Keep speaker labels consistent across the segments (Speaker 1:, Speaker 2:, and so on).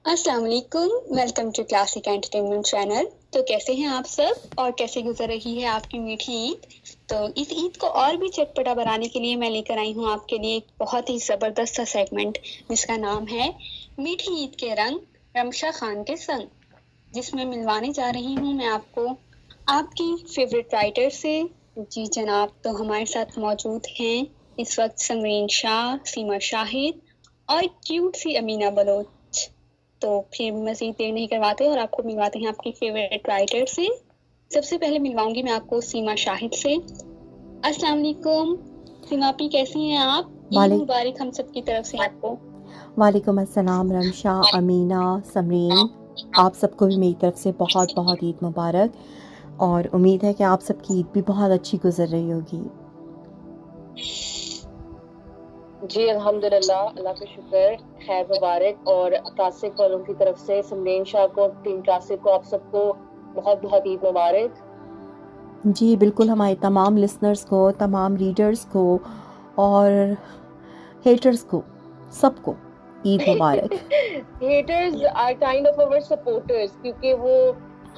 Speaker 1: अस्सलाम वालेकुम, welcome to classic entertainment channel. तो कैसे हैं आप सब और कैसे गुजर रही है आपकी मीठी ईद। तो इस ईद को और भी चटपटा बनाने के लिए मैं लेकर आई हूँ आपके लिए एक बहुत ही ज़बरदस्त सा सेगमेंट जिसका नाम है मीठी ईद के रंग रमशा खान के संग, जिसमें मिलवाने जा रही हूँ मैं आपको आपकी फेवरेट राइटर से। जी जनाब, तो हमारे साथ मौजूद हैं इस वक्त समरीन शाह, सीमा शाहिद और क्यूट सी अमीना बलोच। तो फिर मज़ीद देर नहीं करवाते और आपको मिलवाते हैं आपकी फेवरेट राइटर से। सबसे पहले मिलवाऊंगी मैं आपको सीमा शाहिद से। अस्सलाम वालेकुम सीमा पी, कैसी हैं आप? ईद
Speaker 2: वाले
Speaker 1: मुबारक हम सब की तरफ से आपको।
Speaker 2: वालेकुम अस्सलाम रमशा, अमीना, समरीन, आप सबको भी मेरी तरफ से बहुत बहुत ईद मुबारक और उम्मीद है कि आप सबकी ईद भी बहुत अच्छी गुजर रही होगी।
Speaker 3: जी अल्हम्दुलिल्लाह, अल्लाह का शुक्र, खैर मुबारक। और क्लासिक वालों की तरफ से समरीन शाह को, टीम क्लासिक को, आप सबको बहुत बहुत ईद मुबारक।
Speaker 2: जी बिल्कुल, हमारे तमाम लिसनर्स को, तमाम रीडर्स को और हेटर्स को, सबको ईद मुबारक।
Speaker 3: Haters are kind of our supporters, क्योंकि वो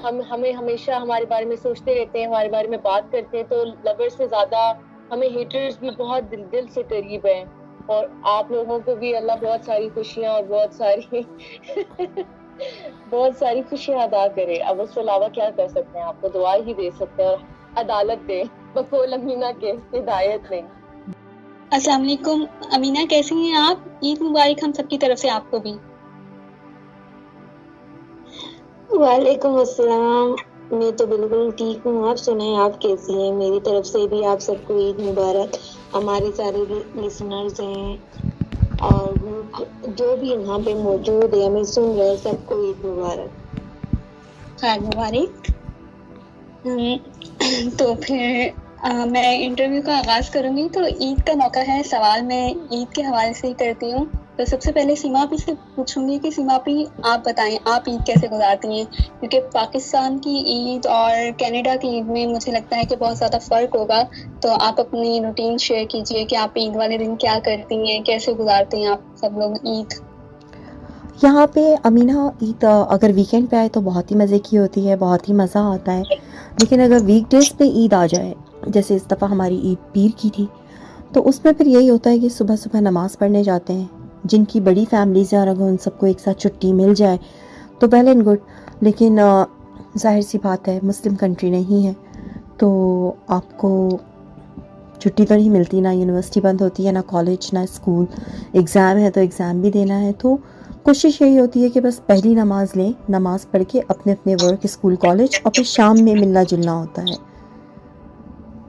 Speaker 3: हमें हमेशा हमारे बारे में सोचते रहते हैं, हमारे बारे में बात करते हैं। तो लवर्स से ज्यादा हमें हेटर्स भी बहुत दिल से करीब हैं। और आप लोगों को भी अल्लाह बहुत सारी खुशियां और बहुत सारी बहुत सारी खुशियां अदा करे। अब उसके अलावा क्या कर सकते हैं? आपको दुआ ही दे सकते हैं और अदालत दे, बकौल अमीना के, हिदायत नहीं।
Speaker 1: अस्सलाम वालेकुम अमीना, कैसी हैं आप? ईद मुबारक हम सब की तरफ से आपको भी।
Speaker 4: वालेकुम अस्सलाम। मैं तो बिल्कुल ठीक हूँ, आप सुनाएं, आप कैसी हैं? मेरी तरफ से भी आप सबको ईद मुबारक। हमारे सारे लिसनर्स हैं और जो भी यहाँ पे मौजूद है, हमें सुन रहे हैं, सबको ईद मुबारक।
Speaker 1: खैर मुबारक। तो फिर मैं इंटरव्यू का आगाज़ करूँगी। तो ईद का मौका है, सवाल मैं ईद के हवाले से ही करती हूँ। तो सबसे पहले सीमा आपी से पूछूंगी कि सीमा आपी, आप बताएं आप ईद कैसे गुजारती हैं, क्योंकि पाकिस्तान की ईद और कनाडा की ईद में मुझे लगता है कि बहुत ज़्यादा फ़र्क होगा। तो आप अपनी रूटीन शेयर कीजिए कि आप ईद वाले दिन क्या करती हैं, कैसे गुजारती हैं आप सब लोग ईद।
Speaker 2: यहाँ पे अमीना, ईद अगर वीकेंड पे आए तो बहुत ही मज़े की होती है, बहुत ही मज़ा आता है। लेकिन अगर वीकडेज़ पे ईद आ जाए, जैसे इस दफ़ा हमारी ईद पीर की थी, तो उसमें फिर यही होता है कि सुबह सुबह नमाज़ पढ़ने जाते हैं। जिनकी बड़ी फैमिलीज़ हैं और अगर उन सबको एक साथ छुट्टी मिल जाए तो वेल एंड गुड। लेकिन जाहिर सी बात है, मुस्लिम कंट्री नहीं है तो आपको छुट्टी तो नहीं मिलती, ना यूनिवर्सिटी बंद होती है, ना कॉलेज, ना स्कूल। एग्ज़ाम है तो एग्ज़ाम भी देना है। तो कोशिश यही होती है कि बस पहली नमाज़ लें, नमाज़ पढ़ के अपने अपने वर्क, स्कूल, कॉलेज, और फिर शाम में मिलना जुलना होता है।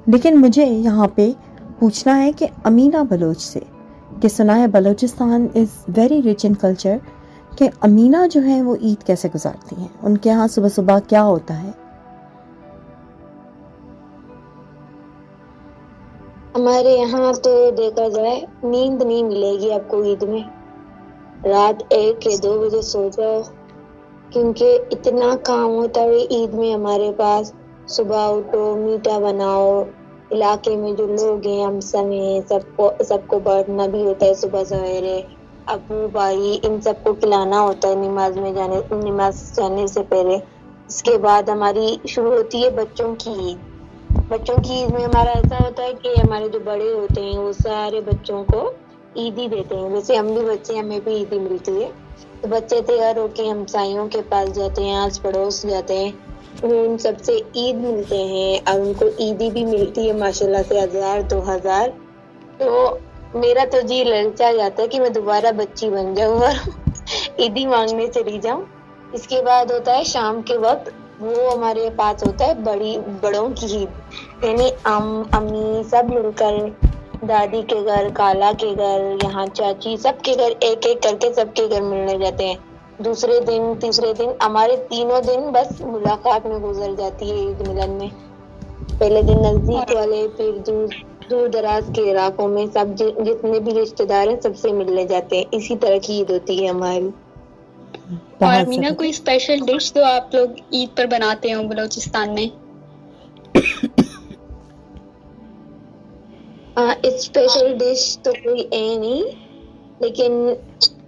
Speaker 2: लेकिन मुझे यहाँ पे पूछना है कि अमीना बलोच से, कि सुना है Balochistan is very rich in culture, कि अमीना जो है वो ईद कैसे गुजारती हैं, उनके यहाँ सुबह सुबह क्या होता है?
Speaker 4: हमारे यहाँ तो देखा जाए, नींद नहीं मिलेगी आपको ईद में। रात 1 या 2 बजे सो जाओ, क्योंकि इतना काम होता है ईद में हमारे पास। सुबह उठो, मीठा बनाओ, इलाके में जो लोग हैं, हम सब हैं, सबको बांटना भी होता है। सुबह सवेरे अबू भाई इन सबको खिलाना होता है नमाज जाने से पहले। इसके बाद हमारी शुरू होती है बच्चों की ईद। बच्चों की ईद में हमारा ऐसा होता है कि हमारे जो बड़े होते हैं वो सारे बच्चों को ईद ही देते हैं। वैसे हम भी बच्चे, हमें भी ईद ही मिलती है। तो बच्चे तैयार होके हमसायों के पास जाते हैं, आस पड़ोस जाते हैं, उन सबसे ईद मिलते हैं और उनको ईदी भी मिलती है माशाल्लाह से 1000-2000। तो मेरा तो जी ललचा जाता है कि मैं दोबारा बच्ची बन जाऊं और ईदी मांगने चली जाऊं। इसके बाद होता है शाम के वक्त, वो हमारे पास होता है बड़ों की ईद, यानी अम्मी सब मिलकर दादी के घर, खाला के घर, यहाँ चाची, सबके घर एक एक करके सबके घर मिलने जाते हैं। दूसरे दिन, तीसरे दिन, हमारे 3 दिन बस मुलाकात में गुजर जाती है ईद मिलन में। पहले दिन नजदीक वाले, फिर दूर दराज के इलाकों में सब जितने भी रिश्तेदार हैं सबसे मिलने जाते हैं। इसी तरह की ईद होती है हमारी।
Speaker 1: और अमीना, कोई स्पेशल डिश जो आप लोग ईद पर बनाते हो बलोचिस्तान में?
Speaker 4: स्पेशल डिश तो कोई है नहीं, लेकिन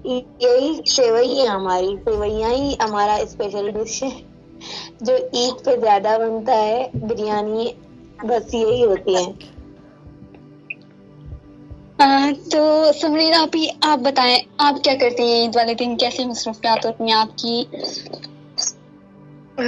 Speaker 4: यही सेवई है, हमारी सेवइयाँ ही हमारा स्पेशल डिश है जो ईद पे ज्यादा बनता है। बिरयानी बस यही होती है।
Speaker 1: तो समरीन आप बताएं, आप क्या करती हैं ईद वाले दिन, कैसी मसरूफियात होती हैं आपकी?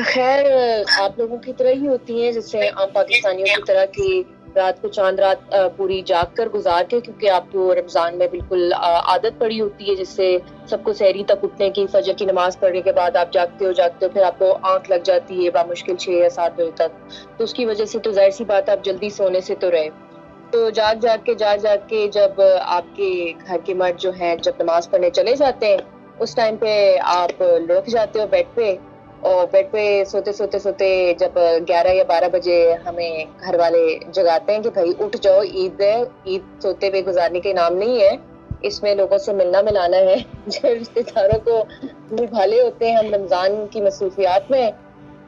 Speaker 3: खैर आप लोगों की तरह ही होती हैं, जैसे आम पाकिस्तानियों की तरह कि रात को चांद रात पूरी जाग कर गुजार के, क्योंकि आपको रमजान में बिल्कुल आदत पड़ी होती है जिससे सबको सहरी तक उठने की, फजर की नमाज पढ़ने के बाद आप जागते हो फिर आपको आंख लग जाती है बामुश्किल 6 या 7 बजे तक। तो उसकी वजह से तो जाहिर सी बात आप जल्दी सोने से तो रहे, तो जाग के जब आपके घर के मर्द जो हैं जब नमाज पढ़ने चले जाते हैं उस टाइम पे आप लुढ़क जाते हो बेड पे, और बेड पे सोते जब 11 या 12 बजे हमें घर वाले जगाते हैं कि भाई उठ जाओ, ईद है, ईद सोते हुए गुजारने के नाम नहीं है, इसमें लोगों से मिलना मिलाना है। जो रिश्तेदारों को निभाले होते हैं हम रमजान की मसरूफियात में,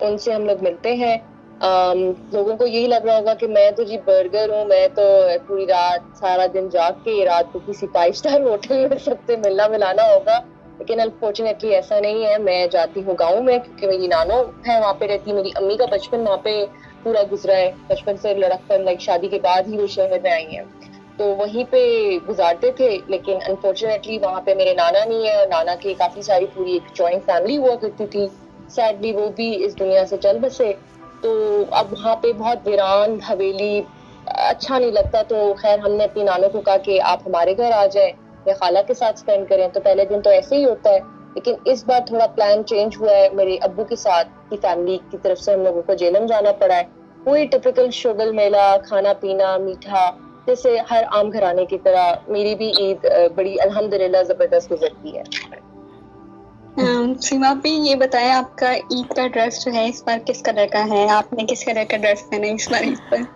Speaker 3: उनसे हम लोग मिलते हैं। लोगों को यही लग रहा होगा कि मैं तो जी बर्गर हूँ, मैं तो पूरी रात सारा दिन जाग के रात को किसी 5 स्टार होटल में सबसे मिलना मिलाना होगा, लेकिन अनफॉर्चुनेटली ऐसा नहीं है। मैं जाती हूँ गाँव में क्योंकि मेरी नानो है वहाँ पे रहती, मेरी अम्मी का बचपन वहाँ पे पूरा गुजरा है, बचपन से लड़क कर लाइक शादी के बाद ही वो शहर में आई है, तो वहीं पे गुजारते थे। लेकिन अनफॉर्चुनेटली वहाँ पे मेरे नाना नहीं है, और नाना की काफी सारी पूरी एक जॉइंट फैमिली हुआ करती थी, सैडली वो भी इस दुनिया से चल बसे। तो अब वहाँ पे बहुत वीरान हवेली, अच्छा नहीं लगता। तो खैर हमने अपनी नानों को कहा कि आप हमारे घर आ जाएं या खाला के साथ स्पेंड करें, तो पहले दिन तो ऐसे ही होता है, लेकिन इस बार थोड़ा प्लान चेंज हुआ है। मेरे अब्बू के साथ की फैमिली की तरफ से हम लोगों को जेलम जाना पड़ा है। वही टिपिकल शुगल मेला, खाना पीना, मीठा, जैसे हर आम घराने की तरह मेरी भी ईद बड़ी अल्हम्दुलिल्लाह जबरदस्त गुजरती है।
Speaker 1: सीमा भी ये बताएं, आपका ईद का ड्रेस जो है इस बार किस कलर का है? आपने किस कलर का ड्रेस पहना है इस बार ईद पर?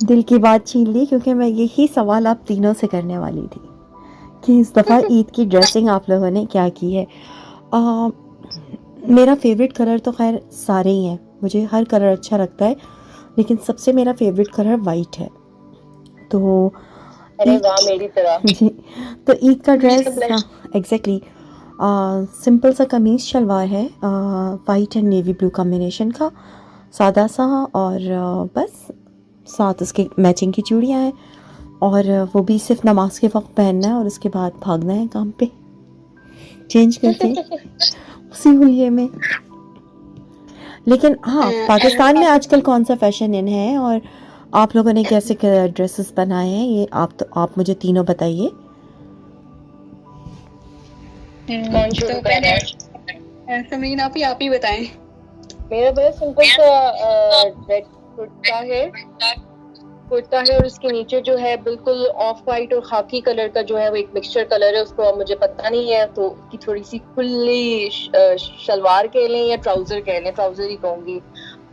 Speaker 2: दिल की बात छीन ली, क्योंकि मैं यही सवाल आप तीनों से करने वाली थी कि इस दफ़ा ईद की ड्रेसिंग आप लोगों ने क्या की है। मेरा फेवरेट कलर तो खैर सारे ही हैं, मुझे हर कलर अच्छा लगता है, लेकिन सबसे मेरा फेवरेट कलर वाइट है। तो
Speaker 3: अरे वाह, मेरी तरह।
Speaker 2: जी, तो ईद का ड्रेस एग्जैक्टली सिंपल सा कमीज़ शलवार है, white and navy blue combination का, सादा सा, और बस साथ उसके मैचिंग की चूड़ियाँ हैं, और वो भी सिर्फ नमाज के वक्त पहनना है और उसके बाद भागना है काम पे चेंज करके उसी हुलिये में। लेकिन हाँ, पाकिस्तान में आजकल कौन सा फैशन इन है और आप लोगों ने कैसे ड्रेसेस बनाए हैं, ये आप मुझे तीनों बताइए।
Speaker 3: कौन शुरू कर रहा है?
Speaker 1: समरीन आप ही बताएं।
Speaker 3: मेरा बड़ा सिंपल सा रेड कुर्ता है और उसके नीचे जो है बिल्कुल ऑफ वाइट और खाकी कलर का जो है वो एक मिक्सचर कलर है, उसको मुझे पता नहीं है, तो उसकी थोड़ी सी खुली शलवार कह लें या ट्राउजर कह लें, ट्राउजर ही कहूँगी,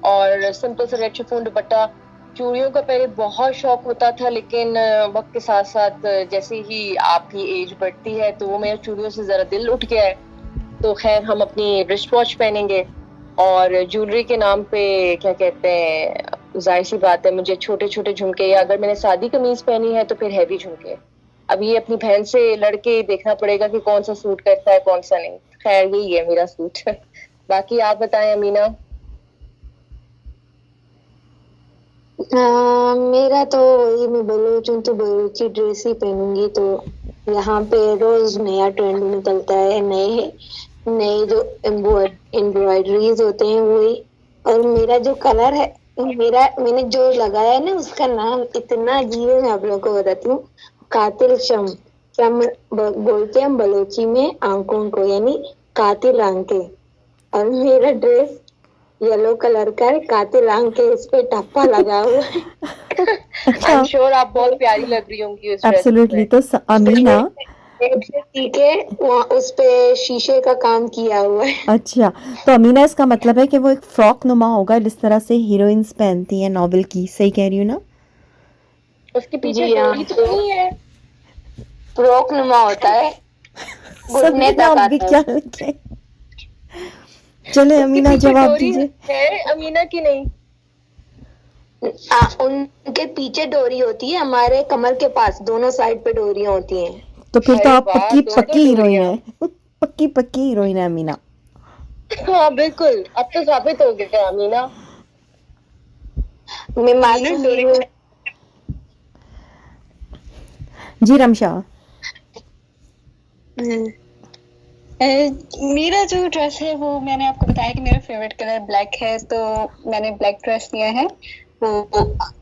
Speaker 3: और सिंपल सा रेड शिफॉन दुपट्टा। चूड़ियों का पहले बहुत शौक होता था, लेकिन वक्त के साथ साथ जैसे ही आपकी एज बढ़ती है तो वो मेरे चूड़ियों से जरा दिल उठ गया है। तो खैर हम अपनी रिस्ट वॉच पहनेंगे, और ज्वेलरी के नाम पे क्या कहते हैं, जाहिर सी बात है मुझे छोटे छोटे झुमके, या अगर मैंने सादी कमीज पहनी है तो फिर हैवी झुमके। अब ये अपनी बहन से लड़के देखना पड़ेगा कि कौन सा सूट करता है कौन सा नहीं। खैर यही है मेरा सूट। बाकी आप बताएं अमीना।
Speaker 4: मेरा तो वही, मैं बलूच हूँ तो बलूची ड्रेस ही पहनूंगी। तो यहाँ पे रोज नया ट्रेंड निकलता है, नए जो एम्ब्रॉयडरीज होते हैं वही। और मेरा जो कलर है, मैंने जो लगाया है ना, उसका नाम इतना अजीब है, मैं आप लोगों को बताती हूँ। कातिल शम बोलते हैं हम बलोची में आंखों को, यानी कातिल आंखें। और मेरा ड्रेस येलो कलर का है, कातिल आंखें, इस पे टप्पा लगा हुआ है।
Speaker 3: आई एम श्योर आप बहुत प्यारी लग रही होंगी उस ड्रेस में।
Speaker 2: एब्सोल्युटली। तो अमीना
Speaker 4: ठीक है, वहाँ उस पे शीशे का काम किया हुआ है।
Speaker 2: अच्छा, तो अमीना इसका मतलब है कि वो एक फ्रॉक नुमा होगा जिस तरह से हीरोइंस पहनती हैं नॉवेल की, सही कह रही हूँ ना?
Speaker 3: उसके पीछे डोरी तो नहीं है?
Speaker 4: फ्रॉक नुमा होता है, घुटने तक आता है।
Speaker 2: क्या लिखे? चले अमीना जवाब दीजिए।
Speaker 3: है अमीना की नहीं?
Speaker 4: उनके पीछे डोरी होती है, हमारे कमर के पास दोनों साइड पे डोरियां होती हैं।
Speaker 2: तो फिर तो
Speaker 3: अरे
Speaker 2: आप
Speaker 3: वाह,
Speaker 2: पक्की
Speaker 3: दो
Speaker 2: पक्की हीरोइन
Speaker 3: डोरियां।
Speaker 2: है। पक्की हीरोइन है अमीना।
Speaker 3: हाँ बिल्कुल, अब तो साबित हो गया अमीना।
Speaker 4: मैं मासूम
Speaker 1: डोरी
Speaker 4: हूँ।
Speaker 2: जी रमशा।
Speaker 1: मेरा जो ड्रेस है वो मैंने आपको बताया कि मेरा फेवरेट कलर ब्लैक है, तो मैंने ब्लैक ड्रेस लिया है।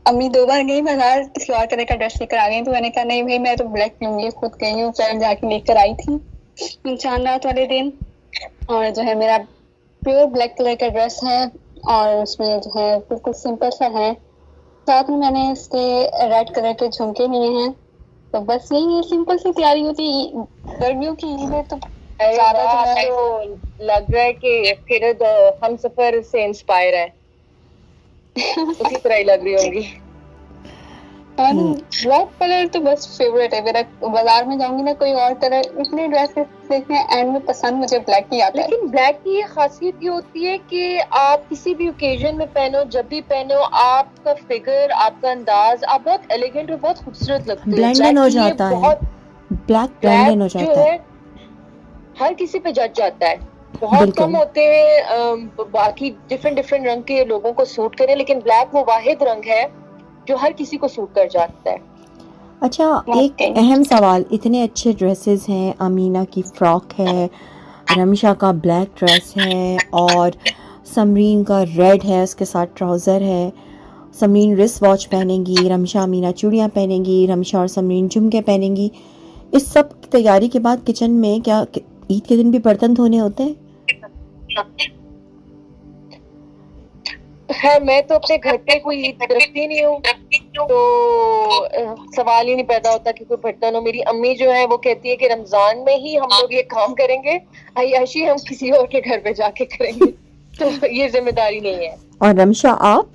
Speaker 1: अम्मी 2 बार गई बाजार, किसी और कलर का ड्रेस लेकर आ गई, तो मैंने कहा नहीं भाई मैं तो ब्लैक लूंगी। खुद गई हूँ, फिर जाके लेकर आई थी चांद रात वाले दिन। और जो है मेरा प्योर ब्लैक कलर का ड्रेस है, और उसमें जो है बिल्कुल सिंपल सा है। साथ में मैंने इसके रेड कलर के झुमके लिए हैं। तो बस यही सिंपल सी तैयारी होती है। गर्मियों की ईद है तो
Speaker 3: अरे
Speaker 1: ज्यादा
Speaker 3: वाह,
Speaker 1: जो है
Speaker 3: तो लग रहा है कि फिर हम सफर से इंस्पायर है, उसी तरह ही लग रही होंगी।
Speaker 1: ब्लैक कलर तो बस फेवरेट है मेरा। बाजार में जाऊंगी ना कोई और कलर, इतने ड्रेसेस देखने एंड में पसंद मुझे ब्लैक ही आता है।
Speaker 3: लेकिन ब्लैक की ये खासियत ये होती है कि आप किसी भी ओकेजन में पहनो, जब भी पहनो, आपका फिगर, आपका अंदाज, आप बहुत एलिगेंट और बहुत खूबसूरत लगते हो।
Speaker 2: ब्लेंड इन हो जाता है, ब्लैक ब्लेंड इन हो
Speaker 3: जो
Speaker 2: जाता है।
Speaker 3: है हर किसी पे जज जाता है। बहुत
Speaker 2: बिल्कुल।
Speaker 3: कम होते हैं बाकी डिफरेंट रंग के लोगों को सूट करें, लेकिन ब्लैक वो वाहिद रंग है जो हर किसी को सूट कर जाता है।
Speaker 2: अच्छा, एक अहम सवाल, इतने अच्छे ड्रेसेस हैं, अमीना की फ्रॉक है, रमशा का ब्लैक ड्रेस है, और समरीन का रेड है, उसके साथ ट्राउज़र है। समरीन रिस्ट वॉच पहनेंगी, रमशा अमीना चूड़ियाँ पहनेंगी, रमशा और समरीन झुमके पहनेंगी। इस सब तैयारी के बाद किचन में क्या ईद के दिन भी बर्तन धोने होते हैं?
Speaker 3: खैर मैं तो अपने घर पे कोई ईद रखती नहीं हूँ, तो सवाल ही नहीं पैदा होता कि कोई बर्तन हो। मेरी अम्मी जो है वो कहती है कि रमजान में ही हम लोग ये काम करेंगे, अय्याशी हम किसी और के घर पे जाके करेंगे, तो ये जिम्मेदारी नहीं है।
Speaker 2: और रमशा आप?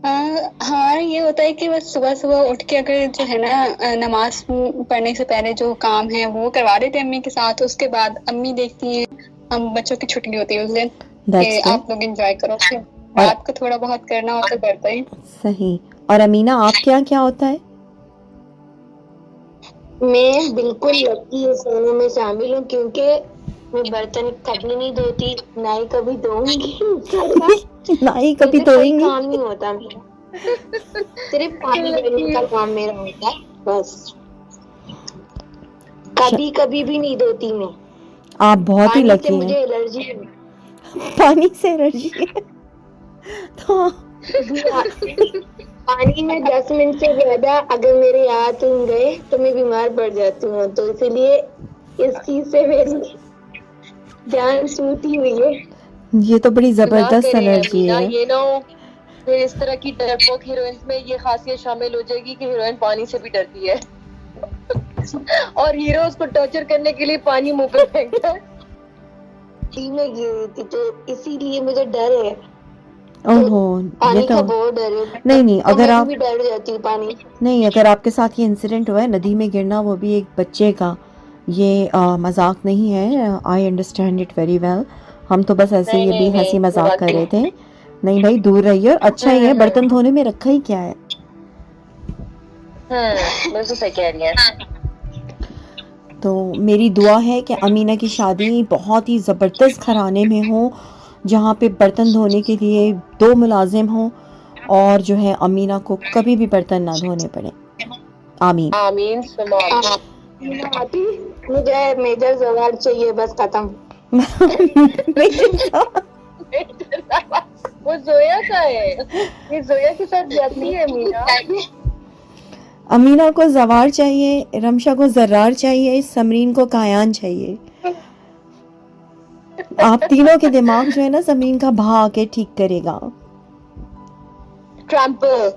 Speaker 1: हाँ, ये होता है कि बस सुबह सुबह उठ के अगर जो है ना नमाज पढ़ने से पहले जो काम है वो करवा देते हैं अम्मी के साथ। उसके बाद अम्मी देखती हैं, हम बच्चों की छुट्टी होती है उस दिन कि आप लोग एंजॉय करो। रात को थोड़ा बहुत करना हो तो करता ही।
Speaker 2: सही। और अमीना आप क्या क्या होता है?
Speaker 4: मैं बिल्कुल लकी इंसानों में शामिल हूँ, क्योंकि मैं बर्तन कभी नहीं धोती, ना ही कभी धोऊंगी।
Speaker 2: ना ही कभी धोएंगी।
Speaker 4: काम नहीं होता मेरा, सिर्फ पानी भरने का काम मेरा होता है बस। कभी कभी भी नहीं धोती मैं।
Speaker 2: आप बहुत ही लकी
Speaker 4: मुझे
Speaker 2: हैं।
Speaker 4: एलर्जी है।
Speaker 2: पानी से एलर्जी है तो
Speaker 4: पानी में 10 मिनट से ज्यादा अगर मेरे हाथ उग गए तो मैं बीमार पड़ जाती हूँ, तो इसीलिए इस चीज से मेरी जान छूटी हुई है।
Speaker 2: ये तो बड़ी जबरदस्त एलर्जी है।
Speaker 3: ये ना हो फिर इस तरह की डरपोक हीरोइंस में ये खासियत शामिल हो जाएगी कि हीरोइन पानी से भी डरती है और हीरो उसको टॉर्चर करने के लिए पानी मुंह पे फेंकता है।
Speaker 4: में गिरी थी तो इसीलिए मुझे डर है।
Speaker 2: ओहो,
Speaker 4: पानी
Speaker 2: ये तो
Speaker 4: का बहुत डर है।
Speaker 2: नहीं
Speaker 4: तो
Speaker 2: अगर
Speaker 4: मैं
Speaker 2: आप
Speaker 4: भी डर जाती हूँ पानी।
Speaker 2: नहीं, अगर आपके साथ ये इंसिडेंट हुआ है नदी में गिरना, वो भी एक बच्चे का, ये मजाक नहीं है। I understand it very well. हम तो बस ऐसे ये भी हंसी मजाक कर रहे थे। नहीं भाई, दूर रहिए। और अच्छा ही है, बर्तन धोने में रखा ही क्या है।
Speaker 3: बिल्कुल सही कह रही हैं।
Speaker 2: तो मेरी दुआ है कि अमीना की शादी बहुत ही ज़बरदस्त घराने में हो, जहाँ पे बर्तन धोने के लिए 2 मुलाजिम हों, और जो है अमीना को कभी भी बर्तन ना धोने पड़े। आमीन
Speaker 3: आमीन
Speaker 4: मुझे मेजर जवाब चाहिए, बस खत्म।
Speaker 3: वो जोया का है, ये जोया के साथ जाती है मीना।
Speaker 2: अमीना को जवार चाहिए, रमशा को जर्रार चाहिए, समरीन को कायान चाहिए। आप तीनों के दिमाग जो है ना समरीन का भा आके ठीक करेगा।
Speaker 3: ट्रम्पल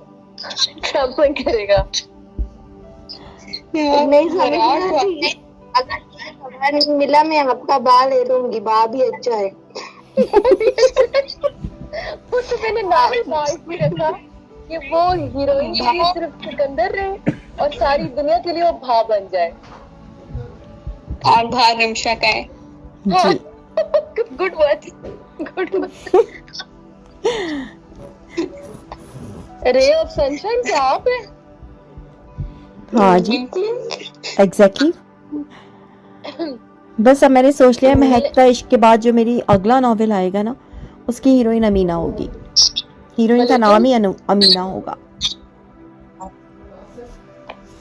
Speaker 3: करेगा।
Speaker 4: नहीं समझ में आती। अगर मिला मैं आपका बाल ले लूंगी, बा भी अच्छा है।
Speaker 3: वो तो मैंने नाम भी रखा कि वो हीरोइन के लिए सिर्फ सिकंदर रहे और सारी दुनिया के लिए वो भा बन जाए।
Speaker 1: और भा रमशा का है।
Speaker 3: हाँ, good word, good word. Ray of sunshine क्या आप है?
Speaker 2: हाँ जी,
Speaker 1: बिल्कुल।
Speaker 2: एग्जैक्टली। बस अब मैंने सोच लिया महक का इश्क के बाद जो मेरी अगला नॉवेल आएगा ना, उसकी हीरोइन अमीना होगी। हीरोइन का नाम ही अमीना होगा।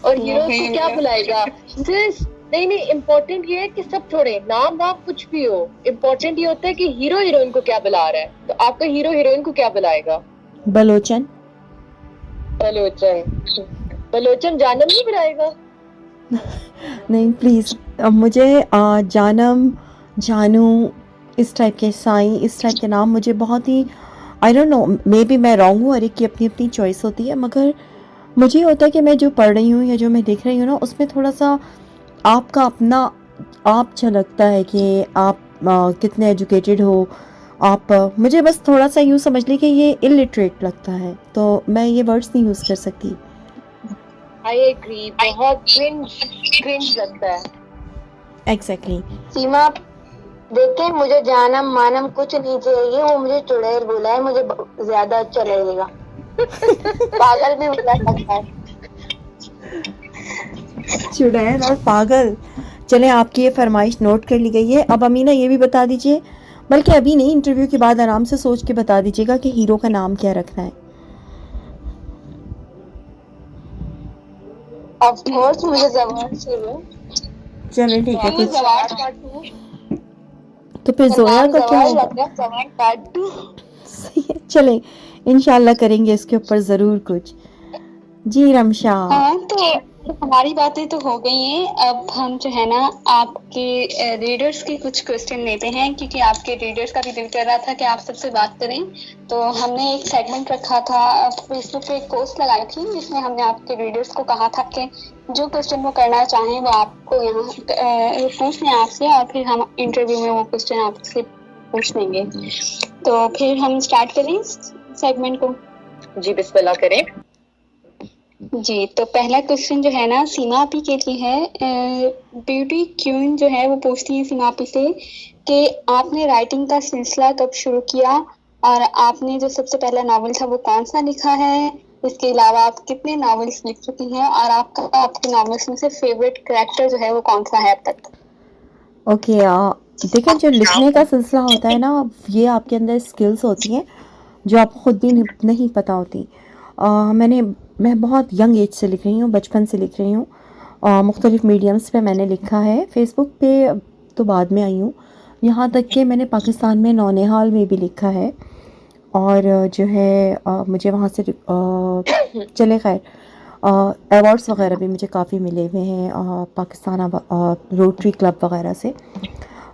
Speaker 3: और हीरो को क्या बुलाएगा? सिर्फ नहीं नहीं, इम्पोर्टेंट ये है कि सब छोड़े, नाम वाम कुछ भी हो, इम्पोर्टेंट ये होता है कि हीरो हीरोइन को क्या बुला रहा है। तो आपका हीरो हीरोइन को क्या बुलाएगा?
Speaker 2: बलोचन।
Speaker 3: बलोचन। बलोचन जानम नहीं बुलाएगा?
Speaker 2: नहीं प्लीज, मुझे जानम, जानू, इस टाइप के, साई, इस टाइप के नाम मुझे बहुत ही, I don't know, maybe मैं रॉन्ग हूँ, हर एक की अपनी अपनी चॉइस होती है, मगर मुझे ये होता है कि मैं जो पढ़ रही हूँ या जो मैं देख रही हूँ ना, उसमें थोड़ा सा आपका अपना आप झलकता है कि आप कितने एजुकेटेड हो आप। मुझे बस थोड़ा सा यूँ समझ ली कि ये इलिटरेट लगता है, तो मैं ये वर्ड्स नहीं यूज़ कर सकती।
Speaker 3: आई एग्री, बहुत क्रिंज लगता है।
Speaker 2: एग्जैक्टली।
Speaker 4: सीमा, देखे मुझे जानम मानम कुछ नहीं चाहिए, वो मुझे चुड़ैल बोला है, मुझे ज्यादा अच्छा लगेगा। पागल भी बोला सकता है।
Speaker 2: चुड़ैल और पागल। चले, आपकी ये फरमाइश नोट कर ली गई है। अब अमीना ये भी बता दीजिए, बल्कि अभी नहीं, इंटरव्यू के बाद आराम से सोच के बता दीजिएगा कि हीरो का नाम क्या रखना है।
Speaker 4: ऑफ कोर्स मुझे जवाब चाहिए।
Speaker 2: चलो ठीक है, कुछ
Speaker 4: जवाब काटू,
Speaker 2: तो फिर जोया का क्या होगा?
Speaker 4: जवाब काटू।
Speaker 2: सही है, चले इंशाल्लाह करेंगे इसके ऊपर ज़रूर कुछ। जी रमशा।
Speaker 1: हाँ, तो हमारी बातें तो हो गई हैं। अब हम जो है ना आपके रीडर्स के कुछ क्वेश्चन लेते हैं, क्योंकि आपके रीडर्स का भी दिल कर रहा था कि आप सबसे बात करें। तो हमने एक सेगमेंट रखा था, फेसबुक पे एक पोस्ट लगाई थी जिसमें हमने आपके रीडर्स को कहा था कि जो क्वेश्चन वो करना चाहें वो आपको यहाँ पूछ लें आपसे, और फिर हम इंटरव्यू में वो क्वेश्चन आपसे पूछ लेंगे। तो फिर हम स्टार्ट करें सेगमेंट को।
Speaker 3: जी बिस्मिल्लाह करें।
Speaker 1: जी, तो पहला क्वेश्चन जो है ना सीमा आपी के लिए है। ब्यूटी क्वीन जो है वो पूछती है सीमा आपी से कि आपने राइटिंग का सिलसिला कब शुरू किया, और आपने जो सबसे पहला नावल था वो कौन सा लिखा है। इसके अलावा आप कितने नावल्स लिख चुकी हैं, और आपके नावल्स में से फेवरेट कैरेक्टर जो है वो कौन सा है अब तक।
Speaker 2: ओके, देखिए, जो लिखने का सिलसिला होता है ना, ये आपके अंदर स्किल्स होती हैं जो आपको खुद भी नहीं पता होती। मैं बहुत यंग एज से लिख रही हूँ, बचपन से लिख रही हूँ। मुख्तलिफ़ मीडियम्स पे मैंने लिखा है, फेसबुक पे तो बाद में आई हूँ। यहाँ तक कि मैंने पाकिस्तान में नौनिहाल में भी लिखा है, और जो है मुझे वहाँ से चले खैर अवार्ड्स वगैरह भी मुझे काफ़ी मिले हुए हैं पाकिस्तान रोटरी क्लब वगैरह से।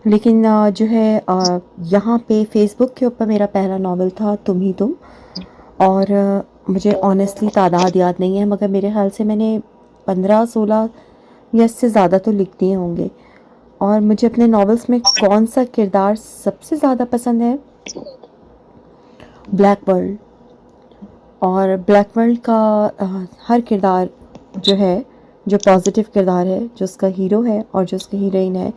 Speaker 2: लेकिन जो है यहाँ पे फेसबुक के ऊपर मेरा पहला नावल था तुम ही तुम, और मुझे ऑनेस्टली तादाद याद नहीं है, मगर मेरे ख्याल से मैंने 15-16 या इससे ज़्यादा तो लिख दिए होंगे। और मुझे अपने नावल्स में कौन सा किरदार सबसे ज़्यादा पसंद है? Black world. और ब्लैक वर्ल्ड का हर किरदार जो है, जो पॉजिटिव किरदार है, जो उसका हीरो है और जो उसकी हीरोइन है,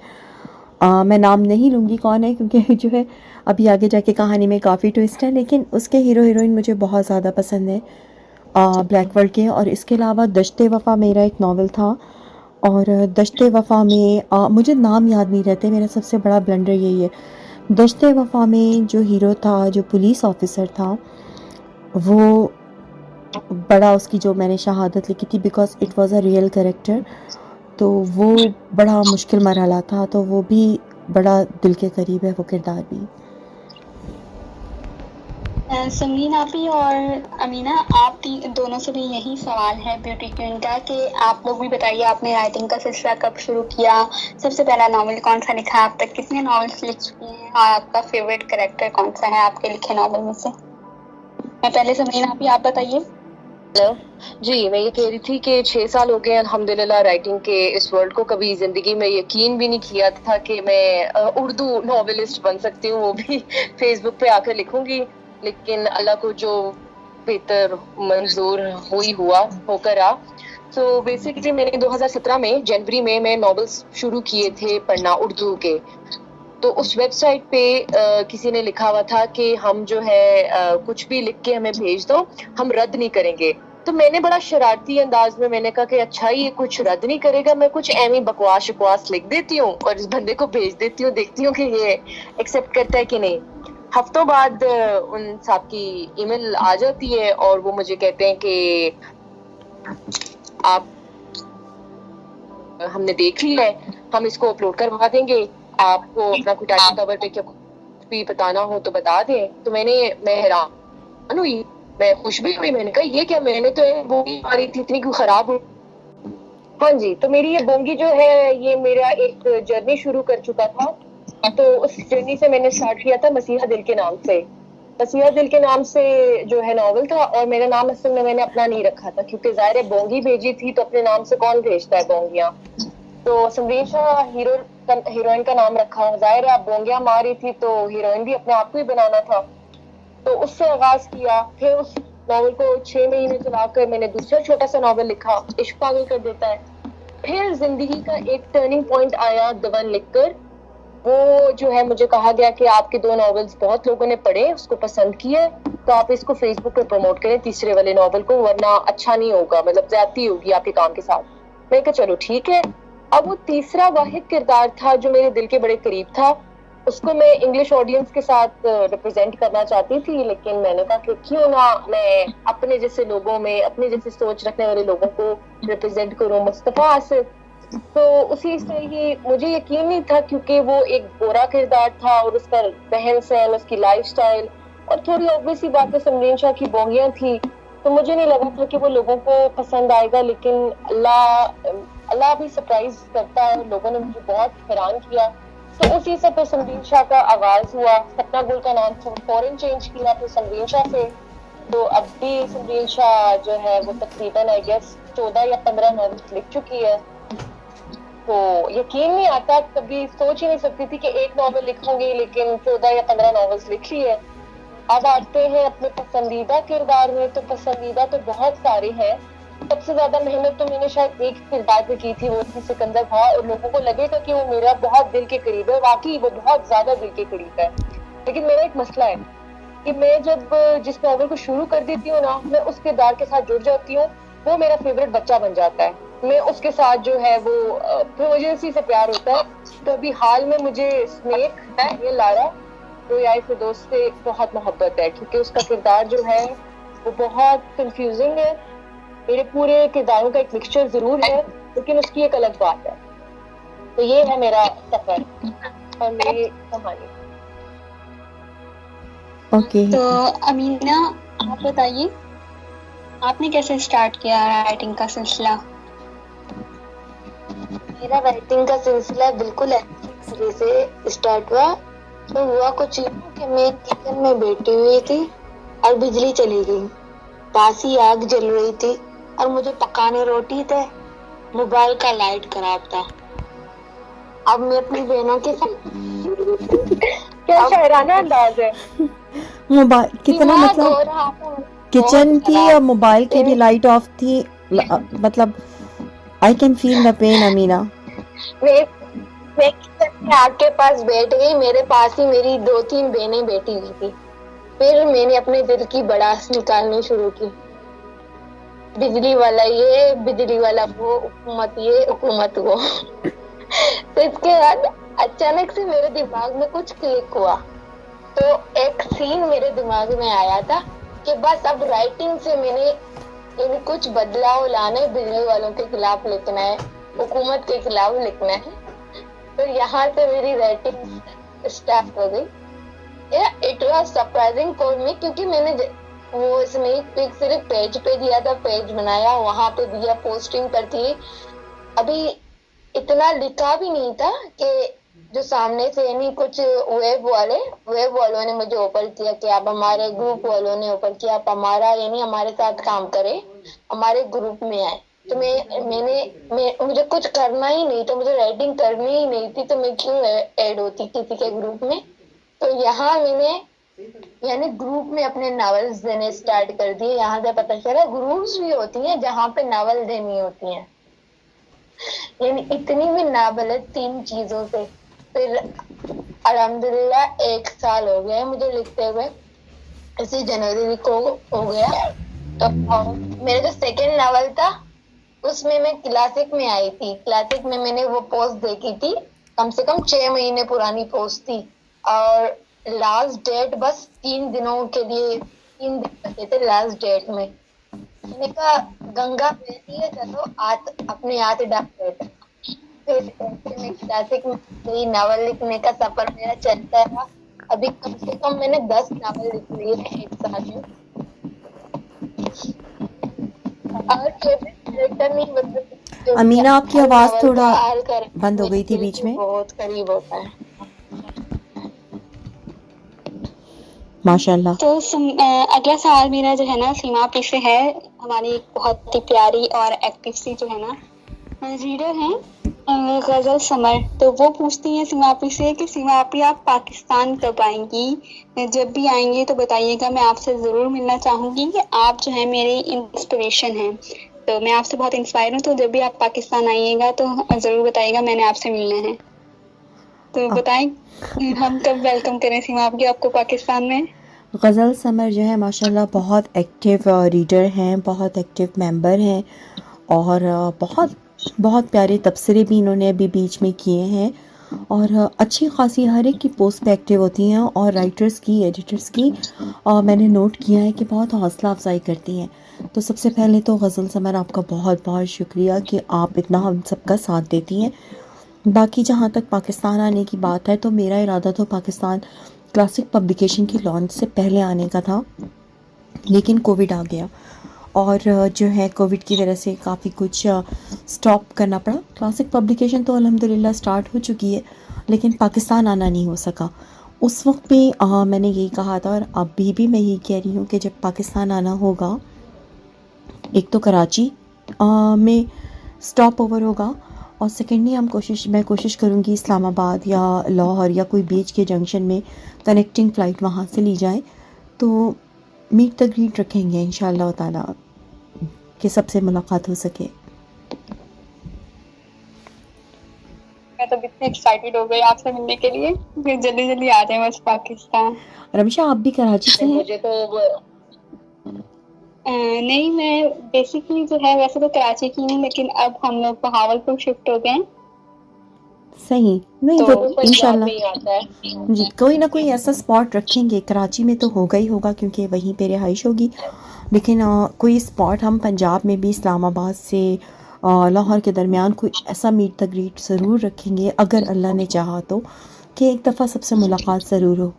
Speaker 2: मैं नाम नहीं लूँगी कौन है, क्योंकि जो है अभी आगे जाके कहानी में काफ़ी ट्विस्ट है, लेकिन उसके हीरो हीरोइन मुझे बहुत ज़्यादा पसंद है ब्लैक वर्ल्ड के। और इसके अलावा दश्ते वफ़ा मेरा एक नावल था, और दश्ते वफ़ा में मुझे नाम याद नहीं रहते, मेरा सबसे बड़ा ब्लंडर यही है। दश्ते वफ़ा में जो हीरो था, जो पुलिस ऑफिसर था, वो बड़ा, उसकी जो मैंने शहादत लिखी थी because it was a real character, तो वो बड़ा मुश्किल मरहला था, तो वो भी बड़ा दिल के करीब है, वो किरदार भी।
Speaker 1: समीन आपी और अमीना, आप दोनों से भी यही सवाल है ब्यूटी क्वीन का कि आप लोग भी बताइए आपने राइटिंग का सिलसिला कब शुरू किया, सबसे पहला नावल कौन सा लिखा, आप तक कितने नावल्स लिख चुकी हैं, और आपका फेवरेट कैरेक्टर कौन सा है आपके लिखे नावल में से। मैं पहले समीन आपी, आप बताइए।
Speaker 3: जी, मैं ये कह रही थी कि 6 साल हो गए अल्हम्दुलिल्लाह राइटिंग के इस वर्ल्ड को। कभी जिंदगी में यकीन भी नहीं किया था कि मैं उर्दू नॉवेलिस्ट बन सकती हूँ, वो भी फेसबुक पे आकर लिखूंगी, लेकिन अल्लाह को जो बेहतर मंजूर होकर आ। तो बेसिकली मैंने 2017 में जनवरी में मैं नॉवेल्स शुरू किए थे पढ़ना उर्दू के। तो उस वेबसाइट पे किसी ने लिखा हुआ था कि हम जो है कुछ भी लिख के हमें भेज दो, हम रद्द नहीं करेंगे। तो तो मैंने बड़ा शरारती अंदाज में मैंने कहा कि अच्छा ये कुछ रद्द नहीं करेगा, मैं कुछ एमी बकवास लिख देती हूँ और इस बंदे को भेज देती हूँ, देखती हूँ कि ये एक्सेप्ट करता है कि नहीं। हफ्तों बाद उन साहब की ईमेल आ जाती है और वो मुझे कहते हैं कि आप हमने देख लिया है, हम इसको अपलोड करवा देंगे, आपको अपना कोई टाइटल कवर पे क्या भी बताना हो तो बता दें। तो मैं हैरान हुई, मैं खुश भी हुई, मैंने कहा ये क्या, मैंने तो बोंगी मारी थी, इतनी क्यों खराब हुई। हाँ जी, तो मेरी ये बोंगी जो है ये मेरा एक जर्नी शुरू कर चुका था। तो उस जर्नी से मैंने स्टार्ट किया था मसीहा दिल के नाम से। मसीहा दिल के नाम से जो है नॉवल था, और मेरा नाम असल में मैंने अपना नहीं रखा था क्योंकि जाहिर है बोंगी भेजी थी तो अपने नाम से कौन भेजता है बोंगियां। तो समरीन शाह हीरोइन का नाम रखा, जाहिर है आप बोंगियां मारी थी तो हीरोइन भी अपने आप को ही बनाना था। तो उससे आगाज किया, फिर उस नॉवल को 6 महीने चलाकर मैंने दूसरा छोटा सा नॉवल लिखा, इश्क पागल कर देता है। फिर जिंदगी का एक टर्निंग पॉइंट आया दवन लिखकर। वो जो है मुझे कहा गया कि आपके 2 नॉवेल्स बहुत लोगों ने पढ़े, उसको पसंद किया, तो आप इसको फेसबुक पे प्रमोट करें तीसरे वाले नॉवल को, वरना अच्छा नहीं होगा, मतलब ज्यादती होगी आपके काम के साथ। मैं कहा चलो ठीक है। अब वो तीसरा वाहिद किरदार था जो मेरे दिल के बड़े करीब था, उसको मैं इंग्लिश ऑडियंस के साथ रिप्रेजेंट करना चाहती थी, लेकिन मैंने कहा कि क्यों ना मैं अपने जैसे लोगों में, अपने जैसे सोच रखने वाले लोगों को रिप्रेजेंट करूं, मुस्तफा आसिफ। तो उसी से ही मुझे यकीन नहीं था क्योंकि वो एक गोरा किरदार था और उसका रहन सहन, उसकी लाइफस्टाइल और थोड़ी ऑब्वियस सी बात है समरीन शाह की बोंगियां थी, तो मुझे नहीं लगा था कि वो लोगों को पसंद आएगा। लेकिन अल्लाह भी सरप्राइज करता है, लोगों ने मुझे बहुत हैरान किया। तो उसी से फिर समरीन शाह का आगाज हुआ। सपना गुल का नाम फौरन चेंज किया फिर समरीन शाह से। तो अब भी समरीन शाह जो है वो तकरीबन आई गेस 14 या 15 नॉवेल्स लिख चुकी है। तो यकीन नहीं आता, कभी सोच ही नहीं सकती थी कि एक नॉवेल लिखूंगी, लेकिन 14 या 15 नॉवेल्स लिखी है। अब आते हैं अपने पसंदीदा किरदार में, तो पसंदीदा तो बहुत सारे हैं। सबसे ज्यादा मेहनत तो मैंने शायद एक किरदार पे की थी, वो थी सिकंदर खां, और लोगों को लगेगा कि वो मेरा बहुत दिल के करीब है, वाकई वो बहुत ज्यादा दिल के करीब है। लेकिन मेरा एक मसला है कि मैं जब जिस नॉवल को शुरू कर देती हूँ ना, मैं उस किरदार के साथ जुड़ जाती हूँ, वो मेरा फेवरेट बच्चा बन जाता है, मैं उसके साथ जो है वो फिर मुझे उसी से प्यार होता है। तो अभी हाल में मुझे स्नेक है ये लारा रोयाई फिरदौस से बहुत मोहब्बत है, क्योंकि उसका किरदार जो है वो बहुत कंफ्यूजिंग है। मेरे पूरे किरदारों का एक मिक्सचर जरूर है, लेकिन उसकी एक अलग बात है। तो ये है मेरा सफर और मेरी कहानी।
Speaker 2: ओके
Speaker 1: तो अमीना आप बताइए, आपने कैसे स्टार्ट किया राइटिंग का सिलसिला?
Speaker 4: मेरा राइटिंग का सिलसिला बिल्कुल ऐसे तरह से स्टार्ट हुआ। तो हुआ कुछ यूं कि मैं किचन में बैठी हुई थी और बिजली चली गई, पास ही आग जल रही थी और मुझे पकाने रोटी थे, मोबाइल का लाइट खराब था। अब मैं अपनी बहनों के साथ
Speaker 3: क्या शायराना अंदाज है।
Speaker 2: मोबाइल कितना मतलब किचन की और मोबाइल की भी लाइट ऑफ थी, मतलब I can feel the pain Amina.
Speaker 4: मैं किचन में आग के पास बैठ गई, मेरे पास ही मेरी 2-3 बहनें बैठी हुई थी। फिर मैंने अपने दिल की भड़ास निकालनी शुरू की, बिजली वाला ये, बिजली वाला वो, हुकूमत ये, हुकूमत वो। तो इसके बाद अचानक से मेरे दिमाग में कुछ क्लिक हुआ, तो एक सीन मेरे दिमाग में आया था कि बस अब राइटिंग से मैंने कुछ बदलाव लाना है, बिजली वालों के खिलाफ लिखना है, हुकूमत के खिलाफ लिखना है। तो यहाँ से मेरी राइटिंग स्टार्ट हो गई। It was surprising for me, क्योंकि मैंने वो स्नेक पिक सिर्फ पेज पे दिया था, पेज बनाया, वहां पे दिया, पोस्टिंग पर थी, अभी इतना लिखा भी नहीं था कि जो सामने से यानी कुछ वेब वालों ने मुझे ऑफर किया कि आप हमारे ग्रुप वालों ने ऑफर किया आप हमारा यानी हमारे साथ काम करें, हमारे ग्रुप में आए। तो मुझे कुछ करना ही नहीं था, मुझे राइटिंग करनी ही नहीं थी, तो मैं क्यों ऐड होती किसी के ग्रुप में। तो यहाँ मैंने यानी ग्रुप में अपने नॉवेल्स देने स्टार्ट कर दिए। यहाँ से पता चला ग्रुप्स भी होती हैं जहाँ पे नॉवेल देनी होती हैं, यानी इतनी भी नाबलद 3 चीजों से। फिर अल्हम्दुलिल्लाह 1 साल हो गया मुझे लिखते हुए, इसी जनवरी को हो गया। तो मेरा जो सेकंड नावल था उसमें मैं क्लासिक में आई थी। क्लासिक में मैंने वो पोस्ट देखी थी, कम से कम 6 महीने पुरानी पोस्ट थी, और लास्ट डेट बस 3 दिनों के लिए, 3 दिन बचे थे लास्ट डेट में। मैंने कहा गंगा बहती है, चलो हाथ अपने हाथ डाल देते। फिर ऐसे में क्लासिक में गई, नावल लिखने का सफर मेरा चलता रहा। अभी कम से कम मैंने 10 नावल लिख लिए हैं एक साल में। और फेवरेट कैरेक्टर नहीं, मतलब जो
Speaker 2: अमीना, आपकी
Speaker 4: हर
Speaker 2: आवाज़
Speaker 4: नावल
Speaker 2: थोड़ा
Speaker 4: का हर कैरेक्टर
Speaker 2: बंद हो
Speaker 4: मेरे
Speaker 2: गई थी
Speaker 4: दिल
Speaker 2: बीच
Speaker 4: के
Speaker 2: में।
Speaker 4: बहुत करीब होता है।
Speaker 2: माशाल्लाह।
Speaker 1: तो अगला सवाल मेरा जो है ना सीमा आपी से है। हमारी एक बहुत ही प्यारी और एक्टिव सी जो है ना रीडर हैं, गजल समर। तो वो पूछती हैं सीमा आपी से कि सीमा आपी आप पाकिस्तान कब आएंगी? जब भी आएंगी तो बताइएगा, मैं आपसे ज़रूर मिलना चाहूँगी कि आप जो है मेरी इंस्पिरेशन हैं। तो मैं आपसे बहुत इंस्पायर हूँ, तो जब भी आप पाकिस्तान आइएगा तो ज़रूर बताइएगा, मैंने आपसे मिलना है। तो बताएं हम कब वेलकम करें सीमा आपकी आपको पाकिस्तान में?
Speaker 2: गज़ल समर जो है माशाल्लाह बहुत एक्टिव रीडर हैं, बहुत एक्टिव मेंबर हैं, और बहुत बहुत प्यारे तबसरे भी इन्होंने अभी बीच में किए हैं, और अच्छी खासी हर एक की पोस्ट पे एक्टिव होती हैं, और राइटर्स की, एडिटर्स की मैंने नोट किया है कि बहुत हौसला अफजाई करती हैं। तो सबसे पहले तो गज़ल समर आपका बहुत बहुत शुक्रिया कि आप इतना हम सबका साथ देती हैं। बाकी जहाँ तक पाकिस्तान आने की बात है, तो मेरा इरादा तो पाकिस्तान क्लासिक पब्लिकेशन की लॉन्च से पहले आने का था, लेकिन कोविड आ गया, और जो है कोविड की वजह से काफ़ी कुछ स्टॉप करना पड़ा। क्लासिक पब्लिकेशन तो अल्हम्दुलिल्लाह स्टार्ट हो चुकी है, लेकिन पाकिस्तान आना नहीं हो सका। उस वक्त भी मैंने यही कहा था, और अभी भी मैं यही कह रही हूँ कि जब पाकिस्तान आना होगा, एक तो कराची में स्टॉप ओवर होगा, और सेकेंडली मैं कोशिश करूँगी इस्लामाबाद या लाहौर या कोई बीच के जंक्शन में कनेक्टिंग फ़्लाइट वहाँ से ली जाए, तो मीट द ग्रीट रखेंगे इंशाअल्लाह ताला कि सबसे मुलाकात हो सके।
Speaker 1: मैं तो इतनी एक्साइटेड हो गई आपसे मिलने के लिए, फिर जल्दी जल्दी आ जाए बस पाकिस्तान।
Speaker 2: रमिशा, आप भी कराची से हैं?
Speaker 3: मुझे तो
Speaker 1: नहीं, मैं बेसिकली जो है वैसे तो कराची की हूँ, लेकिन अब हम लोग बहावलपुर शिफ्ट हो गए।
Speaker 2: सही नहीं
Speaker 1: तो
Speaker 2: वो
Speaker 3: पंजाब
Speaker 2: इंशाल्लाह
Speaker 3: में ही आता है।
Speaker 2: जी, कोई ना कोई ऐसा स्पॉट रखेंगे। कराची में तो होगा ही होगा क्योंकि वहीं पे रिहाइश होगी, लेकिन कोई स्पॉट हम पंजाब में भी इस्लामाबाद से लाहौर के दरमियान कोई ऐसा मीट द ग्रीट ज़रूर रखेंगे, अगर अल्लाह ने चाहा तो, कि एक दफ़ा सबसे मुलाकात ज़रूर हो।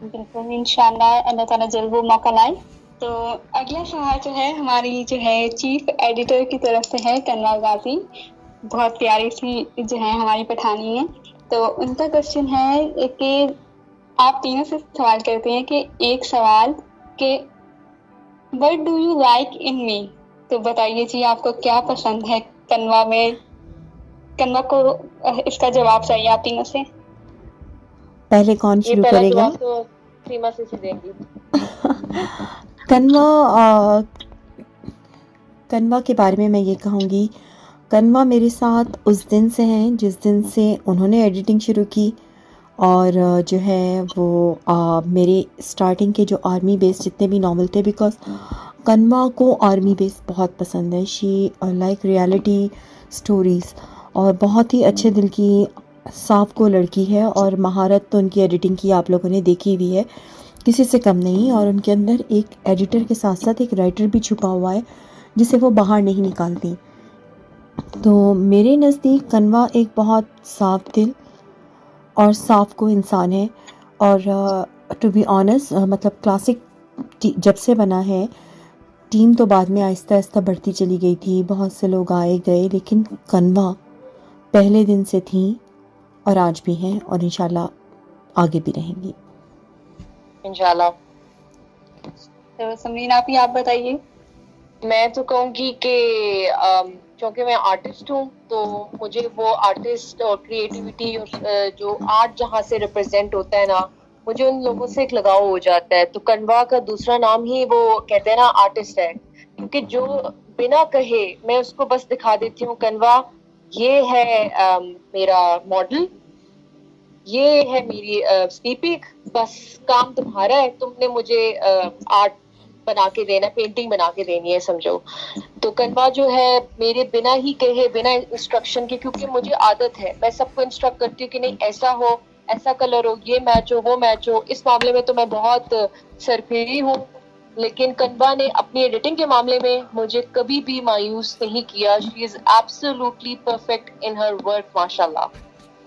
Speaker 1: बिल्कुल इंशाल्लाह अल्लाह ताला जल्द वो मौका लाए। तो अगला सवाल जो है हमारी जो है चीफ एडिटर की तरफ से है, कन्वा गाजी। बहुत प्यारी सी जो है हमारी पठानी है। तो उनका क्वेश्चन है कि आप तीनों से सवाल करते हैं कि एक सवाल कि what do you like in me? तो बताइए जी आपको क्या पसंद है कन्वा में? कन्वा को इसका जवाब चाहिए आप तीनों से।
Speaker 2: पहले कौन
Speaker 3: ये
Speaker 2: शुरू
Speaker 3: पहला
Speaker 2: करेगा?
Speaker 3: जवाब तो सीमा से देंगी।
Speaker 2: कन्वा के बारे में मैं ये कहूँगी, कन्वा मेरे साथ उस दिन से हैं जिस दिन से उन्होंने एडिटिंग शुरू की, और जो है वो मेरे स्टार्टिंग के जो आर्मी बेस जितने भी नावल थे, बिकॉज कन्वा को आर्मी बेस बहुत पसंद है। शी लाइक रियलिटी स्टोरीज़, और बहुत ही अच्छे दिल की साफ को लड़की है, और महारत तो उनकी एडिटिंग की आप लोगों ने देखी हुई है, किसी से कम नहीं। और उनके अंदर एक एडिटर के साथ साथ एक राइटर भी छुपा हुआ है जिसे वो बाहर नहीं निकालती। तो मेरे नज़दीक कन्वा एक बहुत साफ दिल और साफ को इंसान है, और टू बी ऑनेस्ट मतलब क्लासिक जब से बना है, टीम तो बाद में आहिस्ता आहिस्ता बढ़ती चली गई थी, बहुत से लोग आए गए, लेकिन कन्वा पहले दिन से थी और आज भी हैं, और इंशाल्लाह आगे भी रहेंगी
Speaker 3: इंशाल्लाह।
Speaker 1: तो समरीन आप बताइए।
Speaker 3: मैं तो कहूँगी कि क्योंकि मैं आर्टिस्ट हूँ, तो मुझे वो आर्टिस्ट और क्रिएटिविटी और जो आर्ट जहाँ से रिप्रेजेंट होता है ना, मुझे उन लोगों से एक लगाव हो जाता है। तो कन्वा का दूसरा नाम ही वो कहते हैं ना आर्टिस्ट है, क्योंकि जो बिना कहे मैं उसको बस दिखा देती हूँ, कन्वा ये है मेरा मॉडल, ये है मेरी स्पीपिक, बस काम तुम्हारा है, तुमने मुझे आर्ट बना के देना, पेंटिंग बना के देनी है समझो। तो कनवा जो है मेरे बिना ही कहे, बिना इंस्ट्रक्शन के, क्योंकि मुझे आदत है, मैं सबको इंस्ट्रक्ट करती हूँ कि नहीं ऐसा हो, ऐसा कलर हो, ये मैच हो, वो मैच हो। इस मामले में तो मैं बहुत सरफेरी हूँ, लेकिन कनवा ने अपनी एडिटिंग के मामले में मुझे कभी भी मायूस नहीं किया। She is absolutely perfect in her work, माशाल्लाह।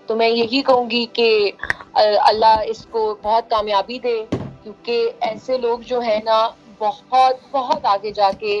Speaker 3: तो मैं यही कहूंगी कि अल्लाह इसको बहुत कामयाबी दे, क्योंकि ऐसे लोग जो है ना बहुत बहुत आगे जाके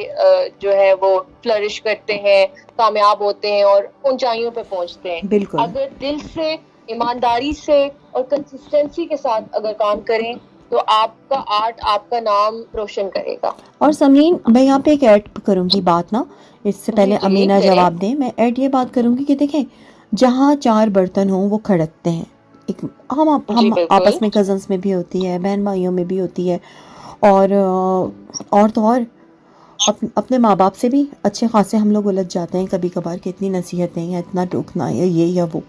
Speaker 3: जो है वो फ्लरिश करते हैं, कामयाब होते हैं और ऊंचाइयों पे पहुंचते हैं।
Speaker 2: बिल्कुल।
Speaker 3: अगर दिल से, ईमानदारी से और कंसिस्टेंसी के साथ अगर काम करें तो आपका आर्ट आपका नाम रोशन करेगा।
Speaker 2: और समरीन, मैं यहाँ पे एक ऐड करूँगी बात ना, इससे पहले
Speaker 3: जी,
Speaker 2: अमीना
Speaker 3: करें।
Speaker 2: जवाब दें। मैं ऐड ये बात करूँगी कि देखें, जहाँ चार बर्तन हों वो खड़कते हैं। एक हम
Speaker 3: जी, बिल्कुल।
Speaker 2: आपस में कजन्स में भी होती है, बहन भाइयों में भी होती है, और तो और अपने माँ बाप से भी अच्छे खासे हम लोग उलझ जाते हैं कभी कभार कि इतनी नसीहतें या इतना टोकना या ये या वो।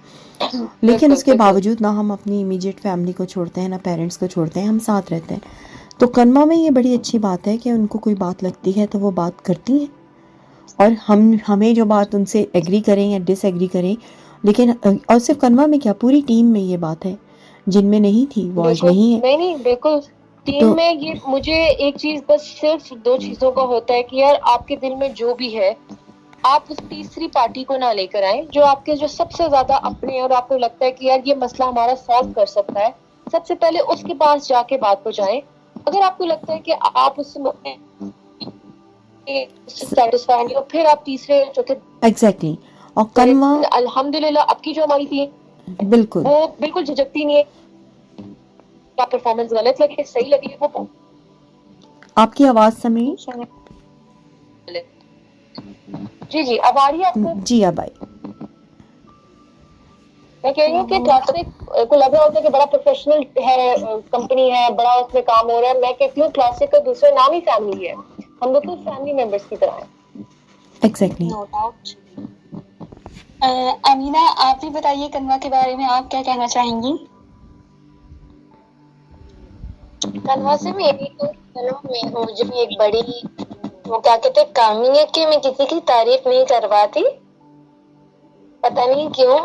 Speaker 2: लेकिन उसके बावजूद ना हम अपनी इमीडिएट फैमिली को छोड़ते हैं, ना पेरेंट्स को छोड़ते हैं, हम साथ रहते हैं। तो कनवा में ये बड़ी अच्छी बात है कि उनको कोई बात लगती है तो वो बात करती हैं, और हमें जो बात उनसे एग्री करें या डिसएग्री करें, लेकिन और सिर्फ कनवा में क्या, पूरी टीम में ये बात है। जिनमें नहीं थी वो आज नहीं है।
Speaker 3: नहीं, बिल्कुल टीम
Speaker 2: तो
Speaker 3: में ये मुझे एक चीज बस सिर्फ 2 चीजों का होता है कि यार आपके दिल में जो भी है आप उस तीसरी पार्टी को ना लेकर आए, जो आपके जो सबसे ज्यादा अपने हैं और आपको लगता है कि यार ये मसला हमारा सॉल्व कर सकता है, सबसे पहले उसके पास जाके बात को जाएं। अगर आपको लगता है कि आप उससे सेटिस्फाई नहीं हो, फिर आप तीसरे चौथे
Speaker 2: एग्जैक्टली। और कनवा
Speaker 3: अल्हम्दुलिल्लाह आपकी जो हमारी थी
Speaker 2: बिल्कुल
Speaker 3: वो बिल्कुल झिझकती नहीं है। क्या परफॉर्मेंस गलत लगे सही लगे वो
Speaker 2: आपकी आवाज समीर
Speaker 3: जी अब आ रही है आपको?
Speaker 2: जी अब आई।
Speaker 3: मैं कह रही हूँ कि क्लासिक को लग रहा होता है कि बड़ा प्रोफेशनल है, कंपनी है, बड़ा उसमें काम हो रहा है। मैं कहती हूँ क्लासिक का दूसरा नाम ही फैमिली है, हम लोग तो फैमिली मेंबर्स की तरह हैं।
Speaker 2: एग्जैक्टली।
Speaker 1: No doubt. अमीना, आप भी बताइए कनवा के बारे में, आप क्या कहना चाहेंगी?
Speaker 4: कनवा से मेरी तो चलो मुझे भी एक बड़ी वो क्या कहते हैं कमी है कि मैं किसी की तारीफ नहीं करवाती, पता नहीं क्यों,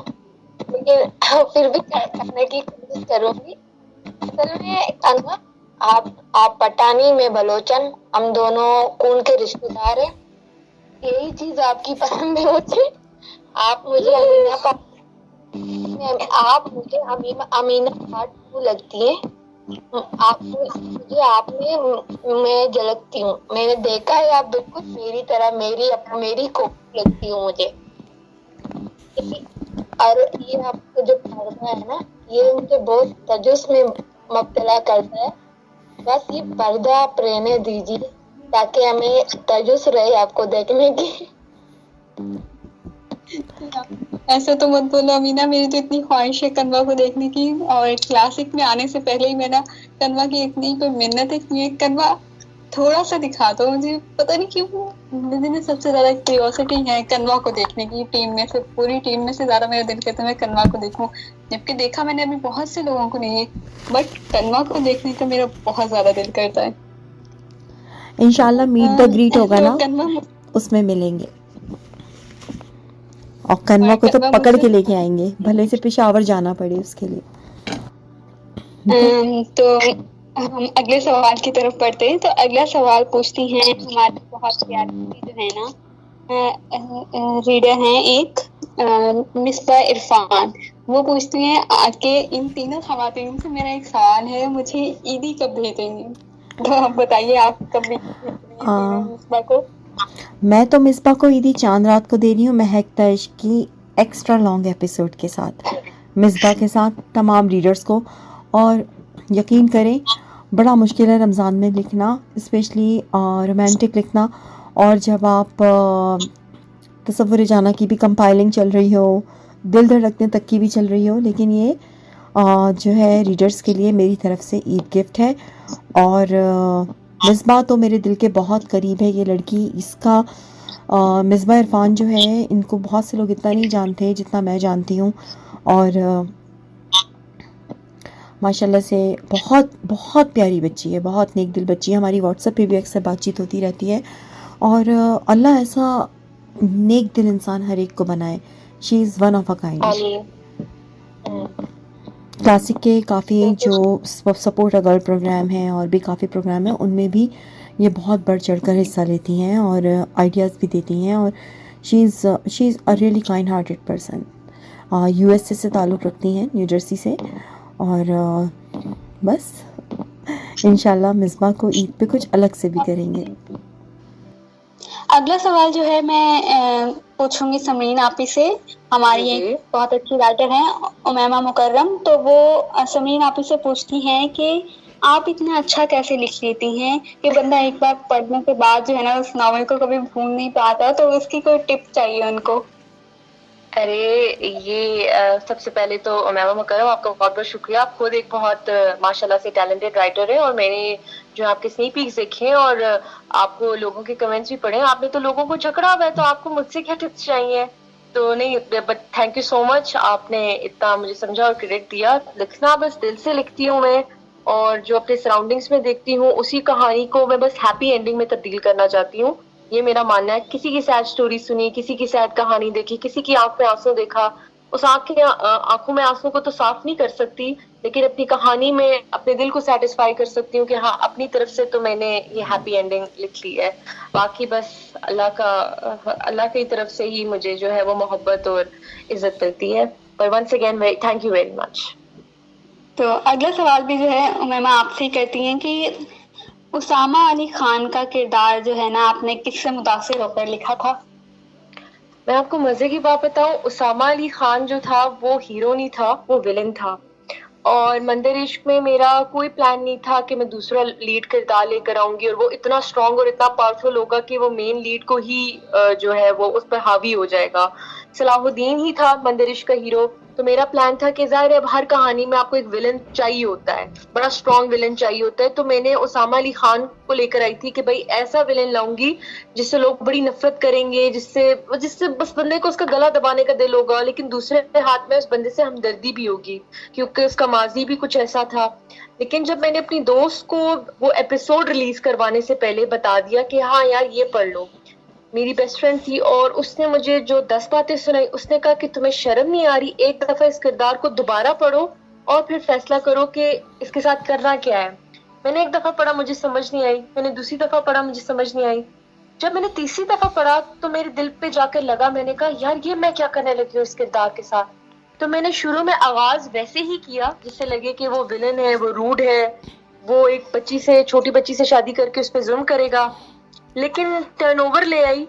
Speaker 4: लेकिन फिर भी करने की कोशिश करूंगी। असल में कनवा आप पठानी में बलोचन, हम दोनों खून के रिश्तेदार हैं। यही चीज आपकी पसंद है मुझे। आप मुझे अमीना पार्ट लगती है। मुझे आप में मैं झलकती हूँ। मैंने देखा है आप बिल्कुल मेरी तरह मेरी कॉपी लगती हूँ मुझे। और ये आपको जो पर्दा है ना, ये मुझे बहुत तजुस में मुब्तला करता है। बस ये पर्दा आप रहने दीजिए ताकि हमें तजुस रहे आपको देखने की।
Speaker 1: ऐसा तो मत बोलो अमीना, मेरी तो इतनी ख्वाहिश है कनवा को देखने की, और क्लासिक में आने से पहले ही मैंने कनवा की इतनी कोई मिन्नतें की है, कनवा थोड़ा सा दिखा दो मुझे। पता नहीं क्यों मुझे में सबसे ज्यादा क्यूरियोसिटी है कनवा को देखने की। टीम में से, पूरी टीम में से ज्यादा मेरा दिल कहता है मैं कनवा को देखूं, जबकि देखा मैंने अभी बहुत से लोगों को नहीं है, बट कनवा को देखने का मेरा बहुत ज्यादा दिल करता है।
Speaker 2: इंशाल्लाह मीट द ग्रीट होगा
Speaker 1: तो
Speaker 2: ना,
Speaker 1: कनवा
Speaker 2: उसमें मिलेंगे और कनवा को तो
Speaker 1: कनवा
Speaker 2: पकड़ के
Speaker 1: मुझसे-
Speaker 2: लेके आएंगे, भले से पेशावर जाना पड़े उसके लिए।
Speaker 1: तो हम अगले सवाल की तरफ बढ़ते हैं। तो अगला सवाल पूछती हैं हमारी बहुत प्यारी जो है ना रीडर हैं एक मिसबा इरफान। वो पूछती हैं आके इन तीनों खवातीन से मेरा एक सवाल है, मुझे ईदी कब भेजेंगे? तो आप बताइए आप कब मिसबा को?
Speaker 2: मैं तो मिसबा को ईदी चांद रात को दे रही हूँ, महक तश की एक्स्ट्रा लॉन्ग एपिसोड के साथ, मिसबा के साथ, तमाम रीडर्स को। और यकीन करें बड़ा मुश्किल है रमज़ान में लिखना, स्पेशली रोमांटिक लिखना। और जब आप तसव्वुर जाना की भी कंपाइलिंग चल रही हो, दिल धड़कने तक की भी चल रही हो, लेकिन ये जो है रीडर्स के लिए मेरी तरफ से ईद गिफ्ट है। और मिसबा तो मेरे दिल के बहुत करीब है ये लड़की। इसका मिसबा इरफान जो है, इनको बहुत से लोग इतना नहीं जानते जितना मैं जानती हूँ। और माशाल्लाह से बहुत बहुत प्यारी बच्ची है, बहुत नेक दिल बच्ची है। हमारी व्हाट्सएप पे भी अक्सर बातचीत होती रहती है और अल्लाह ऐसा नेक दिल इंसान हर एक को बनाए। She is one of a kind. Classic के काफ़ी जो सपोर्ट अ गर्ल प्रोग्राम हैं और भी काफ़ी प्रोग्राम हैं, उनमें भी ये बहुत बढ़ चढ़ कर हिस्सा लेती हैं और आइडियाज़ भी देती हैं। और she is a really kind hearted person. USA से ताल्लुक़ रखती हैं, न्यू जर्सी से। और बस इंशाल्लाह मिसबा को ईद पे कुछ अलग से भी करेंगे।
Speaker 1: अगला सवाल जो है मैं पूछूंगी समरीन आपी से। हमारी एक बहुत अच्छी राइटर हैं उमैमा मुकर्रम, तो वो समरीन आपी से पूछती हैं कि आप इतना अच्छा कैसे लिख लेती हैं कि बंदा एक बार पढ़ने के बाद जो है ना उस नॉवल को कभी भूल नहीं पाता, तो उसकी कोई टिप चाहिए उनको।
Speaker 3: अरे ये सबसे पहले तो उमैमा मुकर्रम आपका बहुत बहुत शुक्रिया। आप खुद एक बहुत माशाल्लाह से टैलेंटेड राइटर है और मैंने जो आपके स्नीक पीक्स देखे हैं और आपको लोगों के कमेंट्स भी पढ़े हैं, आपने तो लोगों को झगड़ा हुआ है, तो आपको मुझसे क्या टिप्स चाहिए? तो नहीं, but thank you so much, आपने इतना मुझे समझा और क्रेडिट दिया। लिखना बस दिल से लिखती हूँ मैं, और जो अपने सराउंडिंग्स में देखती हूँ उसी कहानी को मैं बस हैप्पी एंडिंग में तब्दील करना चाहती हूँ। ये मेरा मानना है। किसी की सैड स्टोरी सुनी, किसी की सैड कहानी देखी, किसी की आंख में आंसू देखा, उस आंखों में आंसू को तो साफ नहीं कर सकती, लेकिन अपनी कहानी में अपने दिल को सेटिस्फाई कर सकती हूँ कि हाँ, अपनी तरफ से तो मैंने ये हैप्पी एंडिंग लिख ली है। बाकी बस अल्लाह की तरफ से ही मुझे जो है वो मोहब्बत और इज्जत मिलती है। पर once again thank you very much.
Speaker 1: तो अगला सवाल भी जो है उमैमा आपसे करती हैं कि उसामा अली खान का किरदार जो है ना आपने किससे मुतासिर होकर लिखा था?
Speaker 3: मैं आपको मजे की बात बताऊं, उसामा अली खान जो था वो हीरो नहीं था, वो विलन था। और मंदिर इश्क में मेरा कोई प्लान नहीं था कि मैं दूसरा लीड किरदार लेकर आऊंगी और वो इतना स्ट्रॉन्ग और इतना पावरफुल होगा कि वो मेन लीड को ही जो है वो उस पर हावी हो जाएगा। सलाहुद्दीन ही था मंदिर इश्क का हीरो। तो मेरा प्लान था कि जाहिर है अब हर कहानी में आपको एक विलन चाहिए होता है, बड़ा स्ट्रॉन्ग विलन चाहिए होता है। तो मैंने उसामा अली खान को लेकर आई थी कि भाई ऐसा विलन लाऊंगी जिससे लोग बड़ी नफरत करेंगे, जिससे बस बंदे को उसका गला दबाने का दिल होगा, लेकिन दूसरे हाथ में उस बंदे से हमदर्दी भी होगी क्योंकि उसका माजी भी कुछ ऐसा था। लेकिन जब मैंने अपनी दोस्त को वो एपिसोड रिलीज करवाने से पहले बता दिया कि हाँ यार ये पढ़ लो, मेरी बेस्ट फ्रेंड थी और उसने मुझे जो 10 बातें सुनाई, उसने कहा कि तुम्हें शर्म नहीं आ रही, एक दफा इस किरदार को दोबारा पढ़ो और फिर फैसला करो कि इसके साथ करना क्या है। मैंने एक दफा पढ़ा, मुझे समझ नहीं आई, मैंने दूसरी दफा पढ़ा, मुझे समझ नहीं आई। जब मैंने तीसरी दफा पढ़ा तो मेरे दिल पे जाकर लगा, मैंने कहा यार ये मैं क्या करने लगी हूँ इस किरदार के साथ। तो मैंने शुरू में आगाज वैसे ही किया जिससे लगे कि वो विलन है, वो रूड है, वो एक छोटी बच्ची से शादी करके उस पर जुल्म करेगा। लेकिन टर्नओवर ले आई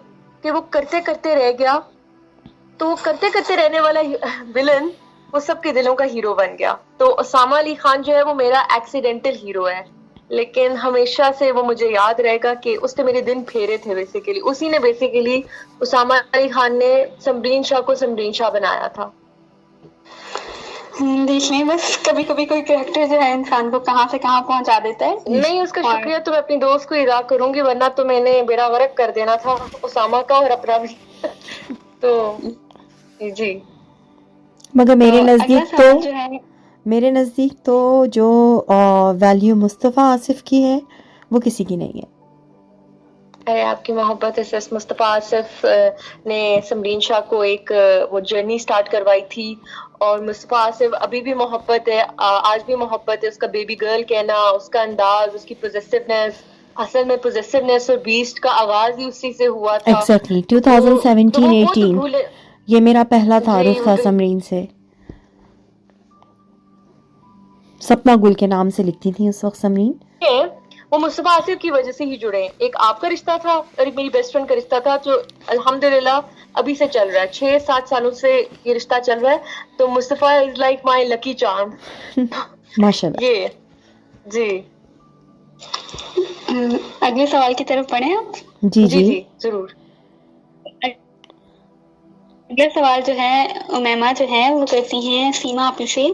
Speaker 3: कि वो करते करते रह गया, तो वो करते करते रहने वाला विलन वो सबके दिलों का हीरो बन गया। तो उसामा अली खान जो है वो मेरा एक्सीडेंटल हीरो है, लेकिन हमेशा से वो मुझे याद रहेगा कि उसने मेरे दिन फेरे थे। बेसिकली उसी ने बेसिकली उसामा अली खान ने समरीन शाह को समरीन शाह बनाया था।
Speaker 1: देख लें, बस कभी कभी कोई कैरेक्टर जो है इंसान को कहाँ से कहाँ पहुंचा देता है।
Speaker 3: नहीं, उसका शुक्रिया तो मैं अपनी दोस्त को अदा करूंगी, वरना तो मैंने बेड़ा गर्क कर देना था उसामा का और अपना भी। तो जी,
Speaker 2: मगर मेरे नज़दीक तो जो वैल्यू मुस्तफ़ा आसिफ की है वो किसी की नहीं है।
Speaker 3: अरे आपकी मोहब्बत है। मुस्तफ़ा आसिफ ने समरीन शाह को एक वो जर्नी स्टार्ट करवाई थी और मुस्तफ़ा आसिफ अभी भी मोहब्बत है, आज भी मोहब्बत है। उसका बेबी गर्ल कहना, उसका अंदाज, उसकी पोजेसिवनेस, असल में पोजेसिवनेस और बीस्ट का आगाज ही उसी से हुआ था।
Speaker 2: एग्जैक्टली 2017-18 ये मेरा पहला तारुफ था समरीन से। सपना गुल के नाम से लिखती थी उस वक्त समरीन।
Speaker 3: वो मुस्तफ़ा आसिफ की वजह से ही जुड़े हैं। एक आपका रिश्ता था और एक मेरी बेस्ट फ्रेंड का रिश्ता था जो अल्हम्दुलिल्लाह अभी से चल रहा है। 6-7 सालों से ये रिश्ता चल रहा है। तो Mustafa is like my lucky charm.
Speaker 2: माशाल्लाह।
Speaker 3: ये जी,
Speaker 1: अगले सवाल की तरफ बढ़े आप।
Speaker 2: जी जी
Speaker 3: जरूर।
Speaker 1: अगला सवाल जो है उमैमा जो है वो कहती हैं सीमा आपी से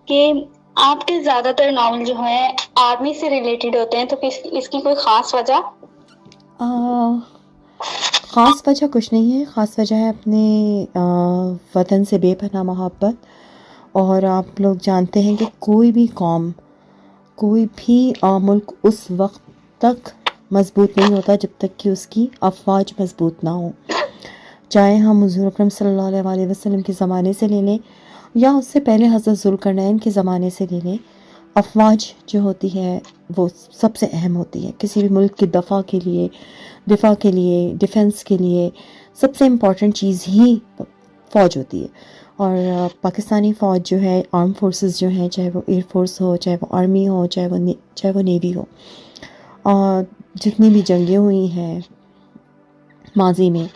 Speaker 1: कि आपके ज्यादातर नॉवल जो है आर्मी से रिलेटेड होते हैं, तो इसकी कोई खास वजह?
Speaker 2: ख़ास वजह कुछ नहीं है। ख़ास वजह है अपने वतन से बेपनाह मोहब्बत और आप लोग जानते हैं कि कोई भी कौम, कोई भी मुल्क उस वक्त तक मज़बूत नहीं होता जब तक कि उसकी अफवाज मज़बूत ना हो। चाहे हम हुज़ूर अकरम सल्लल्लाहु अलैहि वसल्लम के ज़माने से ले लें या उससे पहले हज़रत ज़ुल्करनैन के ज़माने से ले लें, अफवाज जो होती है वो सबसे अहम होती है। किसी भी मुल्क की दिफा के लिए, डिफेंस के लिए सबसे इम्पॉर्टेंट चीज़ ही फ़ौज होती है। और पाकिस्तानी फ़ौज जो है, आर्म फोर्सेस जो हैं, चाहे वो एयर फोर्स हो, चाहे वो आर्मी हो, चाहे वो नेवी हो, और जितनी भी जंगें हुई हैं माजी में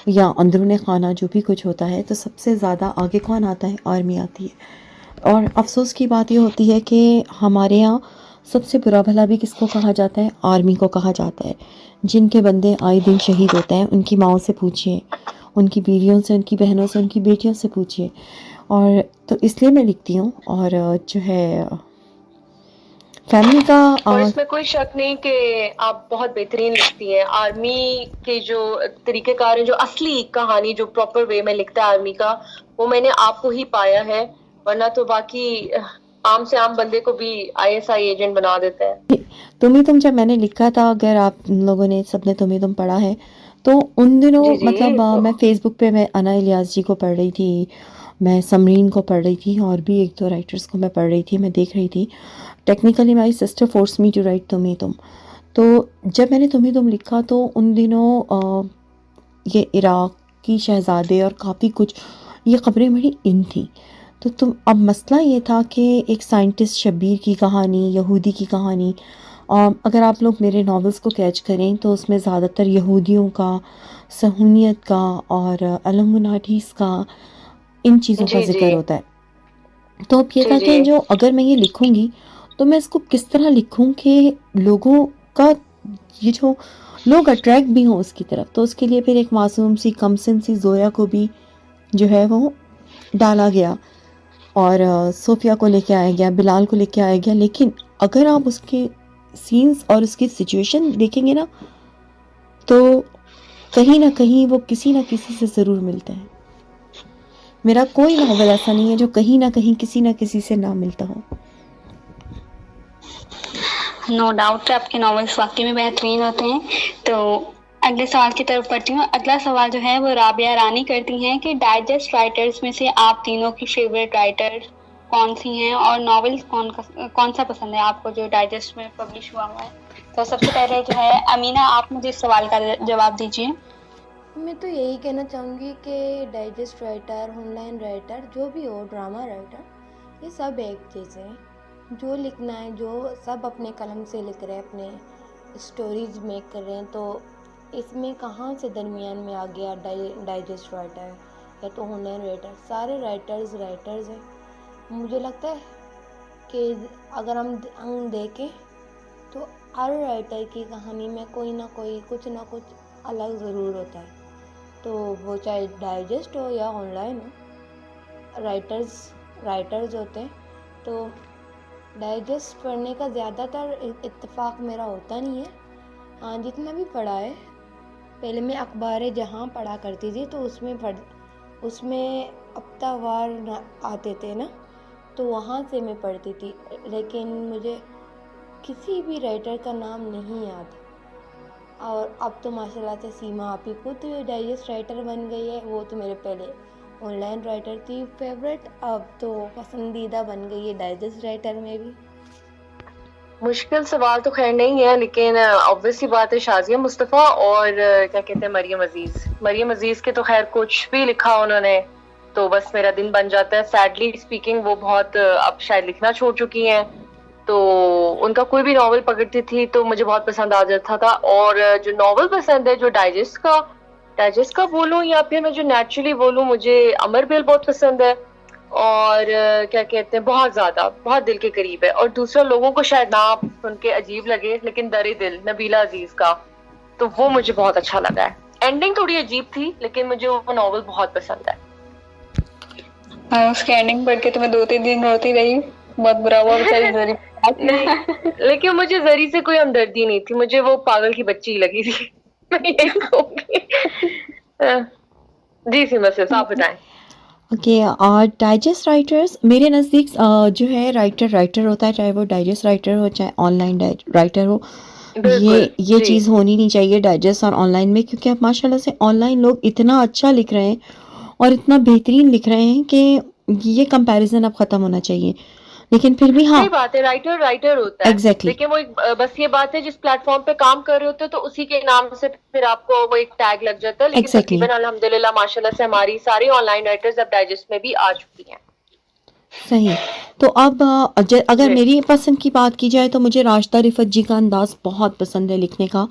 Speaker 2: या अंदरूनी खाना जो भी कुछ होता है, तो सबसे ज़्यादा आगे कौन आता है? आर्मी आती है। और अफसोस की बात ये होती है कि हमारे यहाँ सबसे बुरा भला भी किसको कहा जाता है? आर्मी को कहा जाता है। जिनके बंदे आए दिन शहीद होते हैं, उनकी माओं से पूछिए, उनकी बीवियों से, उनकी बहनों से, उनकी बेटियों से पूछिए। और तो इसलिए मैं लिखती हूँ। और जो है फैमिली का
Speaker 3: और इसमें कोई शक नहीं कि आप बहुत बेहतरीन लिखती हैं। आर्मी के जो तरीक़ेकार हैं, जो असली कहानी जो प्रॉपर वे में लिखता है आर्मी का, वो मैंने आपको ही पाया है, वरना तो बाकी आम से आम बंदे को भी आईएसआई एजेंट बना देता है।
Speaker 2: तुम जब मैंने लिखा था, अगर आप लोगों ने सबने तुम पढ़ा है, तो उन दिनों
Speaker 3: जी जी।
Speaker 2: मतलब मैं फेसबुक पे मैं अना इलियास जी को पढ़ रही थी, मैं समरीन को पढ़ रही थी, और भी एक दो राइटर्स को मैं पढ़ रही थी, मैं देख रही थी। Technically my sister forced me to write तुम। तो जब मैंने तुम लिखा, तो उन दिनों ये इराक की शहज़ादे और काफ़ी कुछ ये ख़बरें बड़ी इन थी। तो अब मसला ये था कि एक साइंटिस्ट शब्बीर की कहानी, यहूदी की कहानी, अगर आप लोग मेरे नॉवेल्स को कैच करें तो उसमें ज़्यादातर यहूदियों का, सहूनियत का और इल्लुमिनाटीज़ का, इन चीज़ों का
Speaker 3: जी
Speaker 2: जिक्र
Speaker 3: जी
Speaker 2: होता है। तो अब ये
Speaker 3: जी
Speaker 2: था कि
Speaker 3: जी।
Speaker 2: जो अगर मैं ये लिखूंगी तो मैं इसको किस तरह लिखूं कि लोगों का, ये जो लोग अट्रैक्ट भी हों उसकी तरफ। तो उसके लिए फिर एक मासूम सी कमसिन सी जोया को भी जो है वो डाला गया, और सोफिया को लेके आया गया, बिलाल को लेके आया गया। लेकिन अगर आप उसके सीन्स और उसकी सिचुएशन देखेंगे ना, तो कहीं ना कहीं वो किसी ना किसी से ज़रूर मिलते हैं। मेरा कोई नॉवल ऐसा नहीं है जो कहीं ना कहीं किसी ना किसी से ना मिलता हो।
Speaker 1: नो डाउट आपके नॉवेल्स वाकई में बेहतरीन होते हैं। तो अगले सवाल की तरफ बढ़ती हूँ। अगला सवाल जो है वो राबिया रानी करती हैं कि डाइजेस्ट राइटर्स में से आप तीनों की फेवरेट राइटर कौन सी हैं, और नॉवेल्स कौन सा पसंद है आपको जो डाइजेस्ट में पब्लिश हुआ है? तो सबसे पहले जो है अमीना, आप मुझे इस सवाल का जवाब दीजिए।
Speaker 5: मैं तो यही कहना चाहूँगी कि डाइजेस्ट राइटर, ऑनलाइन राइटर, जो भी हो, ड्रामा राइटर, ये सब एक चीज़ है। जो लिखना है, जो सब अपने कलम से लिख रहे हैं, अपने स्टोरीज मेक कर रहे हैं, तो इसमें कहाँ से दरमियान में आ गया डाइजेस्ट राइटर या तो ऑनलाइन राइटर? सारे राइटर्स हैं। मुझे लगता है कि अगर हम देखें तो हर राइटर की कहानी में कोई ना कोई कुछ ना कुछ अलग ज़रूर होता है। तो वो चाहे डाइजेस्ट हो या ऑनलाइन हो, राइटर्स होते हैं। तो डाइजेस्ट पढ़ने का ज़्यादातर इत्तेफाक मेरा होता नहीं है। हाँ, जितना भी पढ़ा है, पहले मैं अखबार जहाँ पढ़ा करती थी, तो उसमें हफ्तावार आते थे ना, तो वहाँ से मैं पढ़ती थी। लेकिन मुझे किसी भी राइटर का नाम नहीं याद। और अब तो माशाल्लाह से सीमा आप ही खुद डाइजेस्ट राइटर बन गई है। वो तो मेरे पहले ऑनलाइन राइटर थी फेवरेट, अब तो पसंदीदा बन गई है डाइजेस्ट राइटर में भी।
Speaker 3: मुश्किल सवाल तो खैर नहीं है, लेकिन ऑब्वियसली बात है शाजिया मुस्तफ़ा और क्या कहते हैं मरियम अजीज के तो खैर कुछ भी लिखा उन्होंने तो बस मेरा दिन बन जाता है। सैडली स्पीकिंग वो बहुत अब शायद लिखना छोड़ चुकी हैं, तो उनका कोई भी नॉवल पकड़ती थी तो मुझे बहुत पसंद आ जाता था। और जो नॉवल पसंद है, जो डाइजेस्ट का बोलूं या फिर मैं जो नेचुरली बोलूं, मुझे अमर बेल बहुत पसंद है और क्या कहते हैं बहुत दिल के करीब है। और दूसरा लोगों को शायद नाम सुन के अजीब लगे, लेकिन दरे दिल नबीला अजीज का, तो वो मुझे बहुत अच्छा लगा है। एंडिंग थोड़ी अजीब थी, लेकिन मुझे वो नॉवल बहुत पसंद है।
Speaker 1: उसकी एंडिंग पढ़ के तो मैं 2-3 दिन रोती रही, बहुत बुरा हुआ बेचारी जरी।
Speaker 3: लेकिन मुझे जरी से कोई हमदर्दी नहीं थी, मुझे वो पागल की बच्ची लगी थी। मैं यही कहूंगी। जी सीमा से आप बताएं।
Speaker 2: ओके, डाइजेस्ट राइटर्स मेरे नज़दीक जो है राइटर होता है, चाहे वो डाइजेस्ट राइटर हो चाहे ऑनलाइन राइटर हो,
Speaker 3: बिल्कुल
Speaker 2: ये
Speaker 3: जी।
Speaker 2: चीज़ होनी नहीं चाहिए डाइजेस्ट और ऑनलाइन में, क्योंकि अब माशाल्लाह से ऑनलाइन लोग इतना अच्छा लिख रहे हैं और इतना बेहतरीन लिख रहे हैं कि ये कंपैरिजन अब ख़त्म होना चाहिए। लेकिन फिर भी हाँ,
Speaker 3: सही बात है, राइटर राइटर होता है।
Speaker 2: एग्जैक्टली
Speaker 3: लेकिन वो बस ये बात है, जिस प्लेटफॉर्म पे काम कर रहे होते हो तो उसी के नाम से फिर आपको वो एक टैग लग जाता है। लेकिन
Speaker 2: एग्जैक्टली
Speaker 3: तकरीबन अल्हम्दुलिल्लाह माशाल्लाह से हमारी सारी ऑनलाइन राइटर्स अब डाइजेस्ट में भी आ चुकी हैं।
Speaker 2: सही। तो अब अगर
Speaker 3: जी।
Speaker 2: मेरी पसंद की बात की जाए तो मुझे राशिदा रिफ़त जी का अंदाज़ बहुत पसंद है लिखने का,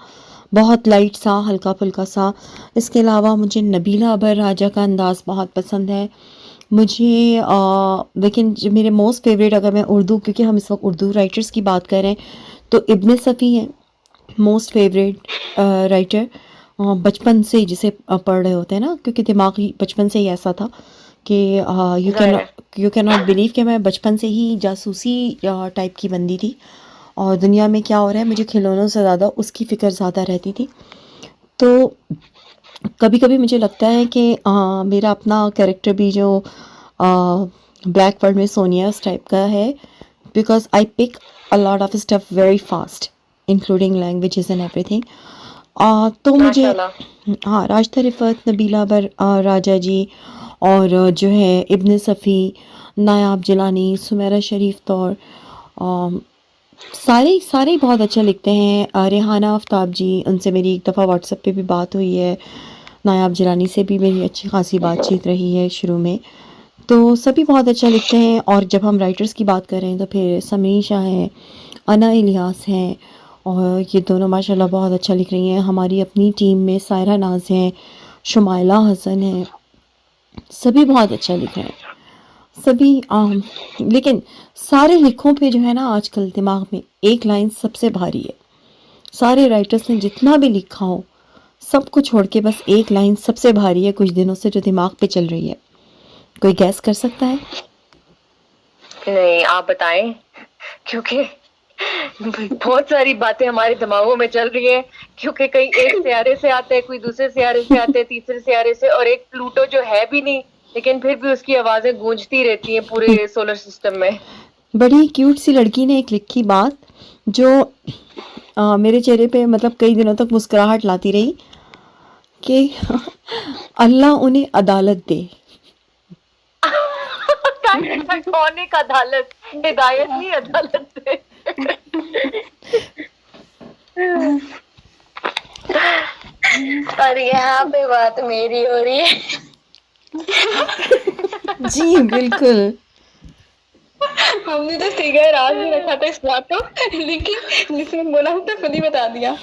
Speaker 2: बहुत लाइट सा, हल्का फुल्का सा। इसके अलावा मुझे नबीला अबर राजा का अंदाज़ बहुत पसंद है। मुझे लेकिन जो मेरे मोस्ट फेवरेट, अगर मैं उर्दू, क्योंकि हम इस वक्त उर्दू राइटर्स की बात कर रहे हैं, तो इब्न सफ़ी हैं मोस्ट फेवरेट राइटर। बचपन से जिसे पढ़ रहे होते हैं ना, क्योंकि दिमाग ही बचपन से ही ऐसा था कि यू कैन नॉट बिलीव कि मैं बचपन से ही जासूसी टाइप की बंदी थी और दुनिया में क्या हो रहा है मुझे खिलौनों से ज़्यादा उसकी फ़िक्र ज़्यादा रहती थी। तो कभी कभी मुझे लगता है कि मेरा अपना कैरेक्टर भी जो ब्लैक वर्ल्ड में सोनिया उस टाइप का है, because I pick a lot of stuff very fast including languages and everything. तो मुझे
Speaker 3: माशाल्लाह।
Speaker 2: हाँ, राशिदा रिफ़त, नबीला राजा जी और जो है इब्न सफ़ी, नायाब जिलानी, सुमेरा शरीफ तौर, सारे सारे बहुत अच्छा लिखते हैं। रेहाना आफ्ताब जी, उनसे मेरी एक दफ़ा व्हाट्सएप पे भी बात हुई है। नायाब जिलानी से भी मेरी अच्छी खासी बातचीत रही है शुरू में। तो सभी बहुत अच्छा लिखते हैं। और जब हम राइटर्स की बात करें तो फिर समीशा हैं, अना इलियास हैं, और ये दोनों माशाल्लाह बहुत अच्छा लिख रही हैं। हमारी अपनी टीम में सायरा नाज हैं, शुमाइला हसन हैं, सभी बहुत अच्छा लिख रहे हैं। सभी लेकिन सारे लिखों पे जो है ना आजकल दिमाग में एक लाइन सबसे भारी है। सारे राइटर्स ने जितना भी लिखा हो सब कुछ छोड़ के बस एक लाइन सबसे भारी है कुछ दिनों से, जो दिमाग पे चल रही है। कोई गैस कर सकता है?
Speaker 3: नहीं, आप बताएं, क्योंकि बहुत सारी बातें हमारे दिमागों में चल रही है, क्योंकि कहीं एक सियारे से आते हैं, कोई दूसरे सियारे से आते हैं, तीसरे सियारे से, और एक प्लूटो जो है भी नहीं, लेकिन फिर भी उसकी आवाजें गूंजती रहती हैं पूरे सोलर सिस्टम में।
Speaker 2: बड़ी क्यूट सी लड़की ने एक लिखी बात जो मेरे चेहरे पे मतलब कई दिनों तक मुस्कुराहट लाती रही कि अल्लाह उन्हें अदालत दे।
Speaker 3: कौन एक अदालत, हिदायत नहीं, अदालत से।
Speaker 4: और यहाँ पे बात मेरी हो रही है।
Speaker 2: जी बिल्कुल।
Speaker 1: हमने तो फिगर आज भी रखा था इस बात को, लेकिन जिसने बोला तो खुद ही बता दिया।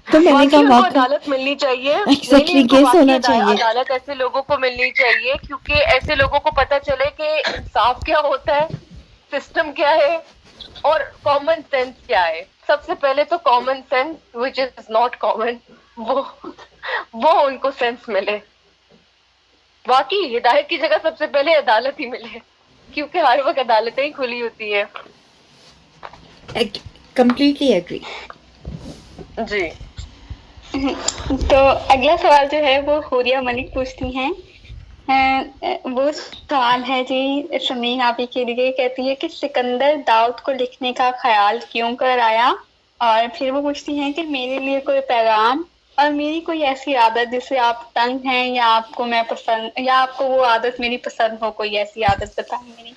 Speaker 2: तो मैंने
Speaker 3: वाकई
Speaker 2: कहा
Speaker 3: उनको
Speaker 2: वाकई
Speaker 3: अदालत मिलनी चाहिए।
Speaker 2: Exactly,
Speaker 3: इनको
Speaker 2: केस
Speaker 3: वाकई
Speaker 2: होना चाहिए।
Speaker 3: अदालत ऐसे लोगों को मिलनी चाहिए, क्योंकि ऐसे लोगों को पता चले कि इंसाफ क्या होता है, सिस्टम क्या है और कॉमन सेंस क्या है। सबसे पहले तो common sense which is not common, वो उनको सेंस मिले। वाकई हिदायत की जगह सबसे पहले अदालत ही मिले, क्योंकि हर वक्त अदालतें ही खुली होती है।
Speaker 2: Completely agree.
Speaker 3: जी।
Speaker 1: तो अगला सवाल जो है वो हुरिया मलिक पूछती हैं। वो सवाल है जी समीन आप ही के लिए। कहती है कि सिकंदर दाऊद को लिखने का ख्याल क्यों कर आया, और फिर वो पूछती हैं कि मेरे लिए कोई पैगाम और मेरी कोई ऐसी आदत जिससे आप तंग हैं, या आपको मैं पसंद, या आपको वो आदत मेरी पसंद हो, कोई ऐसी आदत बताएं मेरी।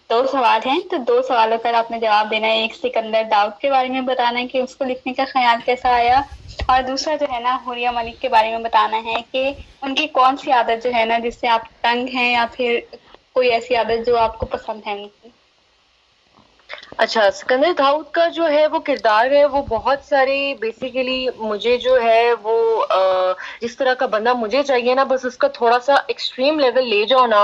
Speaker 1: दो सवाल हैं, तो दो सवालों पर आपने जवाब देना है। एक सिकंदर दाऊद के बारे में बताना है कि उसको लिखने का ख्याल कैसा आया, और दूसरा जो है ना हुरिया मलिक के बारे में बताना है कि उनकी कौन सी आदत जो है ना जिससे आप तंग हैं, या फिर कोई ऐसी आदत जो आपको पसंद है उनकी।
Speaker 3: अच्छा, सिकंदर दाऊद का जो है वो किरदार है, वो बहुत सारे बेसिकली मुझे जो है वो जिस तरह का बंदा मुझे चाहिए ना, बस उसका थोड़ा सा एक्सट्रीम लेवल ले जाओ ना,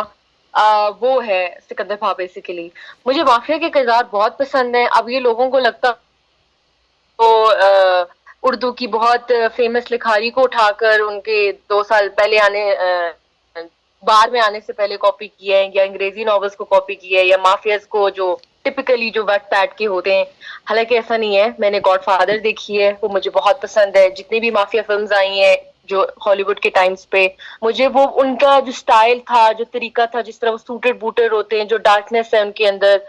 Speaker 3: वो है सिकंदर खां। बेसिकली मुझे माफिया के किरदार बहुत पसंद है। अब ये लोगों को लगता तो उर्दू की बहुत फेमस लिखारी को उठाकर उनके 2 साल पहले बार में आने से पहले कॉपी किया है, या अंग्रेजी नॉवेल्स को कॉपी किया है, या माफियाज को जो टिपिकली जो वटपैड के होते हैं। हालांकि ऐसा नहीं है, मैंने गॉडफादर देखी है, वो मुझे बहुत पसंद है। जितनी भी माफिया फिल्म्स आई हैं जो हॉलीवुड के टाइम्स पे, मुझे वो उनका जो स्टाइल था, जो तरीका था, जिस तरह वो सूटेड बूटेड होते हैं, जो डार्कनेस है उनके अंदर,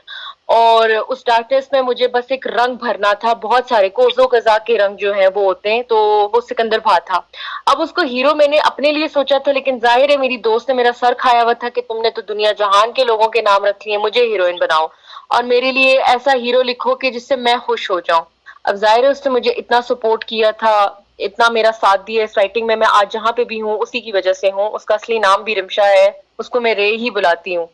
Speaker 3: और उस डार्कनेस में मुझे बस एक रंग भरना था। बहुत सारे कोज़ो कज़ा के रंग जो हैं वो होते हैं, तो वो सिकंदर भा था। अब उसको हीरो मैंने अपने लिए सोचा था, लेकिन जाहिर है मेरी दोस्त ने मेरा सर खाया हुआ था कि तुमने तो दुनिया जहान के लोगों के नाम रख लिए, मुझे हीरोइन बनाओ और मेरे लिए ऐसा हीरो लिखो कि जिससे मैं खुश हो जाऊं। अब जाहिर है उसने मुझे इतना सपोर्ट किया था, इतना मेरा साथ दिया इस राइटिंग में, मैं आज जहाँ पे भी हूँ उसी की वजह से हूँ। उसका असली नाम भी रिमशा है, उसको मैं रे ही बुलाती हूँ।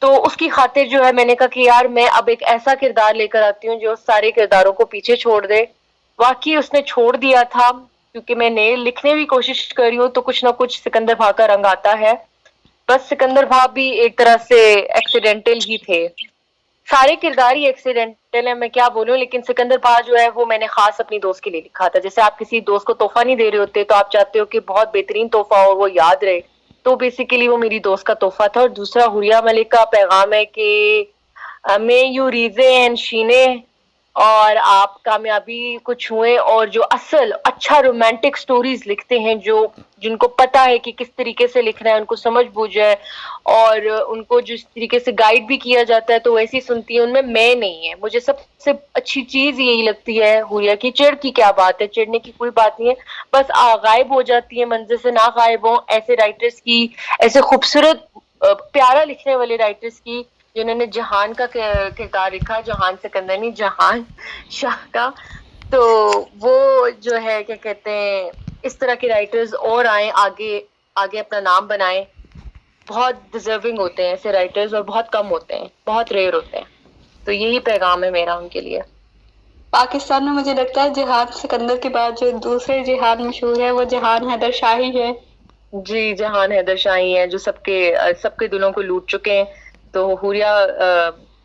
Speaker 3: तो उसकी खातिर जो है मैंने कहा कि यार मैं अब एक ऐसा किरदार लेकर आती हूँ जो सारे किरदारों को पीछे छोड़ दे। वाकई उसने छोड़ दिया था, क्योंकि मैं नए लिखने की कोशिश कर रही हूँ तो कुछ ना कुछ सिकंदर भा का रंग आता है। बस सिकंदर भा भी एक तरह से एक्सीडेंटल ही थे, सारे किरदार ही एक्सीडेंटल है, मैं क्या बोलूं। लेकिन सिकंदर भा जो है वो मैंने खास अपनी दोस्त के लिए लिखा था। जैसे आप किसी दोस्त को तोहफा नहीं दे रहे होते तो आप चाहते हो कि बहुत बेहतरीन तोहफा हो, वो याद रहे, तो बेसिकली वो मेरी दोस्त का तोहफा था। और दूसरा हुरिया मलिक का पैगाम है कि मे यू रीजे एंड शीने, और आप कामयाबी को छुएं, और जो असल अच्छा रोमांटिक स्टोरीज लिखते हैं, जो जिनको पता है कि किस तरीके से लिखना है, उनको समझ बूझ है और उनको जिस तरीके से गाइड भी किया जाता है तो वैसी सुनती है। उनमें मैं नहीं है। मुझे सबसे अच्छी चीज यही लगती है हुरिया की। चिढ़ की क्या बात है, चिढ़ने की कोई बात नहीं है, बस गायब हो जाती है मंजर से, ना गायब हो। ऐसे राइटर्स की, ऐसे खूबसूरत प्यारा लिखने वाले राइटर्स की, जिन्होंने जहान का किरदार लिखा, जहान सिकंदर नहीं, जहान शाह का, तो वो जो है क्या कहते हैं, इस तरह के राइटर्स और आए, आगे आगे अपना नाम बनाएं। बहुत डिजर्विंग होते हैं ऐसे राइटर्स, और बहुत कम होते हैं, बहुत रेयर होते हैं। तो यही पैगाम है मेरा उनके लिए।
Speaker 1: पाकिस्तान में मुझे लगता है जहान सिकंदर के बाद जो दूसरे जहान मशहूर है वो जहान हैदर शाही है।
Speaker 3: जी, जहान हैदर शाही है, जो सबके दिलों को लूट चुके हैं। तो हुरिया,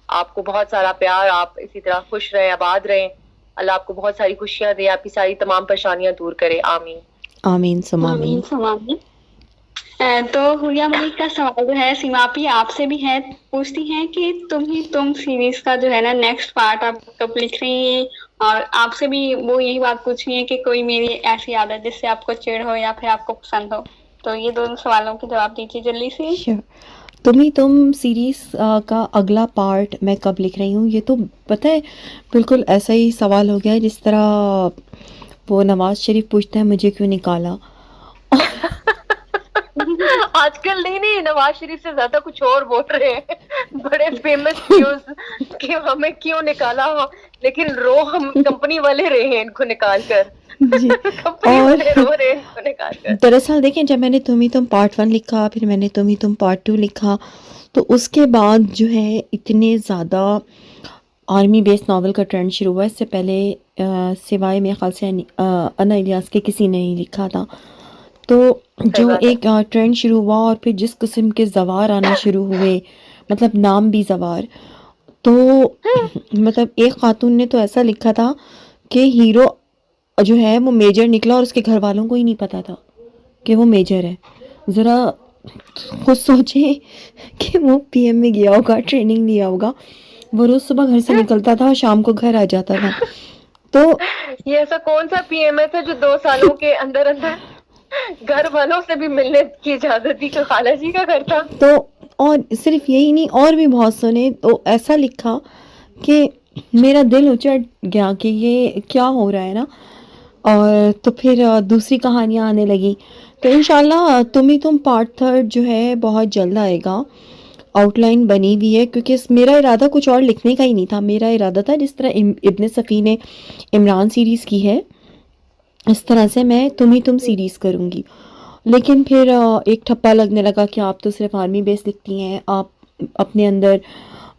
Speaker 3: आपको बहुत सारा प्यार, आप इसी तरह खुश रहें, आबाद रहें, अल्लाह आपको बहुत सारी खुशियां दे, आपकी सारी तमाम परेशानियां दूर करे। आमीन
Speaker 2: आमीन सुम आमीन।
Speaker 1: तो हुरिया मलिक का सवाल जो है सीमापी आपसे भी है, पूछती हैं कि तुम सीरीज का जो है ना नेक्स्ट पार्ट आप कब लिख रही हैं, और आपसे भी वो यही बात पूछ रही है कि कोई मेरी ऐसी आदत जिससे आपको चिढ़ हो या फिर आपको पसंद हो। तो ये दोनों सवालों के जवाब दीजिए जल्दी से।
Speaker 2: Sure. तुम सीरीज का अगला पार्ट मैं कब लिख रही हूँ, ये तो पता है बिल्कुल ऐसा ही sवाल हो गया है जिस तरह वो नवाज शरीफ पूछता है मुझे क्यों निकाला।
Speaker 3: आजकल नहीं, नवाज शरीफ से ज्यादा कुछ और बोल रहे हैं, बड़े फेमस न्यूज कि हमें क्यों निकाला, लेकिन हम कंपनी वाले रहे हैं इनको निकाल कर।
Speaker 2: जी।
Speaker 3: कंपनी वाले रो रहे हैं इनको निकाल कर।
Speaker 2: दरअसल देखें, जब मैंने तुम पार्ट 1 लिखा, फिर मैंने तुम पार्ट 2 लिखा, तो उसके बाद जो है इतने ज़्यादा आर्मी बेस्ड नावल का ट्रेंड शुरू हुआ। इससे पहले सिवाय मेरे ख्याल से अन्ना इलियास के किसी ने नहीं लिखा था। तो जो एक ट्रेंड शुरू हुआ, और फिर जिस किस्म के जवार आना शुरू हुए, मतलब नाम भी जवार, तो मतलब एक खातून ने तो ऐसा लिखा था कि हीरो जो है वो मेजर निकला और उसके घर वालों को ही नहीं पता था कि वो मेजर है। ज़रा खुद सोचें कि वो पीएम में गया होगा, ट्रेनिंग लिया होगा, वो रोज़ सुबह घर से निकलता था और शाम को घर आ जाता था। तो
Speaker 3: ये ऐसा कौन सा पीएम है जो 2 सालों के अंदर अंदर घर वालों से भी मिलने की इजाजत दी, तो खाला जी का घर था।
Speaker 2: तो और सिर्फ यही नहीं, और भी बहुत सुने। तो ऐसा लिखा कि मेरा दिल उचट गया कि ये क्या हो रहा है ना। और तो फिर दूसरी कहानियाँ आने लगी। तो इंशाल्लाह तुम पार्ट 3 जो है बहुत जल्द आएगा। आउटलाइन बनी हुई है, क्योंकि मेरा इरादा कुछ और लिखने का ही नहीं था। मेरा इरादा था जिस तरह इब्न सफ़ी ने इमरान सीरीज़ की है, इस तरह से मैं तुम सीरीज़ करूँगी। लेकिन फिर एक ठप्पा लगने लगा कि आप तो सिर्फ आर्मी बेस लिखती हैं, आप अपने अंदर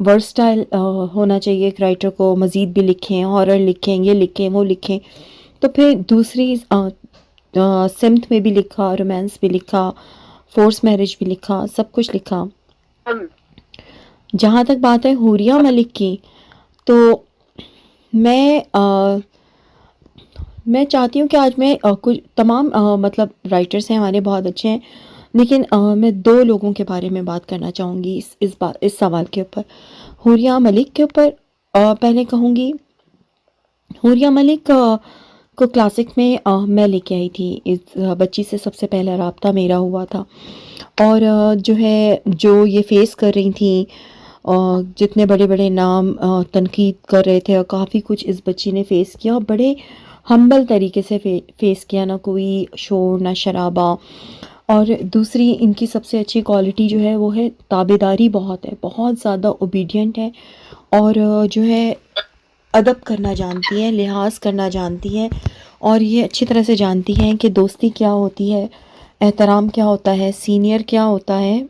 Speaker 2: वर्सटाइल होना चाहिए एक राइटर को, मज़ीद भी लिखें, हॉरर लिखें, ये लिखें, वो लिखें। तो फिर दूसरी सिम्त में भी लिखा, रोमांस भी लिखा, फोर्स मैरिज भी लिखा, सब कुछ लिखा। जहाँ तक बात है हुरिया मलिक की, तो मैं चाहती हूँ कि आज मैं कुछ तमाम मतलब राइटर्स हैं हमारे बहुत अच्छे हैं, लेकिन मैं 2 लोगों के बारे में बात करना चाहूँगी इस सवाल के ऊपर। हुरिया मलिक के ऊपर पहले कहूँगी। हुरिया मलिक को क्लासिक में मैं लेके आई थी। इस बच्ची से सबसे पहला राब्ता मेरा हुआ था। और जो है जो ये फेस कर रही थी, जितने बड़े बड़े नाम तनकीद कर रहे थे और काफ़ी कुछ इस बच्ची ने फेस किया और बड़े हम्बल तरीके से फेस किया, ना कोई शोर ना शराबा। और दूसरी इनकी सबसे अच्छी क्वालिटी जो है वो है ताबेदारी बहुत है, बहुत ज़्यादा ओबीडियंट है और जो है अदब करना जानती है, लिहाज करना जानती है और ये अच्छी तरह से जानती हैं कि दोस्ती क्या होती है, एहतराम क्या होता है, सीनियर क्या होता है।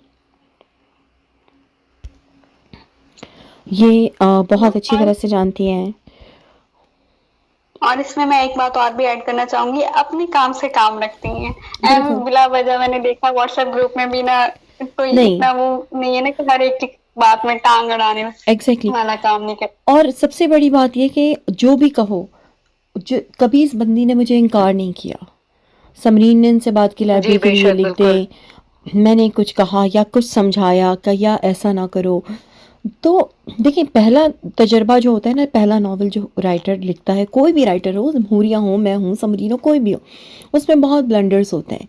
Speaker 2: ये बहुत अच्छी तरह से जानती हैं।
Speaker 1: और इसमें मैं एक बात और भी ऐड करना चाहूंगी, अपने काम से काम रखती हैं।
Speaker 2: बिल्कुल।
Speaker 1: बिला वजह मैंने देखा व्हाट्सएप ग्रुप में भी ना कोई
Speaker 2: नहीं।
Speaker 1: इतना वो नहीं है ना कि हर एक की बात में टांग अड़ाने
Speaker 2: एग्जैक्टली
Speaker 1: वाला काम नहीं कर।
Speaker 2: और सबसे बड़ी बात ये कि जो भी कहो, जो कभी इस बंदी ने मुझे इनकार नहीं किया। समरीन ने इनसे बात की, लाइब्रेरी के लिए लिख दे, मैंने कुछ कहा या कुछ समझाया कि या ऐसा ना करो। तो देखिए, पहला तजर्बा जो होता है ना, पहला नावल जो राइटर लिखता है, कोई भी राइटर हो, हुरिया हो, मैं हूँ, समरीन हो, कोई भी हो, उसमें बहुत ब्लंडर्स होते हैं।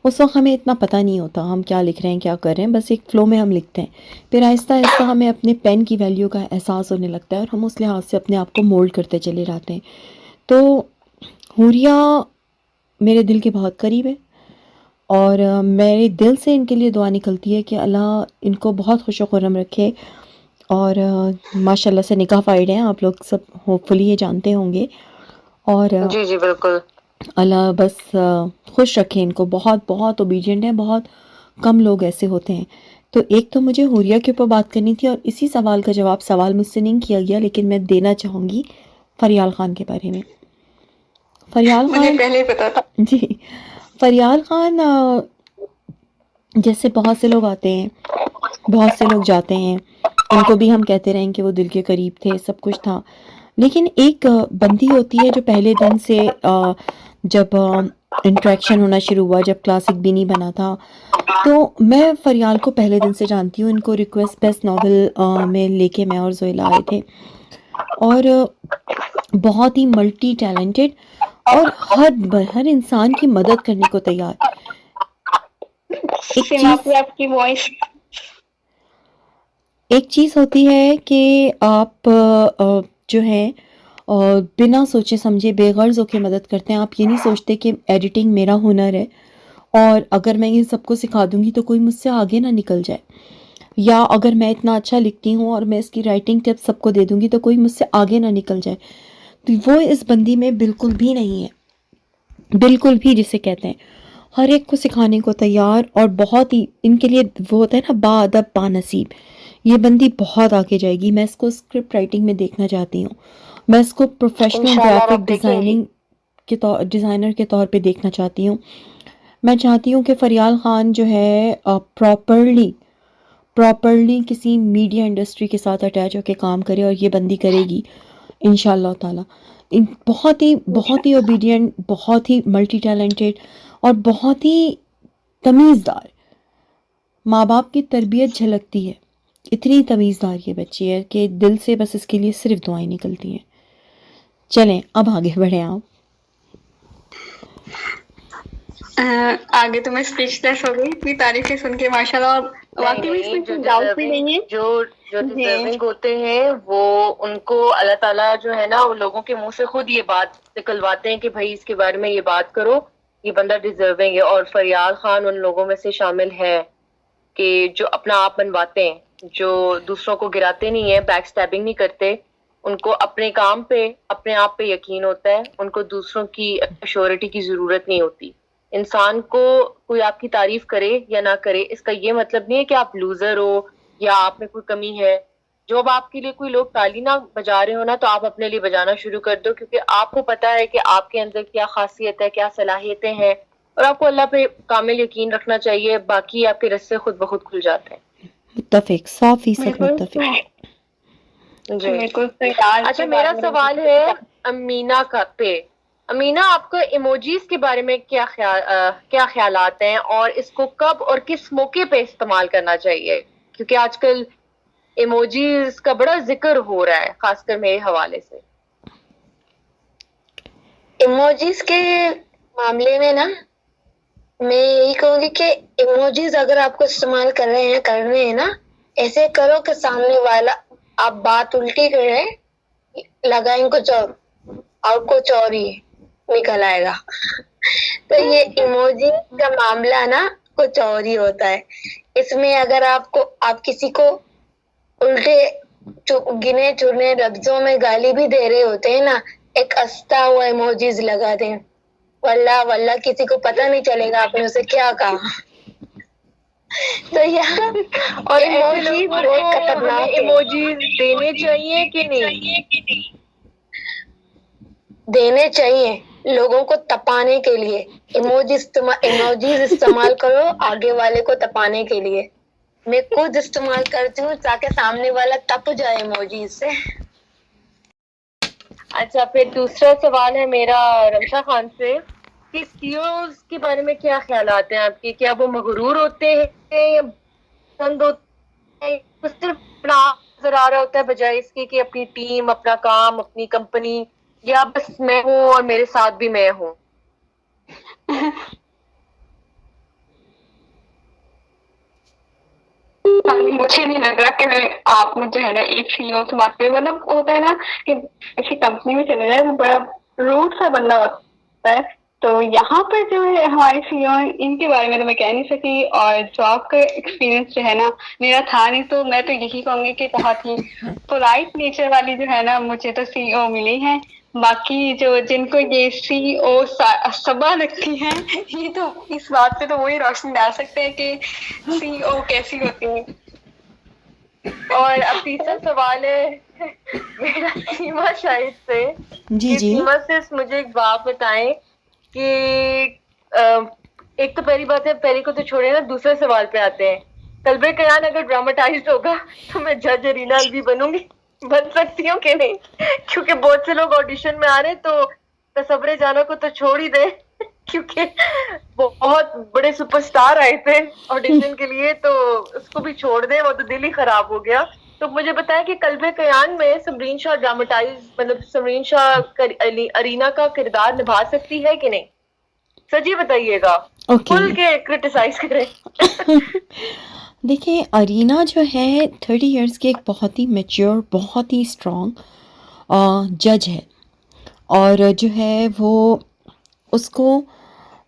Speaker 2: उस वक्त हमें इतना पता नहीं होता हम क्या लिख रहे हैं, क्या कर रहे हैं, बस एक फ़्लो में हम लिखते हैं। फिर आहिस्ता आहिस्ता हमें अपने पेन की वैल्यू का एहसास होने लगता है और हम उस लिहाज से अपने आप को मोल्ड करते चले जाते हैं। तो हुरिया मेरे दिल के बहुत करीब है और मेरे दिल से इनके लिए दुआ निकलती है कि अल्लाह इनको बहुत खुश खुर्रम रखे। और माशाल्लाह से निकाह फाइड हैं, आप लोग सब होपफुली ये जानते होंगे। और
Speaker 3: जी जी बिल्कुल,
Speaker 2: अल्लाह बस खुश रखे इनको। बहुत बहुत ओबीडियंट हैं, बहुत कम लोग ऐसे होते हैं। तो एक तो मुझे हुरिया के ऊपर बात करनी थी और इसी सवाल का जवाब, सवाल मुझसे नहीं किया गया लेकिन मैं देना चाहूँगी फरियाल ख़ान के बारे में। फरियाल
Speaker 1: मुझे
Speaker 2: ख़ान,
Speaker 1: पहले ही पता था।
Speaker 2: जी, फरियाल ख़ान जैसे बहुत से लोग आते हैं, बहुत से लोग जाते हैं, इनको भी हम कहते रहें कि वो दिल के करीब थे, सब कुछ था। लेकिन एक बंदी होती है जो पहले दिन से जब इंटरेक्शन होना शुरू हुआ, जब क्लासिक भी नहीं बना था, तो मैं फरियाल को पहले दिन से जानती हूँ। इनको रिक्वेस्ट बेस्ट नावल में लेके मैं और जोइला आए थे और बहुत ही मल्टी टैलेंटेड और हर इंसान की मदद करने को तैयार। एक चीज़ होती है कि आप जो है बिना सोचे समझे बेगर्ज होकर मदद करते हैं। आप ये नहीं सोचते कि एडिटिंग मेरा हुनर है और अगर मैं ये सबको सिखा दूंगी तो कोई मुझसे आगे ना निकल जाए, या अगर मैं इतना अच्छा लिखती हूँ और मैं इसकी राइटिंग टिप्स सबको दे दूंगी तो कोई मुझसे आगे ना निकल जाए। तो वो इस बंदी में बिल्कुल भी नहीं है, बिल्कुल भी, जिसे कहते हैं हर एक को सिखाने को तैयार। और बहुत ही इनके लिए वो होता है ना, बाअदब बानसीब। ये बंदी बहुत आगे जाएगी। मैं इसको स्क्रिप्ट राइटिंग में देखना चाहती हूँ। मैं इसको प्रोफेशनल ग्राफिक डिज़ाइनिंग के डिज़ाइनर के तौर पे देखना चाहती हूँ। मैं चाहती हूँ कि फरियाल ख़ान जो है प्रॉपरली किसी मीडिया इंडस्ट्री के साथ अटैच होकर काम करे और ये बंदी करेगी इंशाल्लाह ताला। बहुत ही ओबीडियंट, बहुत ही मल्टी टैलेंटेड और बहुत ही तमीज़दार। माँ बाप की तरबियत झलकती है, इतनी तमीज़दार ये बच्ची है कि दिल से बस इसके लिए सिर्फ दुआएं निकलती हैं। चलें अब आगे बढ़े आप।
Speaker 1: आगे तो मैं स्पीचलेस हो गई, इतनी तारीफें सुन के माशाल्लाह। और वाकई में इसमें कोई डाउट भी नहीं है,
Speaker 3: जो डिजर्विंग होते हैं वो उनको अल्लाह ताला जो है ना, वो लोगों के मुंह से खुद ये बात निकलवाते हैं कि भाई इसके बारे में ये बात करो, ये बंदा डिजर्विंग है। और फरियाल खान उन लोगों में से शामिल है कि जो अपना आप मनवाते हैं, जो दूसरों को गिराते नहीं है, बैक स्टैबिंग नहीं करते, उनको अपने काम पे अपने आप पे यकीन होता है, उनको दूसरों की अश्योरिटी की जरूरत नहीं होती। इंसान को कोई आपकी तारीफ करे या ना करे, इसका ये मतलब नहीं है कि आप लूजर हो या आप में कोई कमी है। जब आपके लिए कोई लोग ताली ना बजा रहे हो ना, तो आप अपने लिए बजाना शुरू कर दो, क्योंकि आपको पता है कि आपके अंदर क्या खासियत है, क्या सलाहियतें हैं, और आपको अल्लाह पे कामिल यकीन रखना चाहिए। बाकी आपके रास्ते खुद ब खुद खुल जाते हैं।
Speaker 2: मुत्तफिक, 100% मुत्तफिक।
Speaker 3: अच्छा, मेरा सवाल है अमीना का पे। अमीना, आपको इमोजीज के बारे में क्या ख्यालात हैं और इसको कब और किस मौके पे इस्तेमाल करना चाहिए? क्योंकि आजकल इमोजीज का बड़ा जिक्र हो रहा है, खासकर मेरे हवाले से।
Speaker 4: इमोजीज के मामले में ना मैं यही कहूंगी कि इमोजीज अगर आपको इस्तेमाल करने हैं ना, ऐसे करो कि सामने वाला, आप बात उल्टी कर रहे हैं, लगाएं कुछ और कुछ और ही निकल आएगा। तो ये इमोजी का मामला ना कुछ और ही होता है। इसमें अगर आप किसी को उल्टे गिने चुने लफ्जों में गाली भी दे रहे होते हैं ना, एक हंसता हुआ इमोजीज लगा दें, वल्ला वल्ला किसी को पता नहीं चलेगा आपने उसे क्या कहा। तो यहाँ
Speaker 3: और
Speaker 4: इमोजी बहुत खतरनाक है।
Speaker 3: इमोजीज देने चाहिए कि नहीं?
Speaker 4: देने चाहिए, लोगों को तपाने के लिए। इमोजीज इस्तेमाल करो आगे वाले को तपाने के लिए। मैं खुद इस्तेमाल करती हूँ ताकि सामने वाला तप जाए इमोजीज से।
Speaker 3: अच्छा, फिर दूसरा सवाल है मेरा रमशा खान से कि सीईओज के बारे में क्या ख्यालात हैं आपके? क्या वो मगरूर होते हैं या पसंद होते हैं? कुछ सिर्फ अपना नजर आ रहा होता है बजाय इसके कि अपनी टीम, अपना काम, अपनी कंपनी, या बस मैं हूँ और मेरे साथ भी मैं हूँ?
Speaker 1: मुझे नहीं लग रहा कि आप जो है ना एक सीईओ से बात करें, मतलब होता है ना कि किसी कंपनी में चले जाए वो बड़ा रूड सा बंदा होता है। तो यहाँ पर जो है हमारे सीईओ, इनके बारे में तो मैं कह नहीं सकी। और जॉब का एक्सपीरियंस जो है ना मेरा था नहीं, तो मैं तो यही कहूंगी कि बहुत ही पोलाइट नेचर वाली जो है ना मुझे तो सीईओ मिली है। बाकी जो जिनको ये सीईओ सबा लगती हैं, ये तो इस बात पे तो वही रोशनी डाल सकते हैं कि सीईओ कैसी होती है।
Speaker 3: और अब तीसरा सवाल है मेरा सीमा शाहिद से।
Speaker 2: जी जी।
Speaker 3: सीमा से मुझे एक बात बताएं कि एक तो पहली बात है, पहली को तो छोड़े ना, दूसरे सवाल पे आते हैं। कल्बे कयान अगर ड्रामेटाइज्ड होगा तो मैं जज अरीना अलवी बन सकती हूँ कि नहीं? क्योंकि बहुत से लोग ऑडिशन में आ रहे हैं, तो तसब्रे जाना को तो छोड़ ही दे क्योंकि बहुत बड़े सुपरस्टार आए थे ऑडिशन के लिए, तो उसको भी छोड़ दे, वो तो दिल ही खराब हो गया। तो मुझे बताया कि कल्बे कयान में समरीन शाह मतलब समरीन शाह अरीना का किरदार निभा सकती है कि नहीं? सजी बताइएगा, खुल के क्रिटिसाइज करें।
Speaker 2: देखिए, अरीना जो है 30 इयर्स की एक बहुत ही मैच्योर, बहुत ही स्ट्रॉन्ग जज है। और जो है वो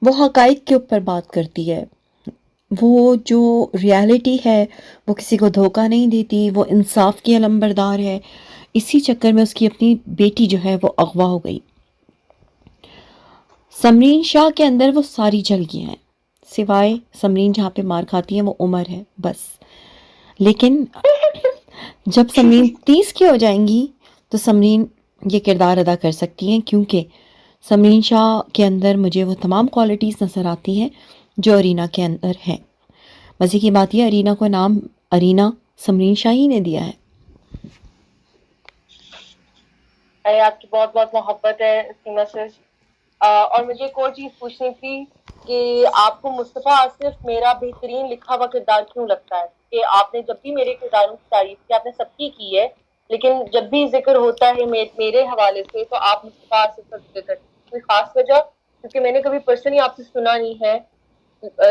Speaker 2: हकाइक के ऊपर बात करती है। वो जो रियलिटी है वो किसी को धोखा नहीं देती, वो इंसाफ की अलंबरदार है। इसी चक्कर में उसकी अपनी बेटी जो है वो अगवा हो गई। समरीन शाह के अंदर वो सारी झलकियाँ हैं, सिवाय समरीन जहाँ पे मार खाती है वो उमर है बस। लेकिन जब समरीन 30 की हो जाएंगी तो समरीन ये किरदार अदा कर सकती हैं, क्योंकि समरीन शाह के अंदर मुझे वो तमाम क्वालिटीज़ नज़र आती हैं जो अरीना के अंदर हैं। मज़े की बात यह, अरीना को नाम अरीना समरीन शाह ही ने दिया है।
Speaker 3: आपकी बहुत बहुत मोहब्बत है सीमा से। और मुझे एक और चीज़ पूछनी थी कि आपको मुस्तफ़ा आसिफ मेरा बेहतरीन लिखा हुआ किरदार क्यों लगता है? कि आपने जब भी मेरे किरदारों की तारीफ की, आपने सबकी की है, लेकिन जब भी जिक्र होता है मेरे हवाले से तो आप मुस्तफ़ा आसिफ का जिक्र करते हैं। कोई खास वजह? क्योंकि मैंने कभी पर्सनली आपसे सुना नहीं है,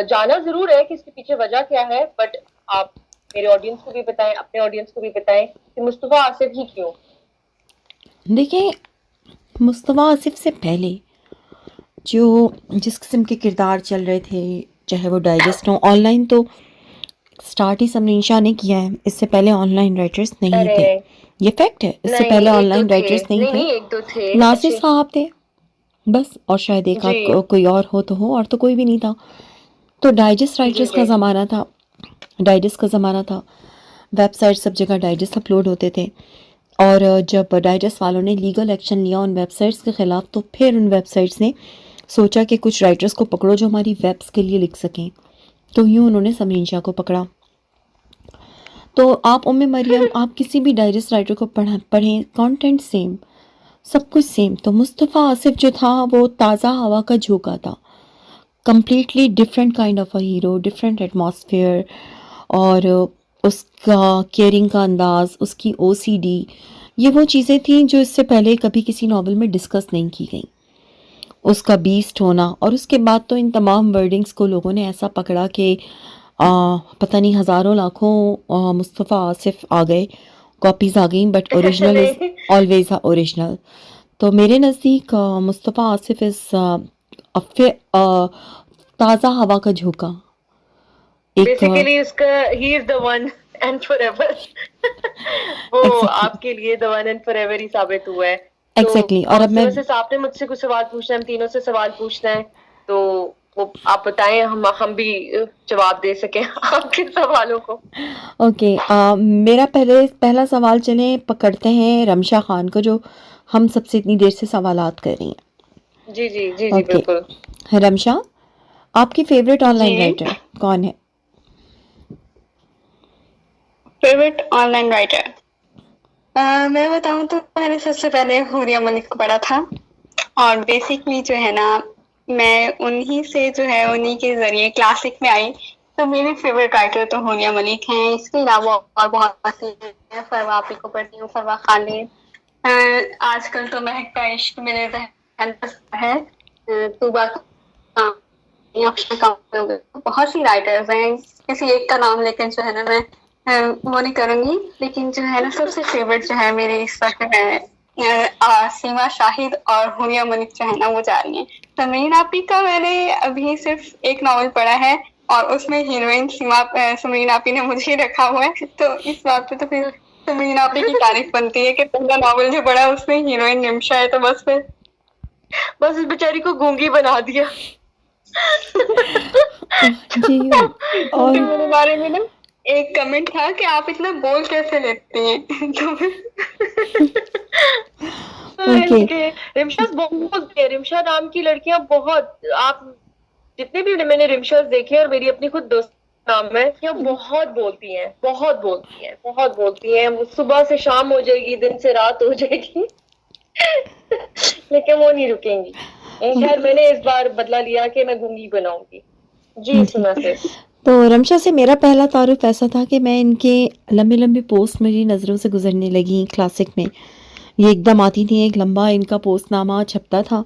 Speaker 3: जाना जरूर है कि इसके पीछे वजह क्या है, बट आप मेरे ऑडियंस को भी बताएं, अपने ऑडियंस को भी बताएं कि मुस्तफ़ा आसिफ ही क्यों?
Speaker 2: देखिए, मुस्तफ़ा आसिफ से पहले जिस किस्म के किरदार चल रहे थे, चाहे वो डाइजेस्ट हो, ऑनलाइन तो स्टार्ट ही समरीन शाह ने किया है। इससे पहले ऑनलाइन राइटर्स नहीं थे, ये फैक्ट है। इससे पहले ऑनलाइन राइटर्स नहीं थे, नासिर साहब थे बस, और शायद एक आध कोई और हो तो हो, और तो कोई भी नहीं था। तो डाइजेस्ट राइटर्स का ज़माना था, डाइजेस्ट का ज़माना था। वेबसाइट सब जगह डाइजेस्ट अपलोड होते थे, और जब डाइजेस्ट वालों ने लीगल एक्शन लिया उन वेबसाइट्स के ख़िलाफ़, तो फिर उन वेबसाइट्स ने सोचा कि कुछ राइटर्स को पकड़ो जो हमारी वेब्स के लिए लिख सकें। तो यूँ उन्होंने समरीन शाह को पकड़ा। तो आप उम्मे मरियम, आप किसी भी डाइजेस्ट राइटर को पढ़ें, कंटेंट सेम, सब कुछ सेम। तो मुस्तफ़ा आसिफ जो था वो ताज़ा हवा का झोंका था, completely different kind of a hero, different atmosphere. और उसका केयरिंग का अंदाज़, उसकी ओसीडी, ये वो चीज़ें थी जो इससे पहले कभी किसी नॉवल में डिस्कस नहीं की गई। उसका बीस्ट होना, और उसके बाद तो इन तमाम वर्डिंग्स को लोगों ने ऐसा पकड़ा कि पता नहीं हज़ारों लाखों मुस्तफ़ा आसिफ आ गए, कॉपीज़ आ गई, but original is always a original. तो मेरे नज़दीक मुस्तफ़ा आसिफ इज़ ताज़ा हवा का झोंका, एक
Speaker 3: बेसिकली उसका he is the one and forever. वो
Speaker 2: Exactly.
Speaker 3: आपके लिए द वन एंड फॉरएवर ही साबित हुआ है।
Speaker 2: Exactly. और अब मैं
Speaker 3: वैसे आपने मुझसे कुछ सवाल पूछना है, हम तीनों से सवाल पूछना है, तो वो आप बताएं, हम भी जवाब दे सकें आपके सवालों को।
Speaker 2: ओके, मेरा पहला सवाल चले पकड़ते हैं रमशा खान को, जो हम सबसे इतनी देर से सवालात कर रही हैं।
Speaker 3: जी जी जी जी
Speaker 2: ओके,
Speaker 3: बिल्कुल।
Speaker 2: रमशा, आपकी फेवरेट ऑनलाइन
Speaker 1: जी।
Speaker 2: राइटर कौन है?
Speaker 1: फेवरेट ऑनलाइन राइटर, मैं बताऊं तो मैंने सबसे पहले हुरिया मलिक को पढ़ा था, और बेसिकली जो है ना, मैं उन्हीं से जो है उन्हीं के जरिए क्लासिक में आई। तो मेरे फेवरेट राइटर तो हुरिया मलिक हैं। इसके अलावा और बहुत सी हैं, फरवा आपी को पढ़ती हूँ, फरवा खालिद। आजकल तो महकता इश्क मेरे ज़हन पर है, तूबा का, अक्षय का, बहुत सी राइटर्स हैं। किसी एक का नाम लेकर जो है ना मैं वो नहीं करूंगी, लेकिन जो है ना सबसे फेवरेट जो है मेरे इस वक्त है सीमा शाहिद और हुरिया मलिक जो है ना वो जा रही हैं। समीरीन आपी का मैंने अभी सिर्फ एक नॉवल पढ़ा है, और उसमें हीरोइन समीरीन आपी ने मुझे ही रखा हुआ है। तो इस बात पे तो फिर समीरीन आपी की तारीफ बनती है कि पहला नॉवल जो पढ़ा उसमें हीरोइन निम्शा है, तो बस
Speaker 3: इस बेचारी को गूंगी बना दिया।
Speaker 2: जी, और
Speaker 1: मेरे बारे में ना एक कमेंट था कि आप इतना बोल कैसे लेती हैं।
Speaker 2: ओके,
Speaker 3: रिमशा बहुत है, रिमशा नाम की लड़कियां बहुत, आप जितने भी मैंने रिमशास देखे, और मेरी अपनी खुद दोस्त नाम है, ये बहुत बोलती हैं, बहुत बोलती हैं, बहुत बोलती हैं। सुबह से शाम हो जाएगी, दिन से रात हो जाएगी, लेकिन वो नहीं रुकेंगी। खैर, मैंने इस बार बदला लिया कि मैं गूंगी बनाऊंगी। जी सुना से।
Speaker 2: तो रमशा से मेरा पहला तारुफ ऐसा था कि मैं इनके लंबी लंबी पोस्ट मेरी नज़रों से गुजरने लगी क्लासिक में। ये एकदम आती थी, एक लंबा इनका पोस्टनामा छपता था,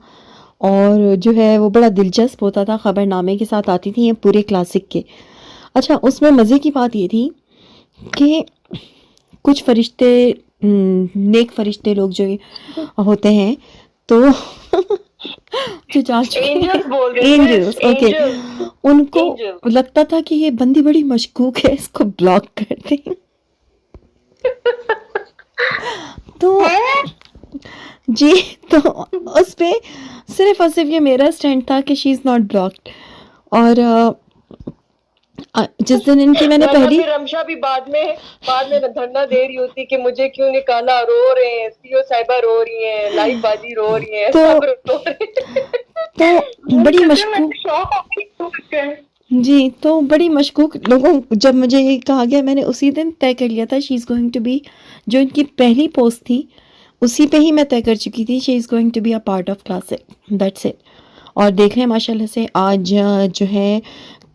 Speaker 2: और जो है वो बड़ा दिलचस्प होता था, ख़बरनामे के साथ आती थी ये पूरे क्लासिक के। अच्छा, उसमें मज़े की बात ये थी कि कुछ फरिश्ते, नेक फरिश्ते लोग जो होते हैं, तो जो जा चुके
Speaker 3: एंजल्स बोल
Speaker 2: हैं,
Speaker 3: रहे हैं,
Speaker 2: एंजल्स, ओके,
Speaker 3: एंजल्स,
Speaker 2: उनको
Speaker 3: एंजल्स।
Speaker 2: लगता था कि ये बंदी बड़ी मशकूक है, इसको ब्लॉक कर दें। तो जी, तो उस पे सिर्फ और सिर्फ ये मेरा स्टैंड था कि शी इज़ नॉट ब्लॉक्ड। और जिस दिन इनकी मैंने पहली
Speaker 3: फिर रमशा भी बाद में धरना दे रही होती कि मुझे क्यों निकाला, रो रहे हैं, सीओ साहिबा रो रही हैं, लाइफ बाजी रो रही हैं,
Speaker 2: तो-
Speaker 3: सब रो रहे हैं।
Speaker 2: तो बड़ी मशकूक, जी, तो बड़ी मशकूक लोगों, जब मुझे ये कहा गया, मैंने उसी दिन तय कर लिया था she is going to be, जो इनकी पहली पोस्ट थी उसी पे ही मैं तय कर चुकी थी, she is going to be a part of classic, that's it. और देख रहे हैं माशाल्लाह से आज जो है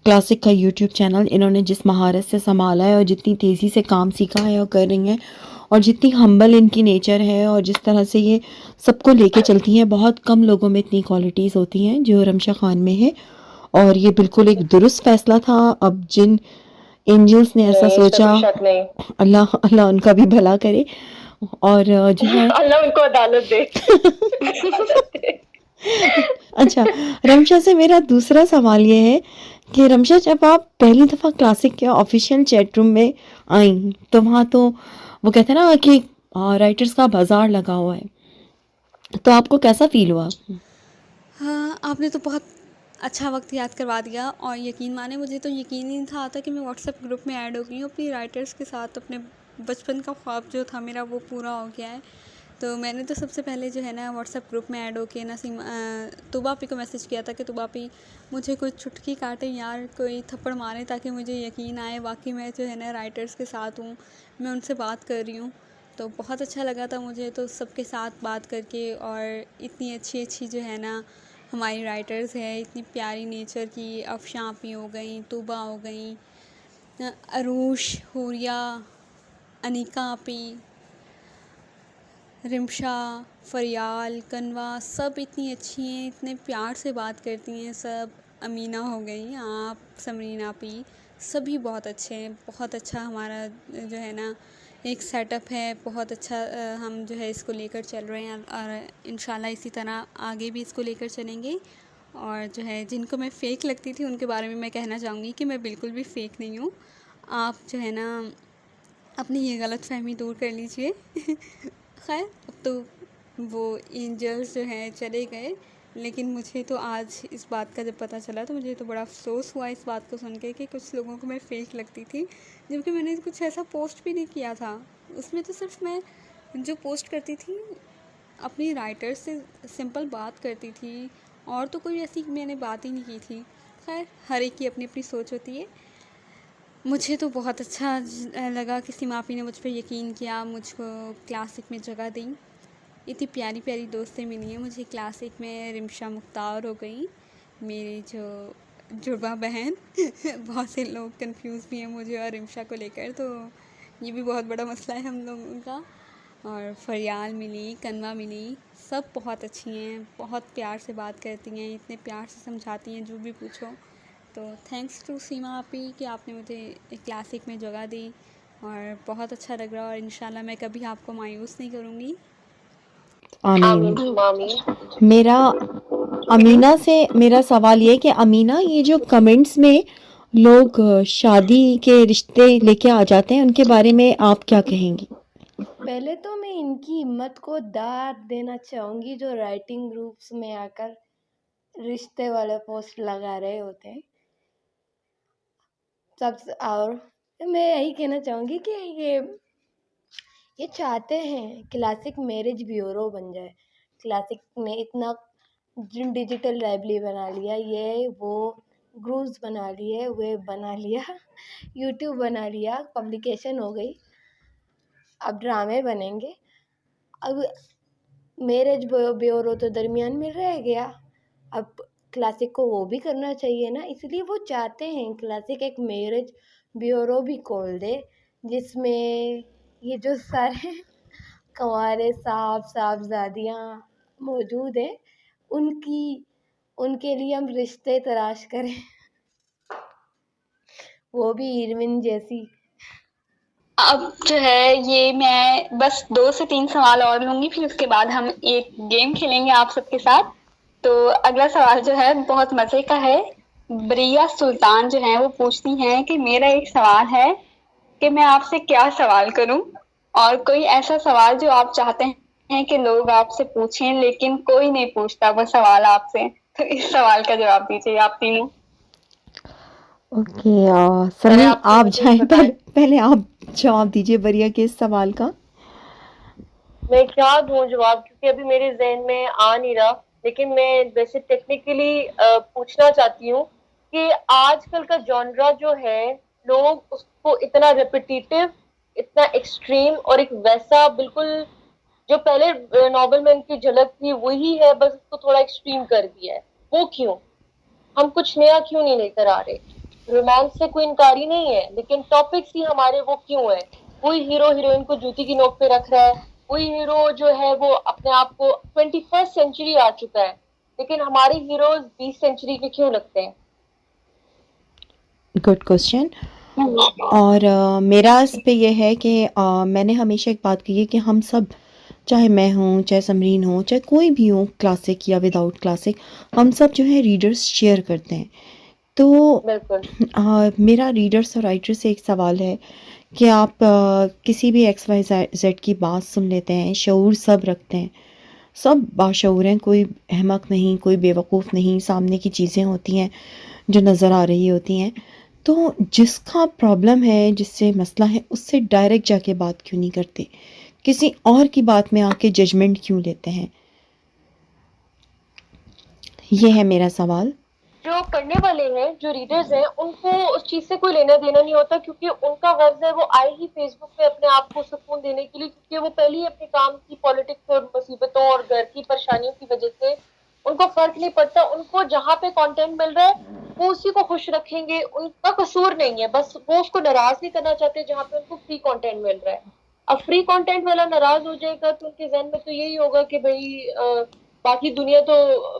Speaker 2: क्लासिक का यूट्यूब चैनल इन्होंने जिस महारत से संभाला है, और जितनी तेज़ी से काम सीखा है और कर रही हैं, और जितनी हम्बल इनकी नेचर है, और जिस तरह से ये सबको लेके चलती हैं, बहुत कम लोगों में इतनी क्वालिटीज़ होती हैं जो रमशा खान में है। और ये बिल्कुल एक दुरुस्त फैसला था। अब जिन एंजल्स ने ऐसा सोचा, अल्लाह अल्लाह उनका भी भला करे, और जो है
Speaker 3: अल्लाह उनको अदालत दे।
Speaker 2: अच्छा, रमशा से मेरा दूसरा सवाल ये है कि रमशा, जब आप पहली दफ़ा क्लासिक के ऑफिशियल चैट रूम में आई, तो वहाँ तो वो कहते हैं ना कि राइटर्स का बाजार लगा हुआ है, तो आपको कैसा फील हुआ?
Speaker 6: हाँ, आपने तो बहुत अच्छा वक्त याद करवा दिया, और यकीन माने मुझे तो यकीन ही नहीं था आता कि मैं व्हाट्सएप ग्रुप में ऐड हो गई हूँ अपनी राइटर्स के साथ। अपने बचपन का ख्वाब जो था मेरा वो पूरा हो गया है। तो मैंने तो सबसे पहले जो है ना व्हाट्सएप ग्रुप में ऐड होके ना तुबा आपी को मैसेज किया था कि तुबा आपी मुझे कोई चुटकी काटे यार, कोई थप्पड़ मारे, ताकि मुझे यकीन आए वाकई मैं जो है ना राइटर्स के साथ हूँ, मैं उनसे बात कर रही हूँ। तो बहुत अच्छा लगा था मुझे तो सबके साथ बात करके, और इतनी अच्छी जो है ना हमारी राइटर्स है, इतनी प्यारी नेचर की, अफशा आपी हो गई, तुबा हो गई, अरूश, हुरिया, अनिका आपी, रिमशा, फरियाल, कनवा, सब इतनी अच्छी हैं, इतने प्यार से बात करती हैं सब। अमीना हो गई, आप, समरीन आपी, सभी बहुत अच्छे हैं। बहुत अच्छा हमारा जो है ना एक सेटअप है, बहुत अच्छा हम जो है इसको लेकर चल रहे हैं और इंशाल्लाह इसी तरह आगे भी इसको लेकर चलेंगे। और जो है जिनको मैं फ़ेक लगती थी उनके बारे में मैं कहना चाहूँगी कि मैं बिल्कुल भी फ़ेक नहीं हूँ। आप जो है ना अपनी ये गलतफ़हमी दूर कर लीजिए। खैर अब तो वो एंजल्स जो हैं चले गए, लेकिन मुझे तो आज इस बात का जब पता चला तो मुझे तो बड़ा अफ़सोस हुआ इस बात को सुन के कि कुछ लोगों को मैं फ़ेक लगती थी, जबकि मैंने कुछ ऐसा पोस्ट भी नहीं किया था। उसमें तो सिर्फ मैं जो पोस्ट करती थी अपनी राइटर से सिंपल बात करती थी, और तो कोई ऐसी मैंने बात ही नहीं की थी। खैर हर एक की अपनी अपनी सोच होती है। मुझे तो बहुत अच्छा लगा कि सीमा आपी ने मुझ पर यकीन किया, मुझको क्लासिक में जगह दी। इतनी प्यारी प्यारी दोस्तें मिली हैं मुझे क्लासिक में। रिमशा मुख्तार हो गई, मेरी जो जुड़वा बहन। बहुत से लोग कंफ्यूज भी हैं मुझे और रिमशा को लेकर, तो ये भी बहुत बड़ा मसला है हम लोगों का। और फरियाल मिली, कनवा मिली, सब बहुत अच्छी हैं, बहुत प्यार से बात करती हैं, इतने प्यार से समझाती हैं जो भी पूछो। तो थैंक्स टू सीमा आपी कि आपने मुझे क्लासिक में जगह दी, और बहुत अच्छा लग रहा, और इंशाल्लाह मैं कभी आपको मायूस नहीं करूँगी।
Speaker 2: आमीन।
Speaker 3: आमीन।
Speaker 2: मेरा अमीना से मेरा सवाल ये है कि अमीना, ये जो कमेंट्स में लोग शादी के रिश्ते लेके आ जाते हैं, उनके बारे में आप क्या कहेंगी?
Speaker 5: पहले तो मैं इनकी हिम्मत को दाद देना चाहूँगी जो राइटिंग ग्रुप्स में आकर रिश्ते वाले पोस्ट लगा रहे होते हैं सब। और मैं यही कहना चाहूँगी कि ये चाहते हैं क्लासिक मैरिज ब्यूरो बन जाए। क्लासिक ने इतना डिजिटल लाइब्रेरी बना लिया, ये वो ग्रुप्स बना लिए, वेब बना लिया, यूट्यूब बना लिया, पब्लिकेशन हो गई, अब ड्रामे बनेंगे। अब मैरिज ब्यूरो तो दरमियान में रह गया, अब क्लासिक को वो भी करना चाहिए ना, इसलिए वो चाहते हैं क्लासिक एक मैरिज ब्यूरो भी खोल दे, जिसमें ये जो सारे कंवारे साहबजादियाँ मौजूद हैं उनके लिए हम रिश्ते तलाश करें, वो भी इरविन जैसी।
Speaker 1: अब जो है ये मैं बस 2 से 3 सवाल और लूंगी, फिर उसके बाद हम एक गेम खेलेंगे आप सबके साथ। तो अगला सवाल जो है बहुत मजे का है। ब्रिया सुल्तान जो है वो पूछती हैं कि मेरा एक सवाल है कि मैं आपसे क्या सवाल करूं, और कोई ऐसा सवाल जो आप चाहते हैं कि लोग आपसे पूछें लेकिन कोई नहीं पूछता वो सवाल आपसे, तो इस सवाल का जवाब दीजिए आप तीनों।
Speaker 2: ओके,
Speaker 1: पहले
Speaker 2: समीर
Speaker 1: आप
Speaker 2: आप
Speaker 1: मुझे
Speaker 2: जाएं,
Speaker 1: बताएं।
Speaker 2: पहले आप जवाब दीजिए बरिया के इस सवाल का।
Speaker 3: मैं क्या दूं जवाब, क्योंकि अभी मेरे जहन में आ नहीं रहा, लेकिन मैं वैसे टेक्निकली पूछना चाहती हूँ कि आजकल का जॉनरा जो है, लोग उसको इतना रेपिटेटिव, इतना एक्सट्रीम, और एक वैसा बिल्कुल जो पहले नॉवल में इनकी झलक थी वही है, बस उसको थोड़ा एक्सट्रीम कर दिया है। वो क्यों? हम कुछ नया क्यों नहीं लेकर आ रहे? रोमांस से कोई इनकारी नहीं है, लेकिन टॉपिक्स ही हमारे वो क्यों है? कोई हीरो हीरोइन को जूती की नोक पे रख रहा है, कोई हीरो जो है वो अपने आप को 21st सेंचुरी आ चुका है, लेकिन हमारे हीरोज 20 सेंचुरी के क्यों लगते हैं?
Speaker 2: Good question. और मेरा इस पे ये है कि मैंने हमेशा एक बात कही है कि हम सब, चाहे मैं हूँ, चाहे समरीन हो, चाहे कोई भी हो, क्लासिक या विदाउट क्लासिक, हम सब जो है रीडर्स शेयर करते हैं। तो
Speaker 3: बिल्कुल।
Speaker 2: मेरा रीडर्स और राइटर्स से एक सवाल है कि आप किसी भी XYZ की बात सुन लेते हैं, शऊर सब रखते हैं, सब बाशऊर हैं, कोई अहमक नहीं, कोई बेवकूफ़ नहीं, सामने की चीज़ें होती हैं जो नज़र आ रही होती हैं। तो जिसका प्रॉब्लम है, जिससे मसला है, उससे डायरेक्ट जाके बात क्यों नहीं करते? किसी और की बात में आके जजमेंट क्यों लेते हैं? ये है मेरा सवाल।
Speaker 3: जो पढ़ने वाले हैं, जो रीडर्स हैं, उनको उस चीज से कोई लेना देना नहीं होता, क्योंकि उनका गर्ज है वो आए ही फेसबुक पे अपने आप को सुकून देने के लिए, क्योंकि वो पहले ही अपने काम की पॉलिटिक्स और मुसीबतों और घर की परेशानियों की वजह से उनको फर्क नहीं पड़ता, उनको जहाँ पे कंटेंट मिल रहा है वो उसी को खुश रखेंगे, उनका कसूर नहीं है, बस वो उसको नाराज नहीं करना चाहते जहाँ पे उनको फ्री कंटेंट मिल रहा है। अब फ्री कंटेंट वाला नाराज हो जाएगा तो उनके जहन में तो यही होगा कि भाई बाकी दुनिया तो,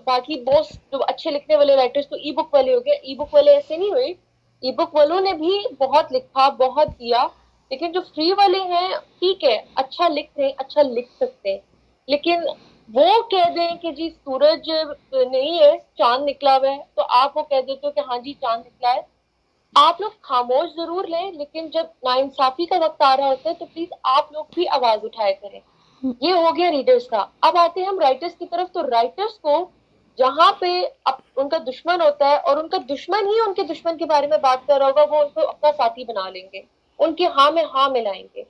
Speaker 3: बाकी बहुत जो अच्छे लिखने वाले राइटर्स तो ई बुक वाले हो गए, ई बुक वाले ऐसे नहीं हुए, ई बुक वालों ने भी बहुत लिखा, बहुत दिया, लेकिन जो फ्री वाले हैं ठीक है, अच्छा लिख रहे हैं, अच्छा लिख सकते हैं, लेकिन वो कह दें कि जी सूरज नहीं है, चांद निकला हुआ है, तो आप वो कह देते हो कि हाँ जी चांद निकला है। आप लोग खामोश जरूर लें, लेकिन जब नाइंसाफी का वक्त आ रहा होता है तो प्लीज आप लोग भी आवाज उठाया करें। ये हो गया रीडर्स का। अब आते हैं हम राइटर्स की तरफ। तो राइटर्स को जहाँ पे उनका दुश्मन होता है और उनका दुश्मन ही उनके दुश्मन के बारे में बात कर रहा होगा, वो उनको अपना साथी बना लेंगे, उनके हाँ में हाँ मिलाएंगे।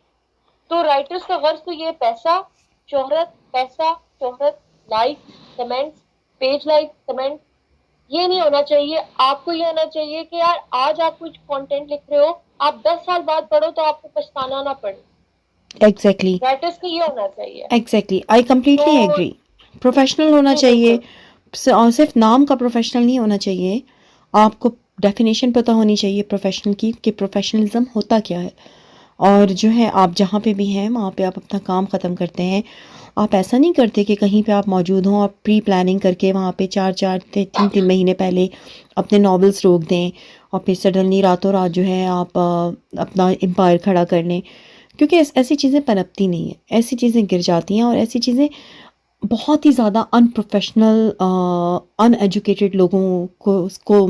Speaker 3: तो राइटर्स का गर्ज तो ये पैसा शोहरत, like, comments, page like, comment, ये नहीं होना चाहिए। आपको ये होना चाहिए कि यार आज आप कुछ कंटेंट लिख रहे हो, आप 10 साल बाद पढ़ो तो आपको पछताना ना पड़े।
Speaker 2: एग्जैक्टली
Speaker 3: राइटर्स को ये होना चाहिए।
Speaker 2: Exactly, I completely agree. Professional होना चाहिए, और सिर्फ नाम का प्रोफेशनल नहीं होना चाहिए, आपको डेफिनेशन पता होनी चाहिए प्रोफेशनल की कि प्रोफेशनलिज्म होता क्या है। और जो है आप जहाँ पे भी हैं वहाँ पे आप अपना काम ख़त्म करते हैं। आप ऐसा नहीं करते कि कहीं पे आप मौजूद हों, आप प्री प्लानिंग करके वहाँ पे 3 महीने पहले अपने नॉवेल्स रोक दें और फिर सडनली रातों रात जो है आप अपना एम्पायर खड़ा कर लें, क्योंकि ऐसी चीज़ें पनपती नहीं है, ऐसी चीज़ें गिर जाती हैं। और ऐसी चीज़ें बहुत ही ज़्यादा अनप्रोफेशनल, अनएजुकेटेड लोगों को, उसको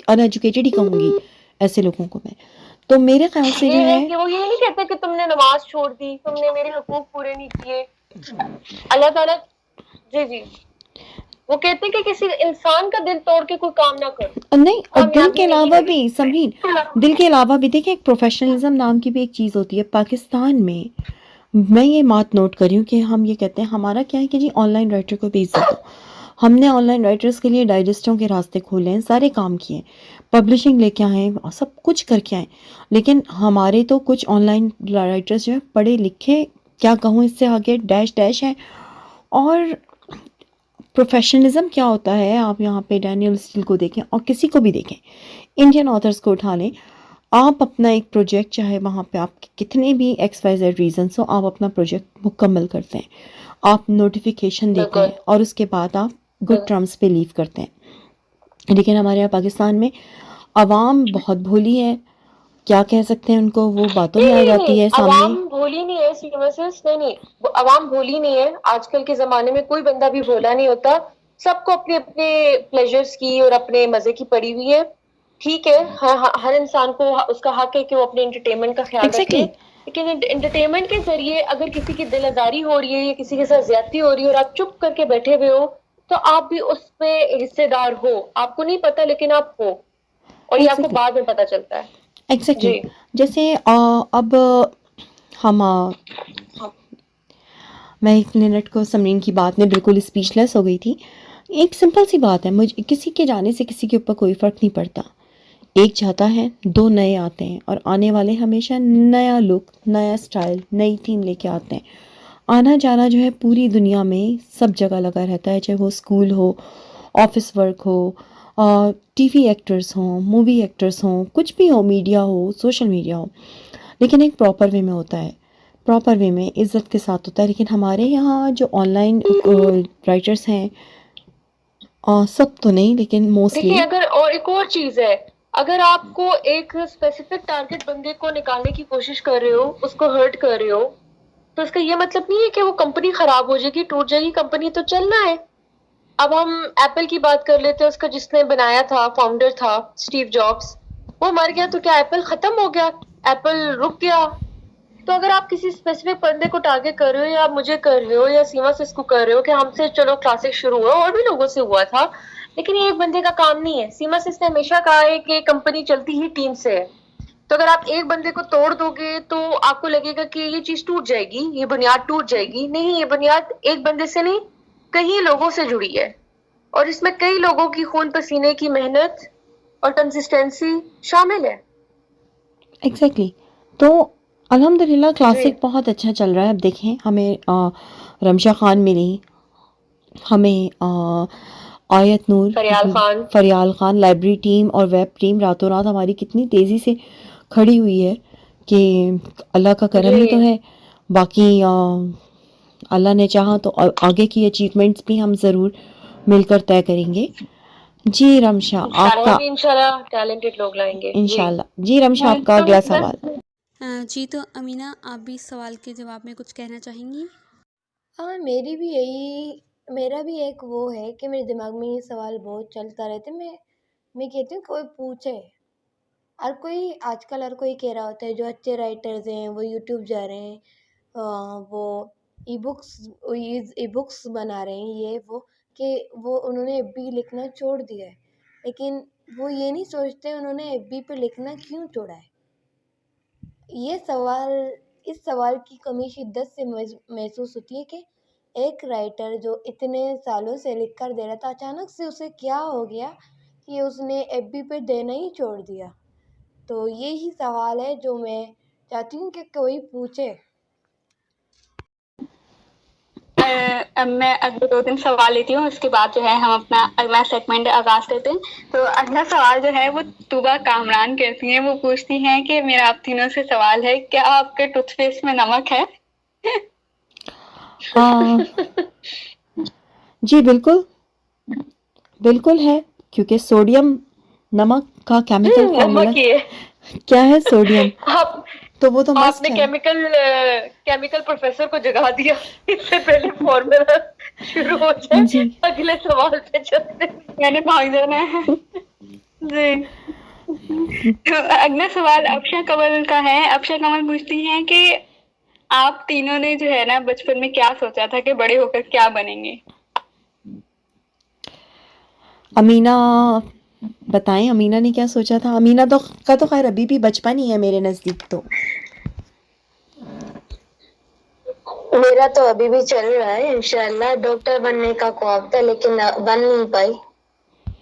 Speaker 2: अनएजुकेटेड ही कहूँगी ऐसे लोगों को मैं। तो मेरे ख्याल से जो
Speaker 3: ये
Speaker 2: है
Speaker 3: कि वो ये नहीं कहते कि तुमने नमाज छोड़ दी, तुमने मेरे हुकूक पूरे नहीं किए, अल्लाह ताला जी वो कहते हैं कि किसी इंसान का दिल तोड़ के कोई काम ना करो।
Speaker 2: नहीं, और दिल के अलावा भी समझीन, दिल के अलावा भी देखिए एक प्रोफेशनलिज्म नाम की भी एक चीज़ होती है। पाकिस्तान में मैं ये बात नोट करी हूँ कि हम ये कहते हैं, हमारा क्या है कि जी ऑनलाइन राइटर को भी इज्जत दो। हमने ऑनलाइन राइटर्स के लिए डाइजेस्टों के रास्ते खोले हैं, सारे काम किए, पब्लिशिंग लेके आए, सब कुछ करके आए, लेकिन हमारे तो कुछ ऑनलाइन राइटर्स जो है पढ़े लिखे, क्या कहूँ इससे आगे डैश हैं। और प्रोफेशनलिज्म क्या होता है, आप यहाँ पे डैनियल स्टील को देखें और किसी को भी देखें, इंडियन ऑथर्स को उठा लें, आप अपना एक प्रोजेक्ट, चाहे वहाँ पे आपके कितने भी XYZ रीजंस हो, आप अपना प्रोजेक्ट मुकम्मल करते हैं, आप नोटिफिकेशन देते हैं और उसके बाद आप गुड टर्म्स पे लीव करते हैं। लेकिन हमारे यहाँ पाकिस्तान में आवाम बहुत भोली है, क्या कह सकते हैं उनको, वो बातों में आ जाती है सामने।
Speaker 3: आवाम भोली नहीं है, नहीं, आवाम भोली नहीं है। आजकल के जमाने में कोई बंदा भी भोला नहीं होता, सबको अपने अपने प्लेजर्स की और अपने मजे की पड़ी हुई है। ठीक है, हर इंसान को उसका हक है कि वो अपने एंटरटेनमेंट का ख्याल रखे, लेकिन एंटरटेनमेंट के जरिए अगर किसी की दिल आजारी हो रही है या किसी के साथ ज्यादती हो रही है और आप चुप करके बैठे हुए हो, तो आप भी उसमें हिस्सेदार हो। आपको नहीं पता लेकिन आप हो, और ये आपको बाद में पता चलता है।
Speaker 2: एग्जैक्टली जैसे अब हम मैं 1 मिनट को समरीन की बात में बिल्कुल स्पीचलेस हो गई थी। एक सिंपल सी बात है, मुझे किसी के जाने से किसी के ऊपर कोई फ़र्क नहीं पड़ता। एक जाता है, 2 नए आते हैं, और आने वाले हमेशा नया लुक, नया स्टाइल, नई थीम लेके आते हैं। आना जाना जो है पूरी दुनिया में सब जगह लगा रहता है, चाहे वो स्कूल हो, ऑफिस वर्क हो, TV एक्टर्स हों, मूवी एक्टर्स हों, कुछ भी हो, मीडिया हो, सोशल मीडिया हो, लेकिन एक प्रॉपर वे में होता है, प्रॉपर वे में इज़्ज़त के साथ होता है। लेकिन हमारे यहाँ जो ऑनलाइन राइटर्स हैं, सब तो नहीं लेकिन मोस्टली,
Speaker 3: देखिए अगर, और एक और चीज है, अगर आपको एक स्पेसिफिक टारगेट बंदे को निकालने की कोशिश कर रहे हो, उसको हर्ट कर रहे हो, तो इसका ये मतलब नहीं है कि वो कंपनी खराब हो जाएगी, टूट जाएगी। कंपनी तो चलना है। अब हम एप्पल की बात कर लेते हैं, उसका जिसने बनाया था, फाउंडर था स्टीव जॉब्स, वो मर गया तो क्या एप्पल खत्म हो गया? एप्पल रुक गया? तो अगर आप किसी स्पेसिफिक बंदे को टारगेट कर रहे हो, या आप मुझे कर रहे हो, या सीमा से इसको कर रहे हो कि हमसे चलो क्लासिक शुरू हुआ, और भी लोगों से हुआ था, लेकिन ये एक बंदे का काम नहीं है। सीमा से इसने हमेशा कहा है कि कंपनी चलती ही टीम से है। तो अगर आप एक बंदे को तोड़ दोगे तो आपको लगेगा कि ये चीज टूट जाएगी, ये बुनियाद टूट जाएगी। नहीं, ये बुनियाद एक बंदे से नहीं, कई लोगों से जुड़ी है, और इसमें कई लोगों की खून पसीने की मेहनत और कंसिस्टेंसी शामिल है।
Speaker 2: एग्जैक्टली। तो अल्हम्दुलिल्लाह क्लासिक बहुत अच्छा चल रहा है। अब देखें, हमें रमशा खान मिली, हमें आयत नूर,
Speaker 3: फरियाल खान,
Speaker 2: लाइब्रेरी टीम और वेब टीम रातों रात हमारी कितनी तेज़ी से खड़ी हुई है कि अल्लाह का करम ही तो है। बाकी अल्लाह ने चाहा तो आगे की अचीवमेंट्स भी हम ज़रूर मिलकर तय करेंगे। जी रमशा, आपका
Speaker 3: इंशाल्लाह टैलेंटेड लोग लाएंगे
Speaker 2: इंशाल्लाह। जी रमशा, आपका अगला सवाल।
Speaker 6: जी तो अमीना, आप भी इस सवाल के जवाब में कुछ कहना चाहेंगी?
Speaker 5: हाँ, मेरा भी एक वो है कि मेरे दिमाग में ये सवाल बहुत चलता रहता है। मैं कहती हूँ कोई पूछे, हर कोई कह रहा होता है जो अच्छे राइटर्स हैं वो यूट्यूब जा रहे हैं, वो ई बुक्स बना रहे हैं, ये वो कि वो उन्होंने एफबी लिखना छोड़ दिया है, लेकिन वो ये नहीं सोचते उन्होंने एफबी पे लिखना क्यों छोड़ा है। इस सवाल की कमी शिद्दत से महसूस होती है कि एक राइटर जो इतने सालों से लिख कर दे रहा था, अचानक से उसे क्या हो गया कि उसने एफबी पे देना ही छोड़ दिया। तो यही सवाल है जो मैं चाहती हूँ कि कोई पूछे।
Speaker 1: अब मैं अगले 2-3 सवाल लेती हूँ, उसके बाद जो है हम अपना अगला सेगमेंट आगाज करते हैं। तो अगला सवाल जो है वो तुबा कामरान कहती हैं, वो पूछती हैं कि मेरा आप तीनों से सवाल है, क्या आपके टूथपेस्ट में नमक है?
Speaker 2: जी बिल्कुल है, क्योंकि सोडियम नमक का केमिकल फॉर्मूला क्या है, सोडियम। तो वो तो
Speaker 3: आपने केमिकल प्रोफेसर को जगा दिया। इससे पहले फॉर्मूला शुरू हो जाए, अगले सवाल पे चलते हैं।
Speaker 1: मैंने भाग जाना है जी। तो अगला सवाल अक्षय कंवल का है। अक्षय कंवल पूछती हैं कि आप तीनों ने जो है ना बचपन में क्या सोचा था कि बड़े होकर क्या बनेंगे?
Speaker 2: अमीना बताएं, अमीना ने क्या सोचा था? अमीना तो खैर अभी भी बचपन ही है मेरे नजदीक। तो
Speaker 4: मेरा तो अभी भी चल रहा है, इंशाल्लाह डॉक्टर बनने का ख्वाब था लेकिन बन नहीं पाई।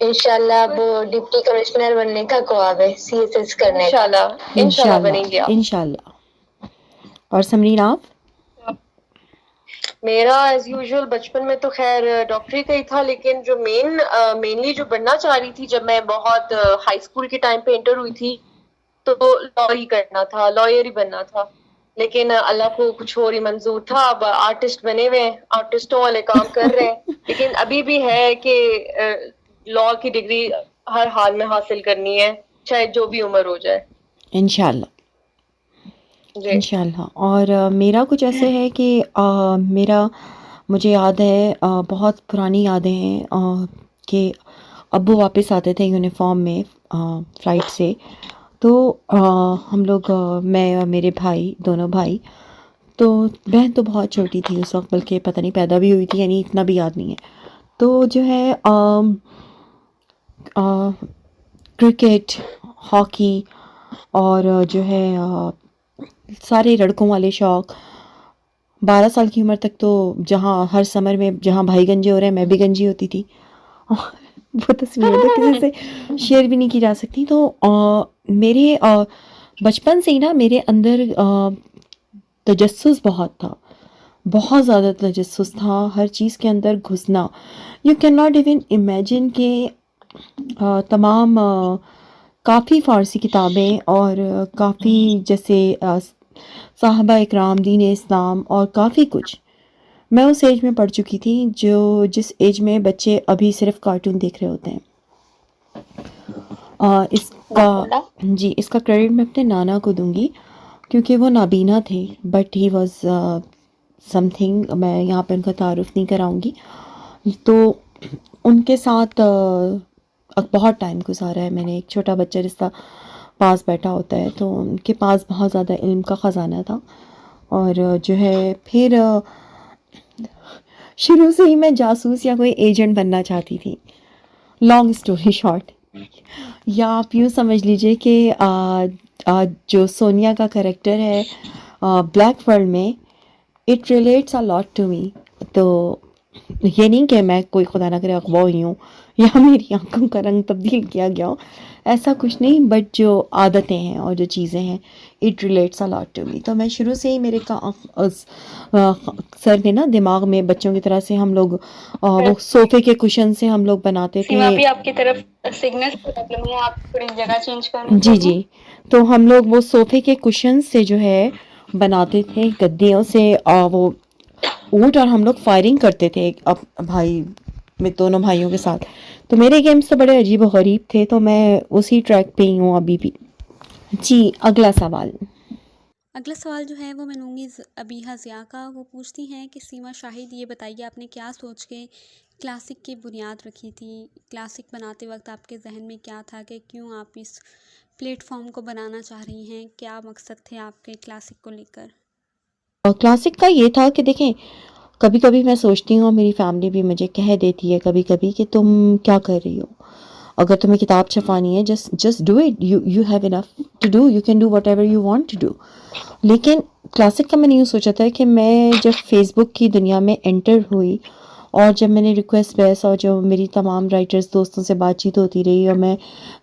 Speaker 4: इंशाल्लाह वो डिप्टी कमिश्नर बनने का ख्वाब है, सीएसएस करने का।
Speaker 3: इंशाल्लाह बनेंगे आप।
Speaker 2: इंशाल्लाह। और समरीन आप?
Speaker 3: मेरा एज यूजुअल बचपन में तो खैर डॉक्टरी का ही था, लेकिन जो मेनली जो बनना चाह रही थी जब मैं बहुत हाई स्कूल के टाइम पे एंटर हुई थी तो लॉ ही करना था, लॉयर ही बनना था। लेकिन अल्लाह को कुछ और ही मंजूर था। अब आर्टिस्ट बने हुए हैं, आर्टिस्टों वाले काम कर रहे हैं। लेकिन अभी भी है कि लॉ की डिग्री हर हाल में हासिल करनी है, चाहे जो भी उम्र हो जाए।
Speaker 2: इंशाल्लाह। और मेरा कुछ ऐसे है कि मुझे याद है, बहुत पुरानी यादें हैं कि अब्बू वापस आते थे यूनिफॉर्म में फ्लाइट से। तो हम लोग, मैं और मेरे भाई, दोनों भाई, तो बहन तो बहुत छोटी थी उस वक्त, बल्कि पता नहीं पैदा भी हुई थी, यानी इतना भी याद नहीं है। तो जो है क्रिकेट, हॉकी और जो है सारे लड़कों वाले शौक़। 12 साल की उम्र तक तो जहाँ हर समर में जहाँ भाई गंजे हो रहे हैं मैं भी गंजी होती थी। वो तस्वीरें तो किसी से शेयर भी नहीं की जा सकती। तो मेरे बचपन से ही ना मेरे अंदर तजस्सुस बहुत था, बहुत ज़्यादा तजस्सुस था, हर चीज़ के अंदर घुसना। You can not even imagine के तमाम काफ़ी फ़ारसी किताबें और काफ़ी जैसे साहबा इकराम, दीन इस्लाम और काफ़ी कुछ मैं उस एज में पढ़ चुकी थी जिस एज में बच्चे अभी सिर्फ कार्टून देख रहे होते हैं। इसका क्रेडिट मैं अपने नाना को दूंगी क्योंकि वो नाबीना थे, बट ही वॉज समथिंग। मैं यहाँ पे उनका तारुफ नहीं कराऊंगी। तो उनके साथ बहुत टाइम गुजारा है मैंने। एक छोटा बच्चा जिसका पास बैठा होता है तो उनके पास बहुत ज़्यादा इल्म का ख़जाना था। और जो है फिर शुरू से ही मैं जासूस या कोई एजेंट बनना चाहती थी। लॉन्ग स्टोरी शॉर्ट, या आप यूँ समझ लीजिए कि जो सोनिया का कैरेक्टर है ब्लैक वर्ल्ड में, it relates a lot to me. तो ये नहीं कि मैं कोई खुदा ना करे अगवा हुई हूँ या मेरी आंखों का रंग तब्दील किया गया हो, ऐसा कुछ नहीं, बट जो आदतें हैं और जो चीज़ें हैं, it relates a lot to me. तो मैं शुरू से ही मेरे सर में ना, दिमाग में बच्चों की तरह से हम लोग वो सोफे के कुशन से हम लोग बनाते
Speaker 1: सीमा
Speaker 2: थे।
Speaker 1: भी आपकी तरफ सिग्नल प्रॉब्लम है, आप थोड़ी जगह चेंज कर
Speaker 2: जी जी। तो हम लोग वो सोफे के कुशन से जो है बनाते थे, गद्दियों से वो ऊँट, और हम लोग फायरिंग करते थे अब भाई में, दोनों भाइयों के साथ। तो मेरे गेम्स तो बड़े अजीब व गरीब थे, तो मैं उसी ट्रैक पे ही हूँ अभी भी। जी, अगला सवाल।
Speaker 6: अगला सवाल जो है वो मैं लूँगी अबीहा ज़िया का। वो पूछती हैं कि सीमा शाहिद, ये बताइए आपने क्या सोच के क्लासिक की बुनियाद रखी थी? क्लासिक बनाते वक्त आपके जहन में क्या था कि क्यों आप इस प्लेटफॉर्म को बनाना चाह रही हैं? क्या मकसद थे आपके क्लासिक को लेकर?
Speaker 2: और क्लासिक का ये था कि देखें, कभी कभी मैं सोचती हूँ, मेरी फैमिली भी मुझे कह देती है कभी कभी कि तुम क्या कर रही हो, अगर तुम्हें किताब छपवानी है just do it, you have enough to do, you can do whatever you want to do. लेकिन क्लासिक का मैंने यूँ सोचा था कि मैं जब फेसबुक की दुनिया में एंटर हुई, और जब मैंने रिक्वेस्ट बेस और जो मेरी तमाम राइटर्स दोस्तों से बातचीत होती रही, और मैं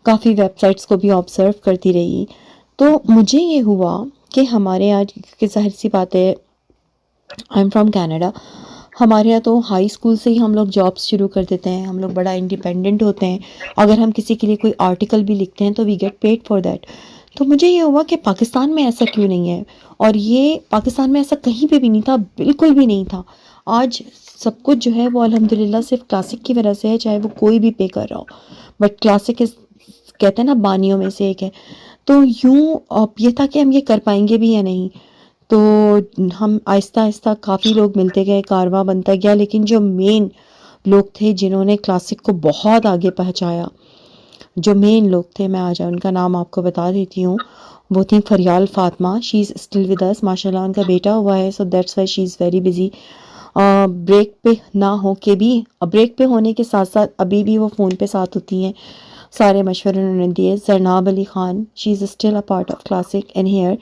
Speaker 2: काफ़ी वेबसाइट्स को भी ऑब्ज़र्व करती रही, तो मुझे ये हुआ कि हमारे यहाँ, क्योंकि ज़ाहिर सी बात है, आई एम फ्रॉम कैनेडा, हमारे यहाँ तो हाई स्कूल से ही हम लोग जॉब्स शुरू कर देते हैं, हम लोग बड़ा इंडिपेंडेंट होते हैं। अगर हम किसी के लिए कोई आर्टिकल भी लिखते हैं तो we get paid for that. तो मुझे ये हुआ कि पाकिस्तान में ऐसा क्यों नहीं है, और ये पाकिस्तान में ऐसा कहीं पे भी नहीं था, बिल्कुल भी नहीं था। आज सब कुछ जो है वो अल्हम्दुलिल्लाह सिर्फ क्लासिक की वजह से है, चाहे वो कोई भी पे कर रहा हो, बट क्लासिक इस, कहते हैं ना, बानियों में से एक है। तो यूँ ये था कि हम ये कर पाएंगे भी या नहीं। तो हम आहिस्ता आहिस्ता काफ़ी लोग मिलते गए, कारवां बनता गया, लेकिन जो मेन लोग थे जिन्होंने क्लासिक को बहुत आगे पहुंचाया, जो मेन लोग थे, मैं आज उनका नाम आपको बता देती हूँ। वो थी Faryal Fatima, she is still with us, माशाल्लाह उनका बेटा हुआ है, so that's why she is very busy. Break पे ना हो के भी, ब्रेक पे होने के साथ साथ अभी भी वो फ़ोन पे साथ होती हैं, सारे मशवरे उन्होंने दिए। Zarnab Ali Khan, she is still a part of classic and hair,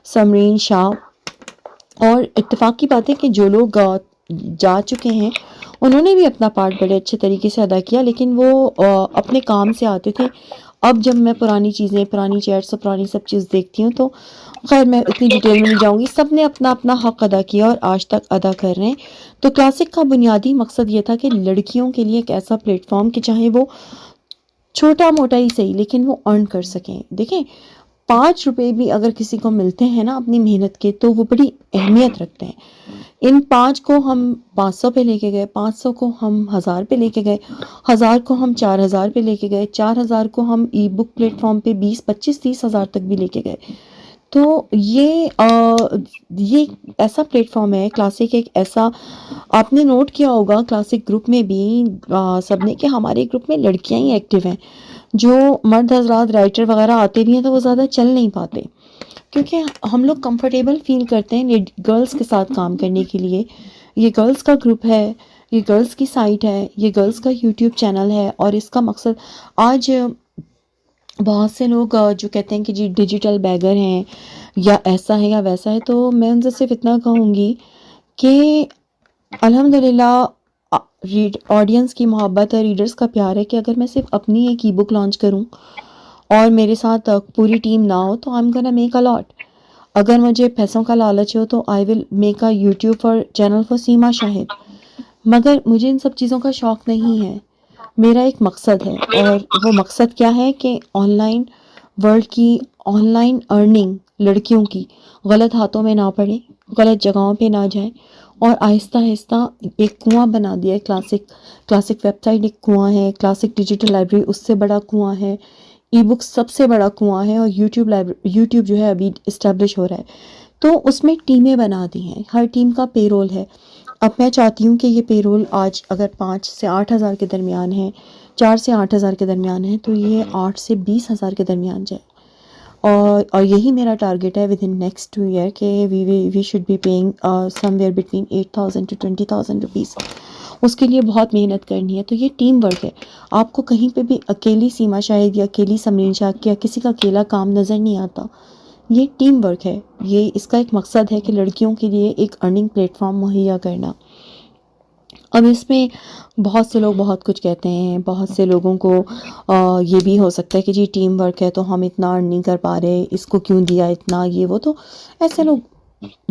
Speaker 2: Samreen Shah. और इत्तेफाक की बात है कि जो लोग जा चुके हैं उन्होंने भी अपना पार्ट बड़े अच्छे तरीके से अदा किया, लेकिन वो अपने काम से आते थे। अब जब मैं पुरानी चीज़ें, पुरानी चैट्स और पुरानी सब चीज़ देखती हूँ, तो खैर मैं इतनी डिटेल में नहीं जाऊँगी, सब ने अपना अपना हक़ अदा किया और आज तक अदा कर रहे हैं। तो क्लासिक का बुनियादी मकसद ये था कि लड़कियों के लिए एक ऐसा प्लेटफॉर्म कि चाहे वो छोटा मोटा ही सही, लेकिन वो अर्न कर सकें। देखें, 5 रुपए भी अगर किसी को मिलते हैं ना अपनी मेहनत के, तो वो बड़ी अहमियत रखते हैं। इन 5 को हम 500 पे लेके गए, 500 को हम 1000 पे लेके गए, 1000 को हम 4000 पे लेके गए, 4000 को हम ई बुक प्लेटफॉर्म पे 20, 25, 30 हज़ार तक भी लेके गए। तो ये ऐसा प्लेटफॉर्म है क्लासिक, एक ऐसा, आपने नोट किया होगा क्लासिक ग्रुप में भी सबने, कि हमारे ग्रुप में लड़कियां ही एक्टिव हैं। जो मर्द हजरात राइटर वगैरह आते भी हैं तो वो ज़्यादा चल नहीं पाते, क्योंकि हम लोग कंफर्टेबल फील करते हैं गर्ल्स के साथ काम करने के लिए। ये गर्ल्स का ग्रुप है, ये गर्ल्स की साइट है, ये गर्ल्स का यूट्यूब चैनल है, और इसका मकसद, आज बहुत से लोग जो कहते हैं कि जी डिजिटल बैगर हैं या ऐसा है या वैसा है, तो मैं उनसे सिर्फ इतना कहूँगी कि अल्हम्दुलिल्लाह रीड ऑडियंस की मोहब्बत है, रीडर्स का प्यार है, कि अगर मैं सिर्फ अपनी एक ई बुक लॉन्च करूं और मेरे साथ पूरी टीम ना हो, तो I am gonna make a lot. अगर मुझे पैसों का लालच हो तो I will make a YouTube for channel for Seema Shahid, मगर मुझे इन सब चीज़ों का शौक़ नहीं है। मेरा एक मकसद है, और वो मकसद क्या है कि ऑनलाइन वर्ल्ड की ऑनलाइन अर्निंग लड़कियों की गलत हाथों में ना पड़े, गलत जगहों पे ना जाए, और आहिस्ता आहिस्ता एक कुआं बना दिया है क्लासिक वेबसाइट एक कुआं है, क्लासिक डिजिटल लाइब्रेरी उससे बड़ा कुआं है, ई बुक सबसे बड़ा कुआं है, और यूट्यूब जो है अभी इस्टेब्लिश हो रहा है। तो उसमें टीमें बना दी हैं, हर टीम का पेरोल है। अब मैं चाहती हूँ कि ये पेरोल आज अगर 5 से 8 हज़ार के दरमियान है, 4 से 8 हज़ार के दरमियान है, तो ये 8 से 20 हज़ार के दरमियान जाए। और यही मेरा टारगेट है विद इन नेक्स्ट 2 ईयर कि we should be paying somewhere between 8000 to 20,000 rupees. उसके लिए बहुत मेहनत करनी है। तो ये टीम वर्क है। आपको कहीं पे भी अकेली सीमा शाहिद या अकेली समरीन शाह या किसी का अकेला काम नज़र नहीं आता। ये टीम वर्क है। ये इसका एक मकसद है कि लड़कियों के लिए एक अर्निंग प्लेटफॉर्म मुहैया करना। अब इसमें बहुत से लोग बहुत कुछ कहते हैं, बहुत से लोगों को ये भी हो सकता है कि जी टीम वर्क है तो हम इतना अर्न नहीं कर पा रहे, इसको क्यों दिया इतना, ये वो। तो ऐसे लोग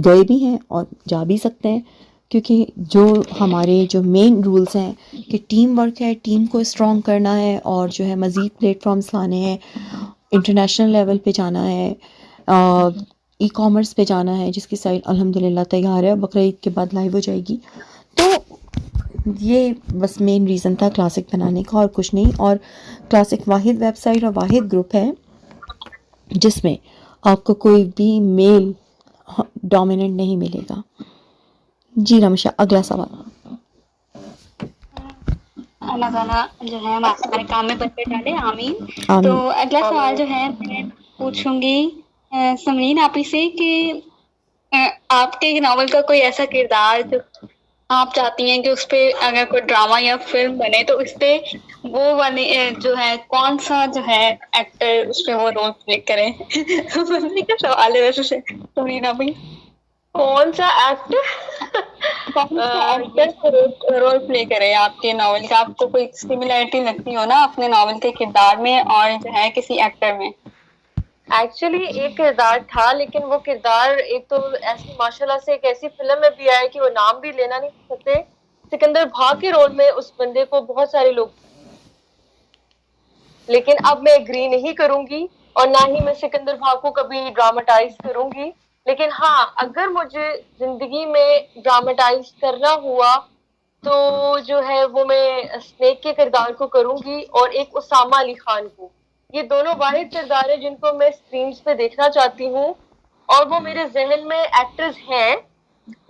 Speaker 2: गए भी हैं और जा भी सकते हैं, क्योंकि जो हमारे जो मेन रूल्स हैं कि टीम वर्क है, टीम को स्ट्रॉन्ग करना है और जो है मज़ीद प्लेटफॉर्म्स लाने हैं, इंटरनेशनल लेवल पे जाना है, ई कॉमर्स पे जाना है, जिसकी साइट अल्हम्दुलिल्लाह तैयार है, बकरा ईद के बाद लाइव हो जाएगी। तो ये बस मेन रीज़न था क्लासिक बनाने का और कुछ नहीं। और क्लासिक वाहिद वेबसाइट और वाहिद ग्रुप है जिसमें आपको कोई भी मेल डोमिनेंट नहीं मिलेगा। जी रमशा, अगला सवाल।
Speaker 1: अल्लाह ताला जो है हमारे काम में बरकत डाले, आमीन।
Speaker 2: आमीन।
Speaker 1: तो अगला सवाल जो है मैं पूछूंगी समरीन आप ही से कि आपके नॉवल का कोई ऐसा किरदार जो आप चाहती हैं कि उस पे अगर कोई ड्रामा या फिल्म बने तो उस पे वो बने जो है कौन सा जो है एक्टर उस पे वो रोल प्ले करे? समझने का सवाल है वैसे से समरीन आप ही।
Speaker 3: कौन सा एक्टर
Speaker 1: कौन सा एक्टर रोल प्ले करे आपके नॉवल का? आपको कोई सिमिलरिटी लगती हो ना अपने नॉवल के किरदार में और जो है किसी एक्टर में?
Speaker 3: एक्चुअली एक किरदार था, लेकिन वो किरदार एक तो ऐसी माशाल्लाह से एक ऐसी फिल्म में भी आया कि वो नाम भी लेना नहीं सकते। सिकंदर भाग के रोल में उस बंदे को बहुत सारे लोग, लेकिन अब मैं एग्री नहीं करूंगी और ना ही मैं सिकंदर भाग को कभी ड्रामेटाइज करूंगी। लेकिन हाँ, अगर मुझे जिंदगी में ड्रामेटाइज करना हुआ तो जो है वो मैं स्नेक के किरदार को करूंगी और एक उसामा अली खान को। ये दोनों वाहिद किरदार है जिनको मैं स्क्रीन्स पे देखना चाहती हूँ और वो मेरे जहन में एक्टर्स हैं,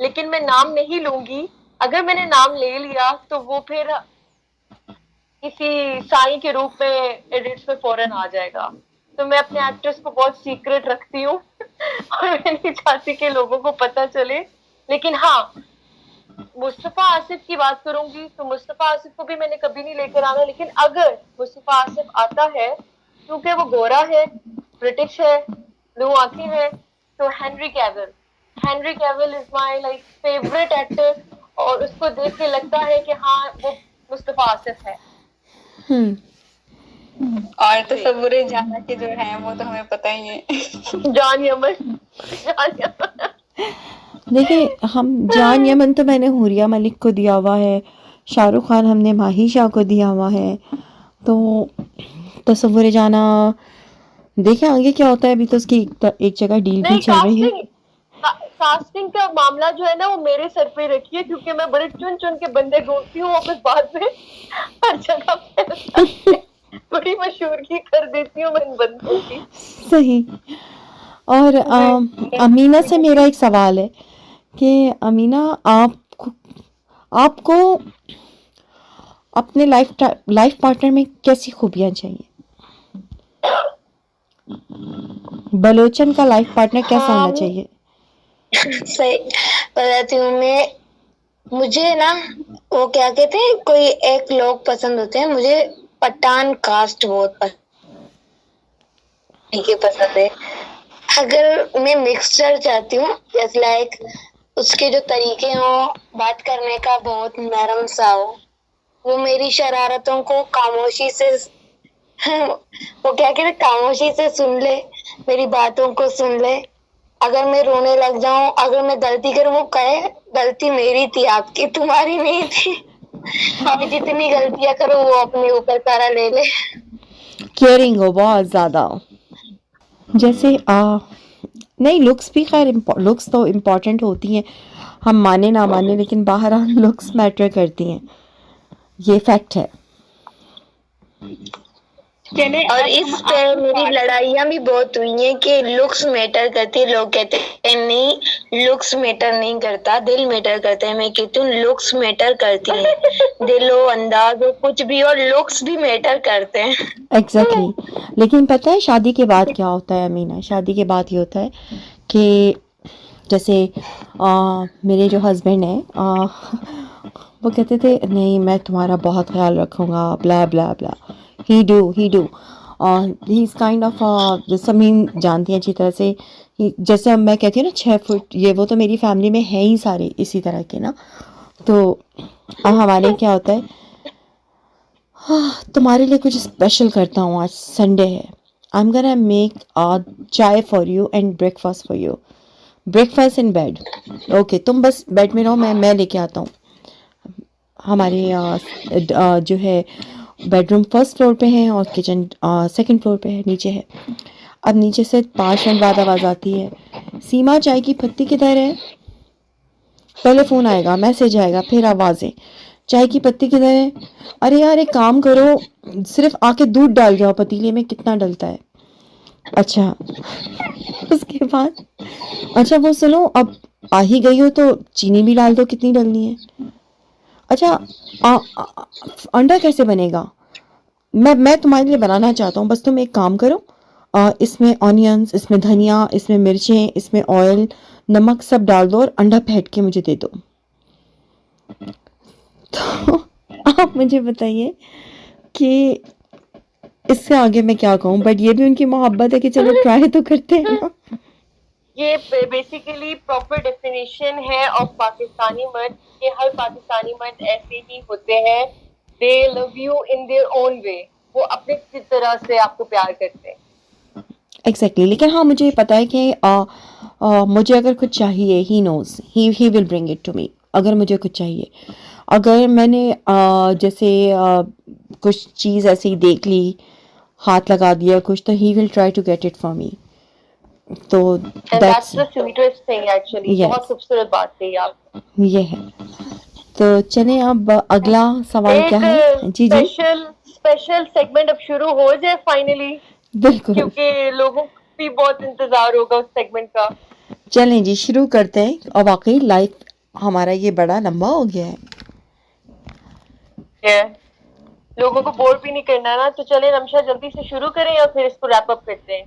Speaker 3: लेकिन मैं नाम नहीं लूंगी। अगर मैंने नाम ले लिया तो वो फिर किसी साई के रूप में एडिट्स में फौरन आ जाएगा। तो मैं अपने एक्टर्स को बहुत सीक्रेट रखती हूँ और मैं नहीं चाहती कि लोगों को पता चले। लेकिन हाँ, मुस्तफा आसिफ की बात करूंगी तो मुस्तफा आसिफ को भी मैंने कभी नहीं लेकर आना, लेकिन अगर मुस्तफा आसिफ आता है क्योंकि वो गोरा है, ब्रिटिश है, ब्लू आंखें हैं, तो Henry Cavill is my like favourite actor और उसको देख के लगता है कि हाँ वो मुस्तफा आसिफ है।
Speaker 1: और तस्वुरे जाना के जो है वो तो हमें पता ही है।
Speaker 3: जान यमन
Speaker 2: देखिए, हम जान यमन तो मैंने हुरिया मलिक को दिया हुआ है, शाहरुख खान हमने माही शाह को दिया हुआ है, तो तस्वुरे जाना देखें आगे क्या होता है। अभी तो उसकी एक जगह डील भी चल रही है।
Speaker 3: कास्टिंग का मामला जो है ना वो मेरे सर पे रखिए, क्योंकि मैं बड़े चुन चुन के बंदे ढूंढती हूँ और बाद में हर जगह पे बड़ी मशहूरी कर देती हूँ मैं इन बंदों की।
Speaker 2: सही। और अमीना से मेरा एक सवाल है कि अमीना, आपको अपने लाइफ पार्टनर में कैसी खूबियां चाहिए? बलोचन का लाइफ पार्टनर कैसा होना चाहिए?
Speaker 4: सही बताती हूँ मैं। मुझे ना वो क्या कहते हैं, कोई एक लोग पसंद होते हैं, मुझे पठान कास्ट बहुत पसंद है। अगर मैं मिक्सचर चाहती हूँ, जैसे लाइक उसके जो तरीके हो बात करने का बहुत नरम सा हो, वो मेरी शरारतों को खामोशी से वो क्या कहते हैं, खामोशी से सुन ले, मेरी बातों को सुन ले। अगर मैं रोने लग जाऊं, अगर मैं गलती करूं, वो कहे गलती मेरी थी, आपकी, तुम्हारी नहीं थी। आप जितनी गलतियां करो वो अपने ऊपर सारा ले ले।
Speaker 2: केयरिंग हो बहुत ज्यादा। जैसे नहीं, लुक्स भी खैर लुक्स तो इम्पोर्टेंट होती हैं, हम माने ना माने, लेकिन बहरहाल लुक्स मैटर करती हैं, ये फैक्ट है।
Speaker 4: और इस पे मेरी लड़ाइयाँ भी बहुत हुई हैं कि लुक्स मैटर करती है। लोग कहते हैं नहीं, लुक्स मैटर नहीं करता, दिल मैटर करता है। मैं कहती हूँ लुक्स मैटर करती है, दिल हो, अंदाज हो, कुछ भी हो, लुक्स भी मैटर करते हैं।
Speaker 2: एग्जैक्टली। लेकिन पता है शादी के बाद क्या होता है अमीना? शादी के बाद ये होता है कि जैसे मेरे जो हस्बैंड हैं, वो कहते थे नहीं मैं तुम्हारा बहुत ख्याल रखूँगा, blah blah blah, he do he is kind of, जैसे समीन जानती हैं अच्छी तरह से, जैसे मैं कहती हूँ ना 6 फुट, ये वो तो मेरी फैमिली में है ही सारे इसी तरह के ना। तो अब हमारे यहाँ क्या होता है, हाँ, तुम्हारे लिए कुछ स्पेशल करता हूँ, आज संडे है, आई एम गोना मेक चाय for you and breakfast for you, breakfast in bed, okay तुम बस बेड में रहो, मैं लेके आता हूँ। हमारे जो है बेडरूम फर्स्ट फ्लोर पे है और किचन सेकंड फ्लोर पे है, नीचे है। अब नीचे से 5 मिनट बाद आवाज़ आती है, सीमा चाय की पत्ती किधर है? पहले फ़ोन आएगा, मैसेज आएगा, फिर आवाज़ें, चाय की पत्ती किधर है? अरे यार एक काम करो, सिर्फ आके दूध डाल जाओ पतीले में, कितना डलता है? अच्छा उसके बाद अच्छा वो सुनो, अब आ ही गई हो तो चीनी भी डाल दो, कितनी डालनी है? अच्छा अंडा कैसे बनेगा? मैं तुम्हारे लिए बनाना चाहता हूँ, बस तुम एक काम करो, इसमें ऑनियंस, इसमें धनिया, इसमें मिर्चें, इसमें ऑयल, नमक सब डाल दो और अंडा फेंट के मुझे दे दो। तो आप मुझे बताइए कि इससे आगे मैं क्या कहूँ, बट ये भी उनकी मोहब्बत है कि चलो ट्राई तो करते हैं ना।
Speaker 3: ये बेसिकली प्रॉपर डेफिनेशन है ऑफ पाकिस्तानी मर्द, कि हर पाकिस्तानी मर्द ऐसे ही होते हैं, दे love you in their own way, वो अपने तरह से आपको प्यार करते हैं।
Speaker 2: एग्जैक्टली लेकिन हाँ मुझे पता है कि मुझे अगर कुछ चाहिए, he knows, he will bring it to me. अगर मुझे कुछ चाहिए, अगर मैंने जैसे कुछ चीज़ ऐसे ही देख ली, हाथ लगा दिया कुछ, तो he will try to get it for me. तो
Speaker 3: that's the sweetest thing actually.
Speaker 2: Yes.
Speaker 3: बहुत खूबसूरत बात कही आप।
Speaker 2: ये है। तो चलें अब अगला सवाल क्या है?
Speaker 3: एक
Speaker 2: जी जी
Speaker 3: स्पेशल सेगमेंट अब शुरू हो जाए फाइनली,
Speaker 2: बिल्कुल,
Speaker 3: क्योंकि लोगों को भी बहुत इंतजार होगा उस सेगमेंट का।
Speaker 2: चलें जी शुरू करते हैं। और वाकई लाइफ हमारा ये बड़ा लंबा हो गया है।
Speaker 3: लोगों को बोर भी नहीं करना ना, तो चले रमशा जल्दी से शुरू करें या फिर इसको रैप अप करते हैं?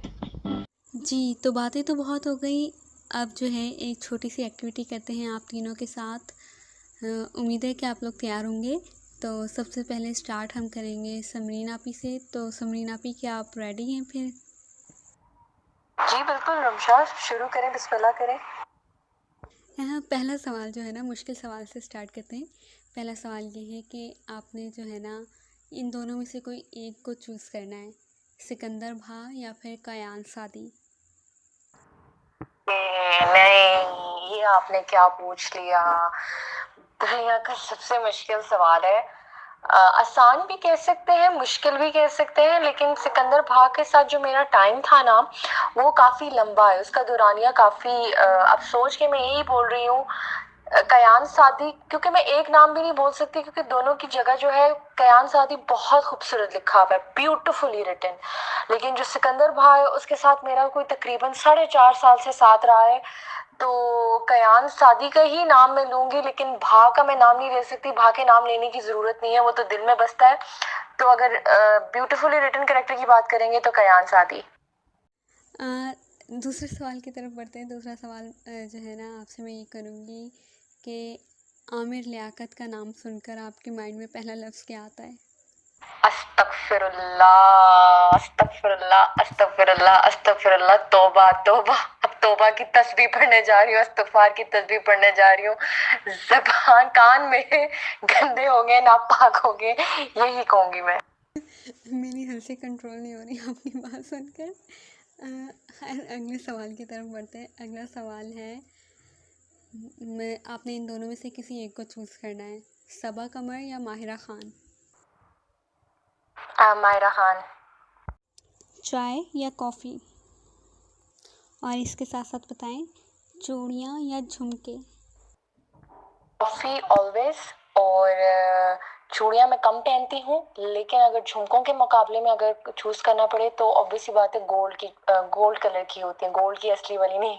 Speaker 6: जी, तो बातें तो बहुत हो गई, अब जो है एक छोटी सी एक्टिविटी करते हैं आप तीनों के साथ। उम्मीद है कि आप लोग तैयार होंगे। तो सबसे पहले स्टार्ट हम करेंगे समरीन आपी से। तो समरीन आपी, क्या आप रेडी हैं फिर?
Speaker 7: जी बिल्कुल रमशा, शुरू करें, बिस्मिल्लाह करें।
Speaker 6: यहाँ पहला सवाल जो है ना, मुश्किल सवाल से स्टार्ट करते हैं। पहला सवाल ये है कि आपने जो है ना, इन दोनों में से कोई एक को चूज़ करना है, सिकंदर भा या फिर कयान सादी।
Speaker 7: नहीं, ये आपने क्या पूछ लिया, दुनिया का सबसे मुश्किल सवाल है। आसान भी कह सकते हैं, मुश्किल भी कह सकते हैं, लेकिन सिकंदर भाग के साथ जो मेरा टाइम था ना, वो काफ़ी लंबा है, उसका दौरानिया काफ़ी अब सोच के मैं यही बोल रही हूँ कयान सादी, क्योंकि मैं एक नाम भी नहीं बोल सकती, क्योंकि दोनों की जगह जो है कयान सादी बहुत खूबसूरत लिखा हुआ है, ब्यूटीफुली रिटन। लेकिन जो सिकंदर भाई है, उसके साथ मेरा कोई तकरीबन 4.5 साल से साथ रहा है, तो कयान सादी का ही नाम मैं लूँगी, लेकिन भा का मैं नाम नहीं ले सकती, भा के नाम लेने की ज़रूरत नहीं है, वो तो दिल में बसता है। तो अगर ब्यूटीफुली रिटन कैरेक्टर की बात करेंगे तो कयान सादी।
Speaker 6: दूसरे सवाल की तरफ बढ़ते हैं। दूसरा सवाल जो है ना, आपसे मैं ये करूँगी कि आमिर लियाकत का नाम सुनकर आपके माइंड में पहला लफ्ज़ क्या आता है?
Speaker 7: अस्तगफिरुल्लाह, अस्तगफिरुल्लाह, अस्तगफिरुल्लाह, अस्तगफिरुल्लाह, तौबा तौबा। अब तौबा की तस्बीह पढ़ने जा रही हूँ, इस्तगफार की तस्बीह पढ़ने जा रही हूँ। ज़बान कान मेरे गंदे हो गए, नापाक हो गए, यही कहूँगी मैं।
Speaker 6: मेरी हंसी कंट्रोल नहीं हो रही आपकी बात सुनकर। अगले सवाल की तरफ बढ़ते हैं। अगला सवाल है, आपने इन दोनों में से किसी एक को चूज़ करना है, सबा कमर या माहिरा खान।
Speaker 7: माहिरा खान।
Speaker 6: चाय या कॉफ़ी? और इसके साथ साथ बताएं, चूड़ियाँ या झुमके?
Speaker 7: कॉफ़ी ऑलवेज, और चूड़ियाँ मैं कम पहनती हूँ, लेकिन अगर झुमकों के मुकाबले में अगर चूज़ करना पड़े तो ऑब्वियसली बात है गोल्ड कलर की होती है, गोल्ड की असली वाली नहीं,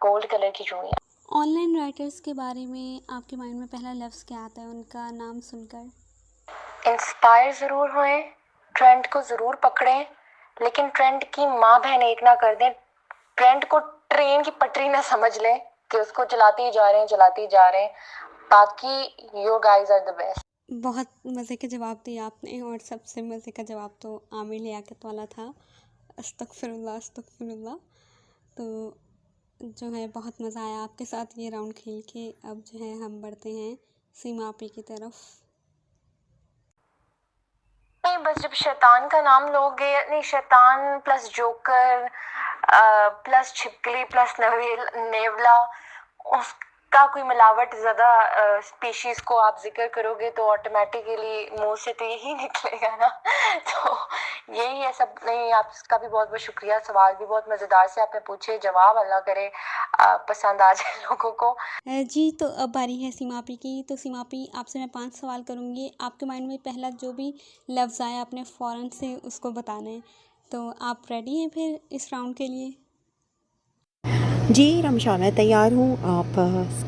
Speaker 7: गोल्ड कलर की चूड़ियाँ।
Speaker 6: ऑनलाइन राइटर्स के बारे में आपके माइंड में पहला लफ्ज़ क्या आता है उनका नाम सुनकर?
Speaker 7: इंस्पायर ज़रूर होएं, ट्रेंड को ज़रूर पकड़ें, लेकिन ट्रेंड की माँ बहन एक ना कर दें, ट्रेंड को ट्रेन की पटरी ना समझ लें कि उसको चलाते ही जा रहे हैं। बाकी your guys are the best.
Speaker 6: बहुत मज़े के जवाब दिए आपने, और सबसे मज़े का जवाब तो आमिर लियाकत वाला था, अस्तगफिरुल्लाह अस्तगफिरुल्लाह। तो जो है बहुत मज़ा आया आपके साथ ये राउंड खेल के। अब जो है हम बढ़ते हैं सीमा आपी की तरफ।
Speaker 7: नहीं, बस जब शैतान का नाम लोगे, नहीं, शैतान प्लस जोकर प्लस छिपकली प्लस नेवला, उसका कोई मिलावट ज़्यादा स्पीशीज़ को आप जिक्र करोगे तो ऑटोमेटिकली मुंह से तो यही निकलेगा ना। तो यही है सब। नहीं, आपका भी बहुत बहुत शुक्रिया, सवाल भी बहुत मज़ेदार से आपने पूछे, जवाब अल्लाह करे पसंद आ जाए लोगों को।
Speaker 6: जी, तो अब बारी है सीमा आपी की। तो सीमा आपी, आपसे मैं 5 सवाल करूँगी। आपके माइंड में पहला जो भी लफ्ज़ आए आपने फ़ौरन से उसको बताना है। तो आप रेडी हैं फिर इस राउंड के लिए?
Speaker 2: जी रमशा, मैं तैयार हूँ। आप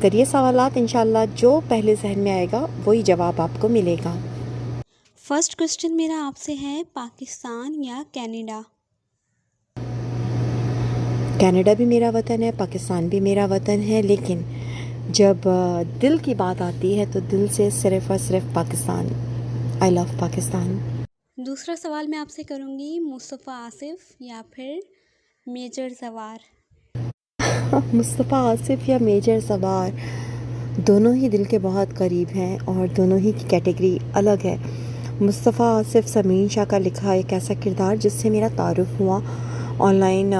Speaker 2: करिए सवालात, इंशाल्लाह जो पहले जहन में आएगा वही जवाब आपको मिलेगा।
Speaker 6: फर्स्ट क्वेश्चन मेरा आपसे है, पाकिस्तान या कनाडा?
Speaker 2: कनाडा भी मेरा वतन है, पाकिस्तान भी मेरा वतन है, लेकिन जब दिल की बात आती है तो दिल से सिर्फ़ और सिर्फ पाकिस्तान। I love Pakistan.
Speaker 6: दूसरा सवाल मैं आपसे करूँगी, मुस्तफ़ा आसिफ या फिर मेजर जवार?
Speaker 2: मुस्तफ़ा आसिफ या मेजर सवार, दोनों ही दिल के बहुत करीब हैं और दोनों ही की कैटेगरी अलग है। मुस्तफ़ा आसिफ समीन शाह का लिखा एक ऐसा किरदार जिससे मेरा तारुफ़ हुआ ऑनलाइन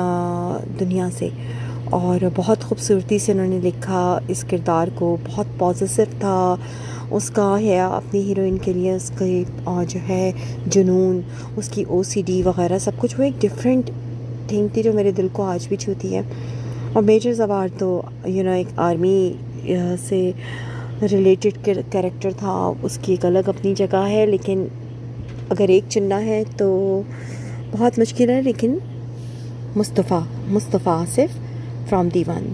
Speaker 2: दुनिया से, और बहुत खूबसूरती से उन्होंने लिखा इस किरदार को। बहुत पॉजिटिव था उसका है अपनी हीरोइन के लिए, उसके जो है जुनून, उसकी ओसीडी वगैरह सब कुछ, वो एक डिफरेंट थिंग थी जो मेरे दिल को आज भी छूती है। और मेजर जवार तो एक आर्मी से रिलेटेड कैरेक्टर था, उसकी एक अलग अपनी जगह है, लेकिन अगर एक चुनना है तो बहुत मुश्किल है, लेकिन मुस्तफ़ा आसिफ फ्रॉम दीवान।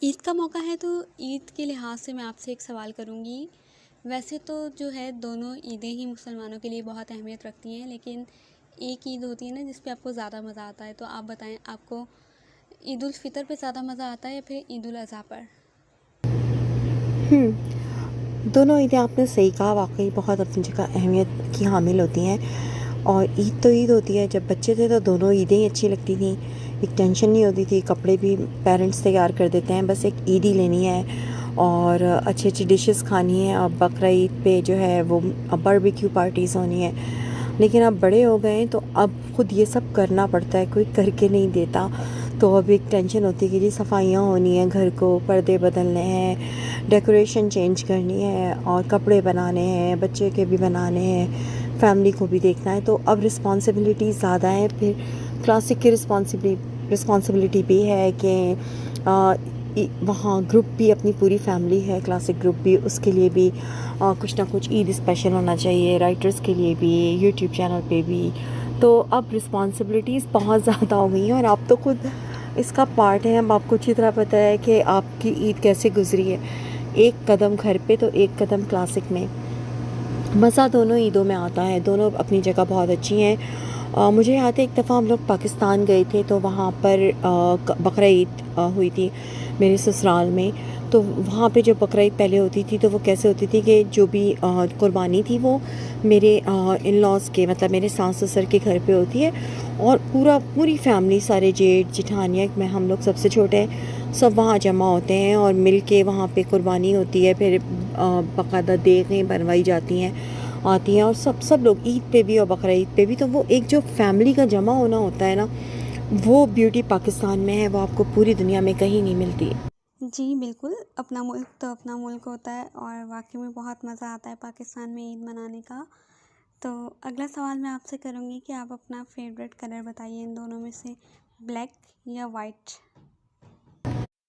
Speaker 6: ईद का मौका है तो ईद के लिहाज से मैं आपसे एक सवाल करूँगी। वैसे तो जो है दोनों ईदें ही मुसलमानों के लिए बहुत अहमियत रखती हैं, लेकिन एक ईद होती है ना जिस पे आपको ज़्यादा मज़ा आता है। तो आप बताएं, आपको ईद उल फितर पे ज़्यादा मज़ा आता है या फिर ईद उल अज़हा पर?
Speaker 2: दोनों ईदें आपने सही कहा, वाकई बहुत अपनी जगह अहमियत की हामिल होती हैं। और ईद तो ईद होती है, जब बच्चे थे तो दोनों ईदें ही अच्छी लगती थी, एक टेंशन नहीं होती थी, कपड़े भी पेरेंट्स तैयार कर देते हैं, बस एक ईद ही लेनी है और अच्छी अच्छी डिशेस खानी है। अब बकरा ईद पे जो है वो बारबेक्यू पार्टीज़ होनी है, लेकिन अब बड़े हो गए तो अब खुद ये सब करना पड़ता है, कोई करके नहीं देता। तो अब एक टेंशन होती है कि जी सफाइयाँ होनी है, घर को पर्दे बदलने हैं, डेकोरेशन चेंज करनी है और कपड़े बनाने हैं, बच्चे के भी बनाने हैं, फैमिली को भी देखना है। तो अब रिस्पॉन्सिबिलिटी ज़्यादा है। फिर क्लासिक की रिस्पॉन्सिबिलिटी भी है कि वहाँ ग्रुप भी अपनी पूरी फैमिली है, क्लासिक ग्रुप भी, उसके लिए भी कुछ ना कुछ ईद स्पेशल होना चाहिए, राइटर्स के लिए भी, यूट्यूब चैनल पे भी। तो अब रिस्पॉन्सिबिलिटीज़ बहुत ज़्यादा हो गई हैं और आप तो खुद इसका पार्ट है। अब आपको अच्छी तरह पता है कि आपकी ईद कैसे गुजरी है, एक कदम घर पे तो एक कदम क्लासिक में। मज़ा दोनों ईदों में आता है, दोनों अपनी जगह बहुत अच्छी हैं। मुझे याद है एक दफ़ा हम लोग पाकिस्तान गए थे तो वहाँ पर बकरा ईद हुई थी मेरे ससुराल में। तो वहाँ पे जो बकरा ईद पहले होती थी तो वो कैसे होती थी कि जो भी कुर्बानी थी वो मेरे इन लॉज़ के, मतलब मेरे सास ससुर के घर पे होती है, और पूरी फैमिली, सारे जेठ जेठानियाँ, मैं, हम लोग सबसे छोटे हैं, सब वहाँ जमा होते हैं और मिल के वहाँ पे कुर्बानी होती है। फिर बाकायदा देखें बनवाई जाती हैं, आती हैं, और सब लोग ईद पे भी और बकरा ईद पे भी। तो वो एक जो फैमिली का जमा होना होता है ना, वो ब्यूटी पाकिस्तान में है, वो आपको पूरी दुनिया में कहीं नहीं मिलती।
Speaker 6: जी बिल्कुल, अपना मुल्क तो अपना मुल्क होता है और वाकई में बहुत मज़ा आता है पाकिस्तान में ईद मनाने का। तो अगला सवाल मैं आपसे करूँगी कि आप अपना फेवरेट कलर बताइए इन दोनों में से, ब्लैक या वाइट?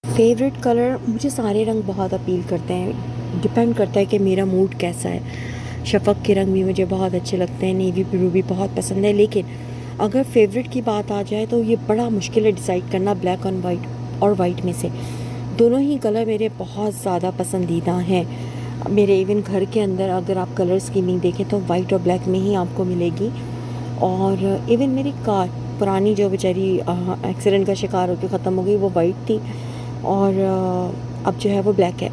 Speaker 2: फेवरेट कलर, मुझे सारे रंग बहुत अपील करते हैं, डिपेंड करता है कि मेरा मूड कैसा है। शफक के रंग भी मुझे बहुत अच्छे लगते हैं, नेवी ब्लू भी बहुत पसंद है, लेकिन अगर फेवरेट की बात आ जाए तो ये बड़ा मुश्किल है डिसाइड करना ब्लैक और वाइट में से। दोनों ही कलर मेरे बहुत ज़्यादा पसंदीदा हैं। मेरे इवन घर के अंदर अगर आप कलर स्कीमिंग देखें तो वाइट और ब्लैक में ही आपको मिलेगी। और इवन मेरी कार पुरानी जो बेचारी एक्सीडेंट का शिकार होकर ख़त्म हो गई, वो वाइट थी और अब जो है वो ब्लैक है।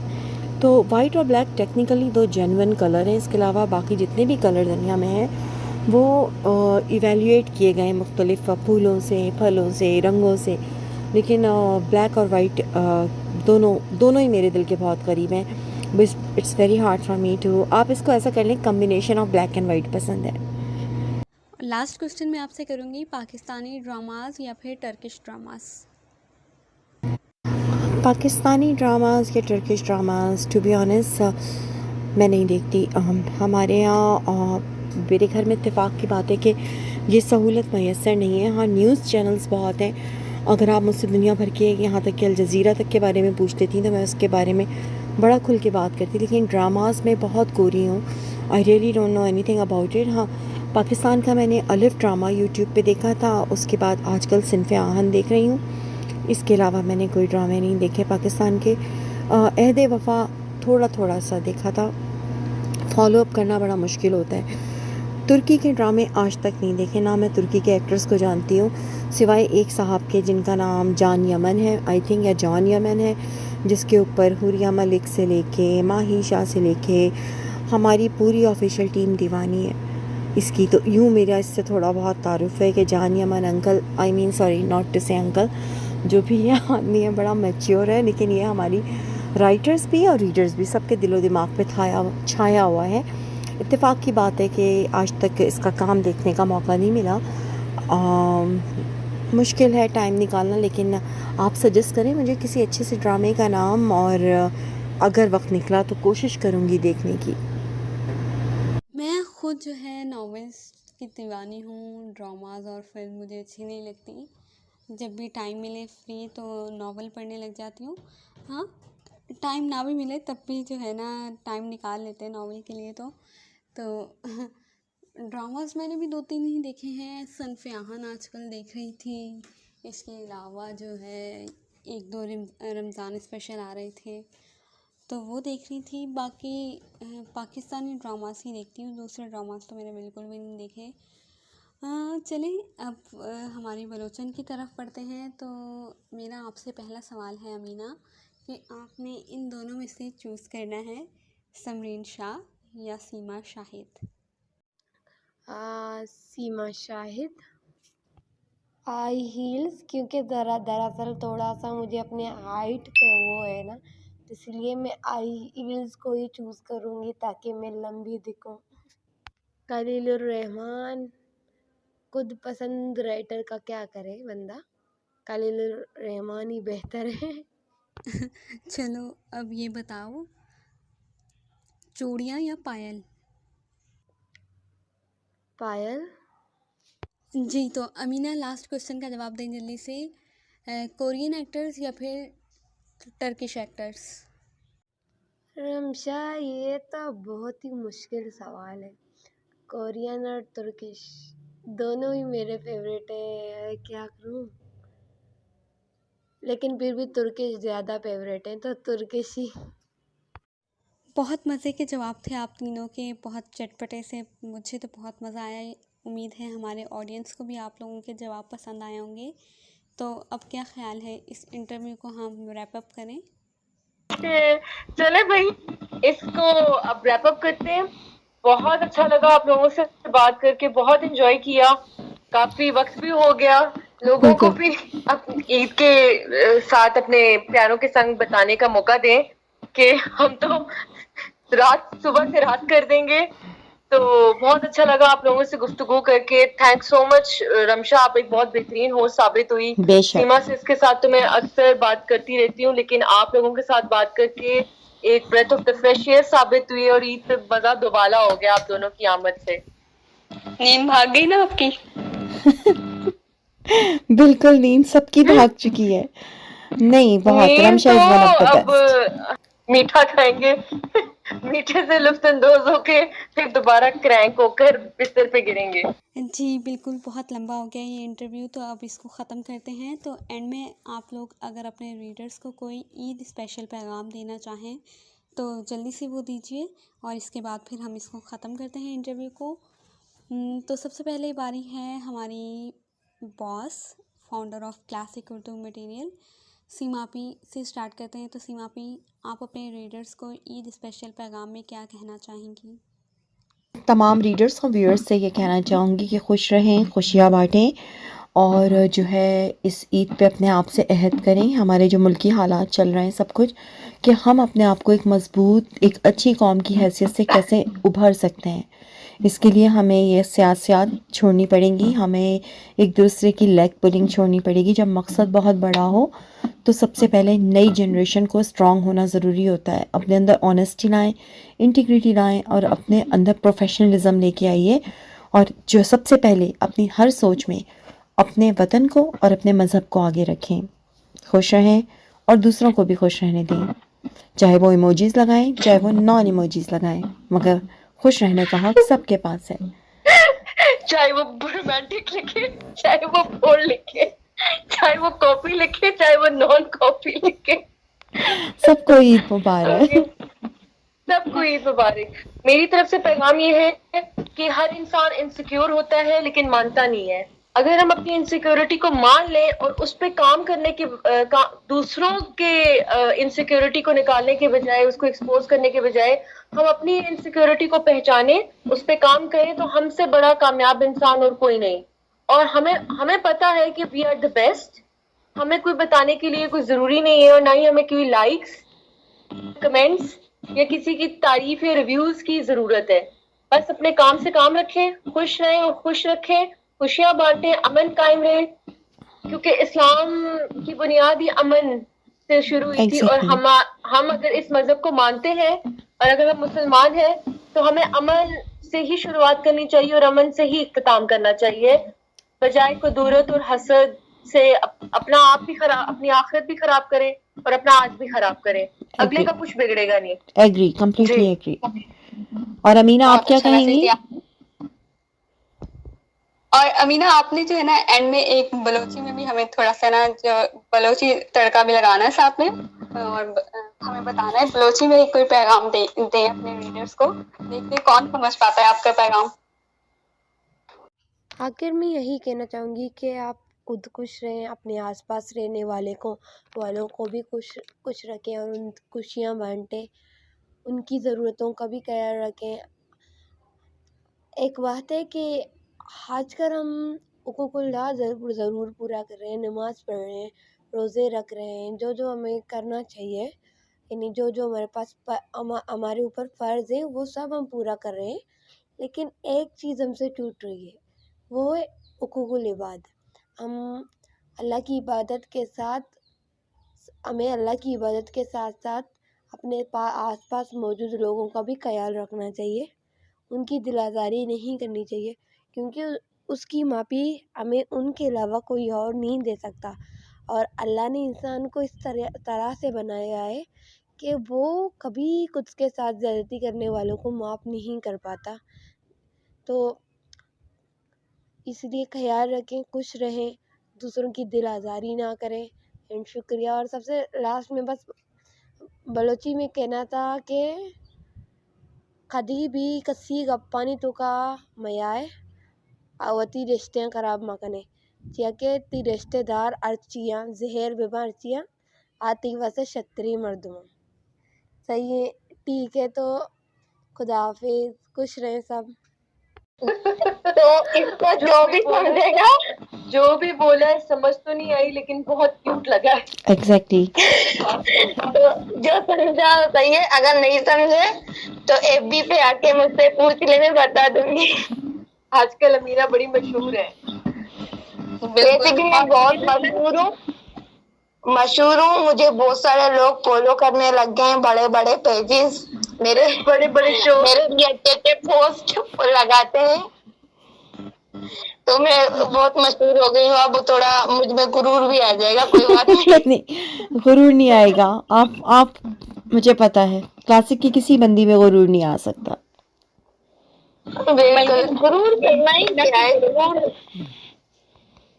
Speaker 2: तो वाइट और ब्लैक टेक्निकली दो जेन्युइन कलर हैं। इसके अलावा बाकी जितने भी कलर दुनिया में हैं वो इवेल्युएट किए गए हैं मुख्तलिफ फूलों से, फलों से, रंगों से, लेकिन ब्लैक और वाइट दोनों ही मेरे दिल के बहुत करीब हैं। But it's very hard for me too. आप इसको ऐसा कर लें, combination of black and white पसंद है।
Speaker 6: लास्ट क्वेश्चन मैं आपसे करूँगी, पाकिस्तानी ड्रामाज या फिर टर्किश ड्रामास?
Speaker 2: पाकिस्तानी ड्रामास या Turkish dramas, to be honest मैं नहीं देखती। हमारे यहाँ मेरे घर में इत्तेफाक की बात है कि ये सहूलत मैसर नहीं है। हाँ, न्यूज़ चैनल्स बहुत हैं। अगर आप मुझसे दुनिया भर के, यहाँ तक कि अल जज़ीरा तक के बारे में पूछ लेती तो मैं उसके बारे में बड़ा खुल के बात करती, लेकिन ड्रामास में बहुत गोरी हूँ। I really don't know anything about it. हाँ, पाकिस्तान का मैंने अलिफ ड्रामा यूट्यूब पे देखा था, उसके बाद आजकल सिनफ़े आहन देख रही हूँ। इसके अलावा मैंने कोई ड्रामे नहीं देखे पाकिस्तान के। अहद वफ़ा थोड़ा सा देखा था, फॉलो अप करना बड़ा मुश्किल होता है। तुर्की के ड्रामे आज तक नहीं देखे, ना मैं तुर्की के एक्ट्रेस को जानती हूँ सिवाय एक साहब के जिनका नाम जान यमन है, आई थिंक, या जॉन यमन है, जिसके ऊपर हुरिया मलिक से लेके माही शाह से लेके हमारी पूरी ऑफिशियल टीम दीवानी है इसकी। तो यूँ मेरा इससे थोड़ा बहुत तारुफ है कि जान Yaman uncle, I mean sorry not to say uncle, जो भी है आदमी है बड़ा मैच्योर है, लेकिन ये हमारी राइटर्स भी और रीडर्स भी सबके दिलो दिमाग पे छाया हुआ है। इत्तेफाक की बात है कि आज तक इसका काम देखने का मौका नहीं मिला। मुश्किल है टाइम निकालना, लेकिन आप सजेस्ट करें मुझे किसी अच्छे से ड्रामे का नाम, और अगर वक्त निकला तो कोशिश करूँगी देखने की।
Speaker 6: मैं खुद जो है नॉवेल्स की दीवानी हूँ, ड्रामाज और फिल्म मुझे अच्छी नहीं लगती। जब भी टाइम मिले फ्री तो नॉवल पढ़ने लग जाती हूँ। हाँ, टाइम ना भी मिले तब भी जो है ना टाइम निकाल लेते हैं नॉवल के लिए। तो ड्रामास मैंने भी 2-3 ही देखे हैं। सनफ़े आहन आजकल देख रही थी, इसके अलावा जो है 1-2 रमज़ान स्पेशल आ रहे थे तो वो देख रही थी। बाकी पाकिस्तानी ड्रामास ही देखती हूँ, दूसरे ड्रामास तो मैंने बिल्कुल भी नहीं देखे। चलें अब हमारी बलोचन की तरफ पढ़ते हैं। तो मेरा आपसे पहला सवाल है अमीना, कि आपने इन दोनों में से चूज़ करना है, समरीन शाह या सीमा शाहिद?
Speaker 5: सीमा शाहिद। आई हील्स, क्योंकि दरअसल थोड़ा सा मुझे अपने हाइट पे वो है ना, तो इसलिए मैं आई हील्स को ही चूज़ करूँगी ताकि मैं लंबी दिखूँ। खलीलुर रहमान, खुद पसंद राइटर का क्या करे बंदा, खलीलुर रहमान ही बेहतर है।
Speaker 6: चलो अब ये बताओ, चूड़ियाँ या पायल?
Speaker 5: पायल।
Speaker 6: जी, तो अमीना लास्ट क्वेश्चन का जवाब दें जल्दी से। कोरियन एक्टर्स या फिर टर्किश एक्टर्स?
Speaker 5: रमशा, ये तो बहुत ही मुश्किल सवाल है। कोरियन और तुर्किश दोनों ही मेरे फेवरेट है, क्या करूं, लेकिन फिर भी तुर्किश ज़्यादा फेवरेट है तो तुर्किश ही।
Speaker 6: बहुत मज़े के जवाब थे आप तीनों के, बहुत चटपटे से। मुझे तो बहुत मज़ा आया। उम्मीद है हमारे ऑडियंस को भी आप लोगों के जवाब पसंद आए होंगे। तो अब क्या ख्याल है, इस इंटरव्यू को हम रैप अप करें?
Speaker 3: चले भाई, इसको अब रैप अप करते हैं। बहुत अच्छा लगा आप लोगों से बात करके, बहुत एंजॉय किया, काफी वक्त भी हो गया। लोगों को भी ईद के साथ अपने प्यारों के संग बताने का मौका दें कि हम तो सुबह से रात कर देंगे। तो बहुत अच्छा लगा आप लोगों से गुफ्तगू करके। थैंक्स सो मच रमशा, आप एक बहुत बेहतरीन होस्ट साबित हुई। सीमा से इसके साथ तो मैं अक्सर बात करती रहती हूँ, लेकिन आप लोगों के साथ बात करके एक breath of the fresh air साबित हुई, और ईद पे मजा दोबाला हो गया आप दोनों की आमद से।
Speaker 1: नींद भाग गई ना आपकी?
Speaker 2: बिल्कुल, नींद सबकी भाग चुकी है। नहीं, बहुत Ramsha is one of the best.
Speaker 3: अब मीठा खाएंगे, मीठे से लुत्फानंदोज होके फिर दोबारा क्रैंक होकर बिस्तर पे गिरेंगे।
Speaker 6: जी बिल्कुल, बहुत लंबा हो गया ये इंटरव्यू, तो अब इसको ख़त्म करते हैं। तो एंड में आप लोग अगर अपने रीडर्स को कोई ईद स्पेशल पैगाम देना चाहें तो जल्दी से वो दीजिए, और इसके बाद फिर हम इसको ख़त्म करते हैं इंटरव्यू को। तो सबसे पहले बारी है हमारी boss, founder of classic Urdu material, Seema P से स्टार्ट करते हैं। तो सीमा पी, आप अपने रीडर्स को ईद स्पेशल पैगाम में क्या कहना चाहेंगी?
Speaker 2: तमाम रीडर्स और व्यूअर्स से ये कहना चाहूँगी कि खुश रहें, खुशियाँ बांटें, और जो है इस ईद पे अपने आप से अहद करें, हमारे जो मुल्की हालात चल रहे हैं सब कुछ, कि हम अपने आप को एक मज़बूत एक अच्छी कौम की हैसियत से कैसे उभर सकते हैं। इसके लिए हमें ये सियासत छोड़नी पड़ेगी, हमें एक दूसरे की लेग पुलिंग छोड़नी पड़ेगी। जब मकसद बहुत बड़ा हो तो सबसे पहले नई जनरेशन को स्ट्रांग होना ज़रूरी होता है। अपने अंदर ऑनेस्टी लाएं, इंटीग्रिटी लाएं और अपने अंदर प्रोफेशनलिज्म लेके आइए। और जो सबसे पहले अपनी हर सोच में अपने वतन को और अपने मज़हब को आगे रखें। खुश रहें और दूसरों को भी खुश रहने दें, चाहे वो इमोजीज लगाएं चाहे वो नॉन इमोजीज लगाएं, मगर खुश रहने का हक सबके पास है।
Speaker 3: चाहे वो रोमांटिक लिखे, चाहे वो बोल्ड लिखे, चाहे वो कॉपी लिखे, चाहे वो नॉन कॉपी लिखे,
Speaker 2: सबको ईद मुबारक।
Speaker 3: सबको ईद मुबारक। मेरी तरफ से पैगाम ये है कि हर इंसान इनसिक्योर होता है लेकिन मानता नहीं है। अगर हम अपनी इनसिक्योरिटी को मान लें और उस पे काम करने के दूसरों के इनसिक्योरिटी को निकालने के बजाय, उसको एक्सपोज करने के बजाय हम अपनी इनसिक्योरिटी को पहचाने, उस पे काम करें, तो हमसे बड़ा कामयाब इंसान और कोई नहीं। और हमें पता है कि वी आर द बेस्ट। हमें कोई बताने के लिए कोई जरूरी नहीं है और ना ही हमें कोई लाइक्स, कमेंट्स या किसी की तारीफ या रिव्यूज की जरूरत है। बस अपने काम से काम रखें, खुश रहें और खुश रखें, खुशियां बांटें, अमन कायम रहे, क्योंकि इस्लाम की बुनियाद ही अमन से शुरू हुई थी। और हम अगर इस मजहब को मानते हैं और अगर हम मुसलमान हैं तो हमें अमन से ही शुरुआत करनी चाहिए और अमन से ही इख्तिताम करना चाहिए, बजाय कुदूरत और हसद से अपना आप भी खराब, अपनी आखिरत भी खराब करें और अपना आज भी खराब करें। अगले का कुछ बिगड़ेगा नहीं।
Speaker 2: Agree, completely agree. और अमीना आप क्या कहेंगी?
Speaker 1: और अमीना आपने जो है ना एंड में एक बलोची में भी हमें थोड़ा सा ना जो बलोची तड़का भी लगाना है साथ में, और हमें बताना है बलोची में कोई पैगाम दे अपने रीडर्स को। देखते हैं कौन समझ पाता है आपका पैगाम।
Speaker 5: आखिर में यही कहना चाहूँगी कि आप खुद खुश रहें, अपने आसपास रहने वालों को भी खुश रखें और उन खुशियाँ बांटें, उनकी ज़रूरतों का भी ख्याल रखें। एक बात है कि आजकल हम हुकूकुल्लाह ज़रूर पूरा कर रहे हैं, नमाज़ पढ़ रहे हैं, रोज़े रख रहे हैं, जो हमें करना चाहिए, यानी जो हमारे पास हमारे ऊपर फ़र्ज़ है वो सब हम पूरा कर रहे हैं। लेकिन एक चीज़ हमसे छूट रही है, वो है हुकूकुल इबाद। हमें अल्लाह की इबादत के साथ साथ अपने आसपास मौजूद लोगों का भी ख्याल रखना चाहिए, उनकी दिल आज़ारी नहीं करनी चाहिए, क्योंकि उसकी माफ़ी हमें उनके अलावा कोई और नहीं दे सकता। और अल्लाह ने इंसान को इस तरह से बनाया है कि वो कभी खुद के साथ ज़्यादती करने वालों को माफ़ नहीं कर पाता। तो इसलिए ख्याल रखें, खुश रहें, दूसरों की दिल आज़ारी ना करें। एंड शुक्रिया। और सबसे लास्ट में बस बलोची में कहना था कि कभी भी कसी गप्पानी तो का मयाए आवती रिश्ते खराब मकने के ती रिश्तेदार अर्चियाँ जहर बेबा अर्चियाँ आती वैसे छतरी मर्दुमा। सही है, ठीक है, तो खुदा हाफिज, खुश रहें सब।
Speaker 3: तो इसको जो भी समझेगा, जो भी बोला है समझ तो नहीं आई लेकिन बहुत क्यूट लगा।
Speaker 2: एग्जैक्टली।
Speaker 4: तो जो समझा सही है, अगर नहीं समझे तो एफबी पे आके मुझसे पूछ ले, मैं बता दूंगी।
Speaker 3: आजकल अमीना बड़ी मशहूर है।
Speaker 4: बेसिकली मैं बहुत मशहूर हूँ। मुझे बहुत सारे लोग फॉलो करने लग गए हैं, बड़े बड़े पेजेस, मेरे
Speaker 3: बड़े बड़े शो,
Speaker 4: मेरे अच्छे पोस्ट लगाते हैं, तो मैं बहुत मशहूर हो गई हूँ। अब थोड़ा मुझ में गुरूर भी आ जाएगा, कोई बात
Speaker 2: नहीं, गुरूर नहीं आएगा। आप मुझे पता है क्लासिक की किसी बंदी में गुरूर नहीं आ सकता।
Speaker 4: बिल्कुल, गुरूर करना ही क्या है,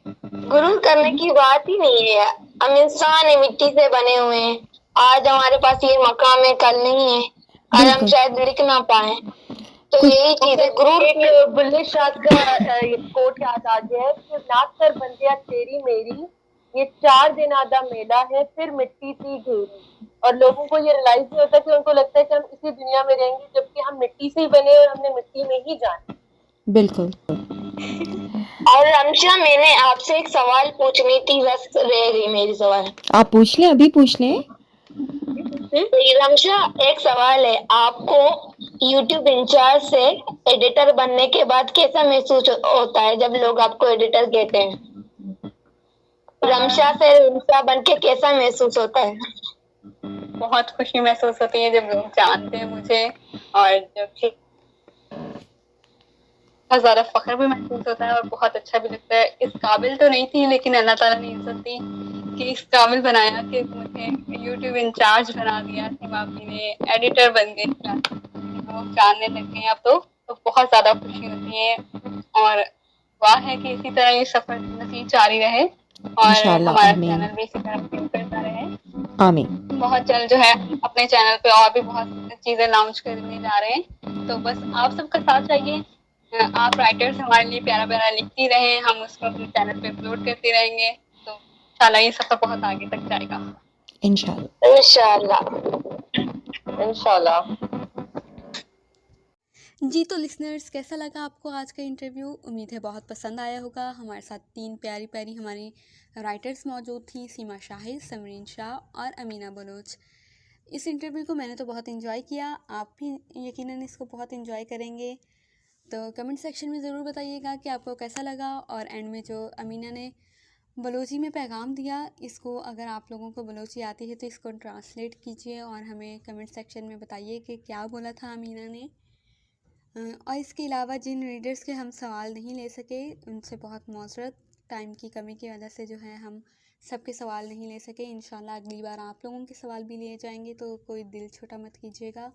Speaker 4: गुरूर करने की बात ही नहीं है। हम इंसान है, मिट्टी से बने हुए हैं। आज हमारे पास ये मकाम है, कल नहीं है, और हम शायद लिख ना पाए। तो यही चीज है गुरूर।
Speaker 3: एक बुल्ले शाह का कोट याद आ गया कि नाक कर बंदिया तेरी मेरी, ये 4 दिन आधा मेला है, फिर मिट्टी सी घेरी। और लोगों को ये रियलाइज नहीं होता कि उनको लगता है कि हम इसी दुनिया में रहेंगे, जबकि हम मिट्टी से ही बने और हमने मिट्टी में ही जाना।
Speaker 2: बिल्कुल।
Speaker 4: और रमशा, मैंने आपसे एक सवाल पूछनी थी, बस रह गई मेरी सवाल।
Speaker 2: आप पूछ लें, अभी पूछ लें।
Speaker 4: रमशा, एक सवाल है, आपको यूट्यूब इंचार्ज से एडिटर बनने के बाद कैसा महसूस होता है जब लोग आपको एडिटर कहते हैं? रमशा से रमशा बन के कैसा महसूस होता है?
Speaker 1: बहुत खुशी महसूस होती है जब लोग जानते हैं मुझे, और जब बहुत ज़्यादा फ़ख्र भी महसूस होता है और बहुत अच्छा भी लगता है। इस काबिल तो नहीं थी, लेकिन अल्लाह ताला ने इज़्ज़त दी कि इस काबिल बनाया कि मुझे यूट्यूब इंचार्ज बना दिया, सीमा आपी ने एडिटर बन गई, लोग जानने लग गए अब तो बहुत ज़्यादा खुशी होती है। और दुआ है कि इसी तरह ये सफ़र मज़ीद जारी रहे और
Speaker 2: इंशाल्लाह,
Speaker 1: हमारा
Speaker 2: आमीन
Speaker 1: चैनल भी इसी तरह ग्रो करता रहे।
Speaker 2: आमीन।
Speaker 1: बहुत जल्द जो है अपने चैनल पे और भी बहुत चीज़ें लॉन्च करने जा रहे हैं, तो बस आप सबका साथ चाहिए। आप राइटर्स हमारे लिए प्यारा प्यारा लिखती रहें, हम उसको अपने चैनल पे अपलोड करते रहेंगे, तो इंशाल्लाह ये सफ़र बहुत आगे तक जाएगा।
Speaker 2: इंशाल्लाह।
Speaker 4: इंशाल्लाह।
Speaker 3: इंशाल्लाह।
Speaker 6: जी, तो लिसनर्स कैसा लगा आपको आज का इंटरव्यू? उम्मीद है बहुत पसंद आया होगा। हमारे साथ 3 प्यारी-प्यारी हमारी राइटर्स मौजूद थीं, सीमा शाहिद, समरीन शाह और अमीना बलोच। इस इंटरव्यू को मैंने तो बहुत एंजॉय किया, आप भी यकीनन इसको बहुत एंजॉय करेंगे। तो कमेंट सेक्शन में ज़रूर बताइएगा कि आपको कैसा लगा, और एंड में जो अमीना ने बलोची में पैगाम दिया, इसको अगर आप लोगों को बलोची आती है तो इसको ट्रांसलेट कीजिए और हमें कमेंट सेक्शन में बताइए कि क्या बोला था अमीना ने। और इसके अलावा जिन रीडर्स के हम सवाल नहीं ले सके, उनसे बहुत माज़रत, टाइम की कमी की वजह से जो है हम सबके सवाल नहीं ले सके। इंशाल्लाह अगली बार आप लोगों के सवाल भी लिए जाएंगे, तो कोई दिल छोटा मत कीजिएगा।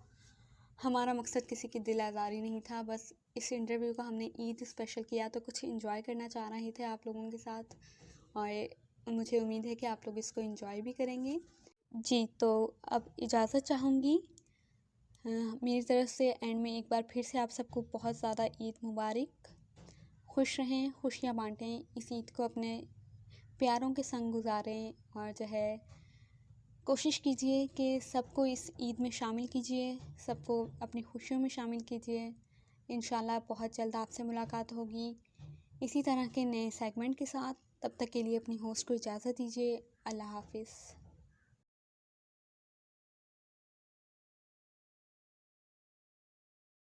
Speaker 6: हमारा मकसद किसी की दिल आज़ारी नहीं था, बस इस इंटरव्यू को हमने ईद स्पेशल किया तो कुछ इंजॉय करना चाह रहे थे आप लोगों के साथ, और मुझे उम्मीद है कि आप लोग इसको इंजॉय भी करेंगे। जी, तो अब इजाज़त चाहूँगी मेरी तरफ से। एंड में एक बार फिर से आप सबको बहुत ज़्यादा ईद मुबारक। खुश रहें, खुशियाँ बांटें, इस ईद को अपने प्यारों के संग गुजारें, और जो है कोशिश कीजिए कि सबको इस ईद में शामिल कीजिए, सबको अपनी खुशियों में शामिल कीजिए। इंशाल्लाह बहुत जल्द आपसे मुलाकात होगी इसी तरह के नए सेगमेंट के साथ। तब तक के लिए अपनी होस्ट को इजाज़त दीजिए। अल्लाह हाफ़िज़।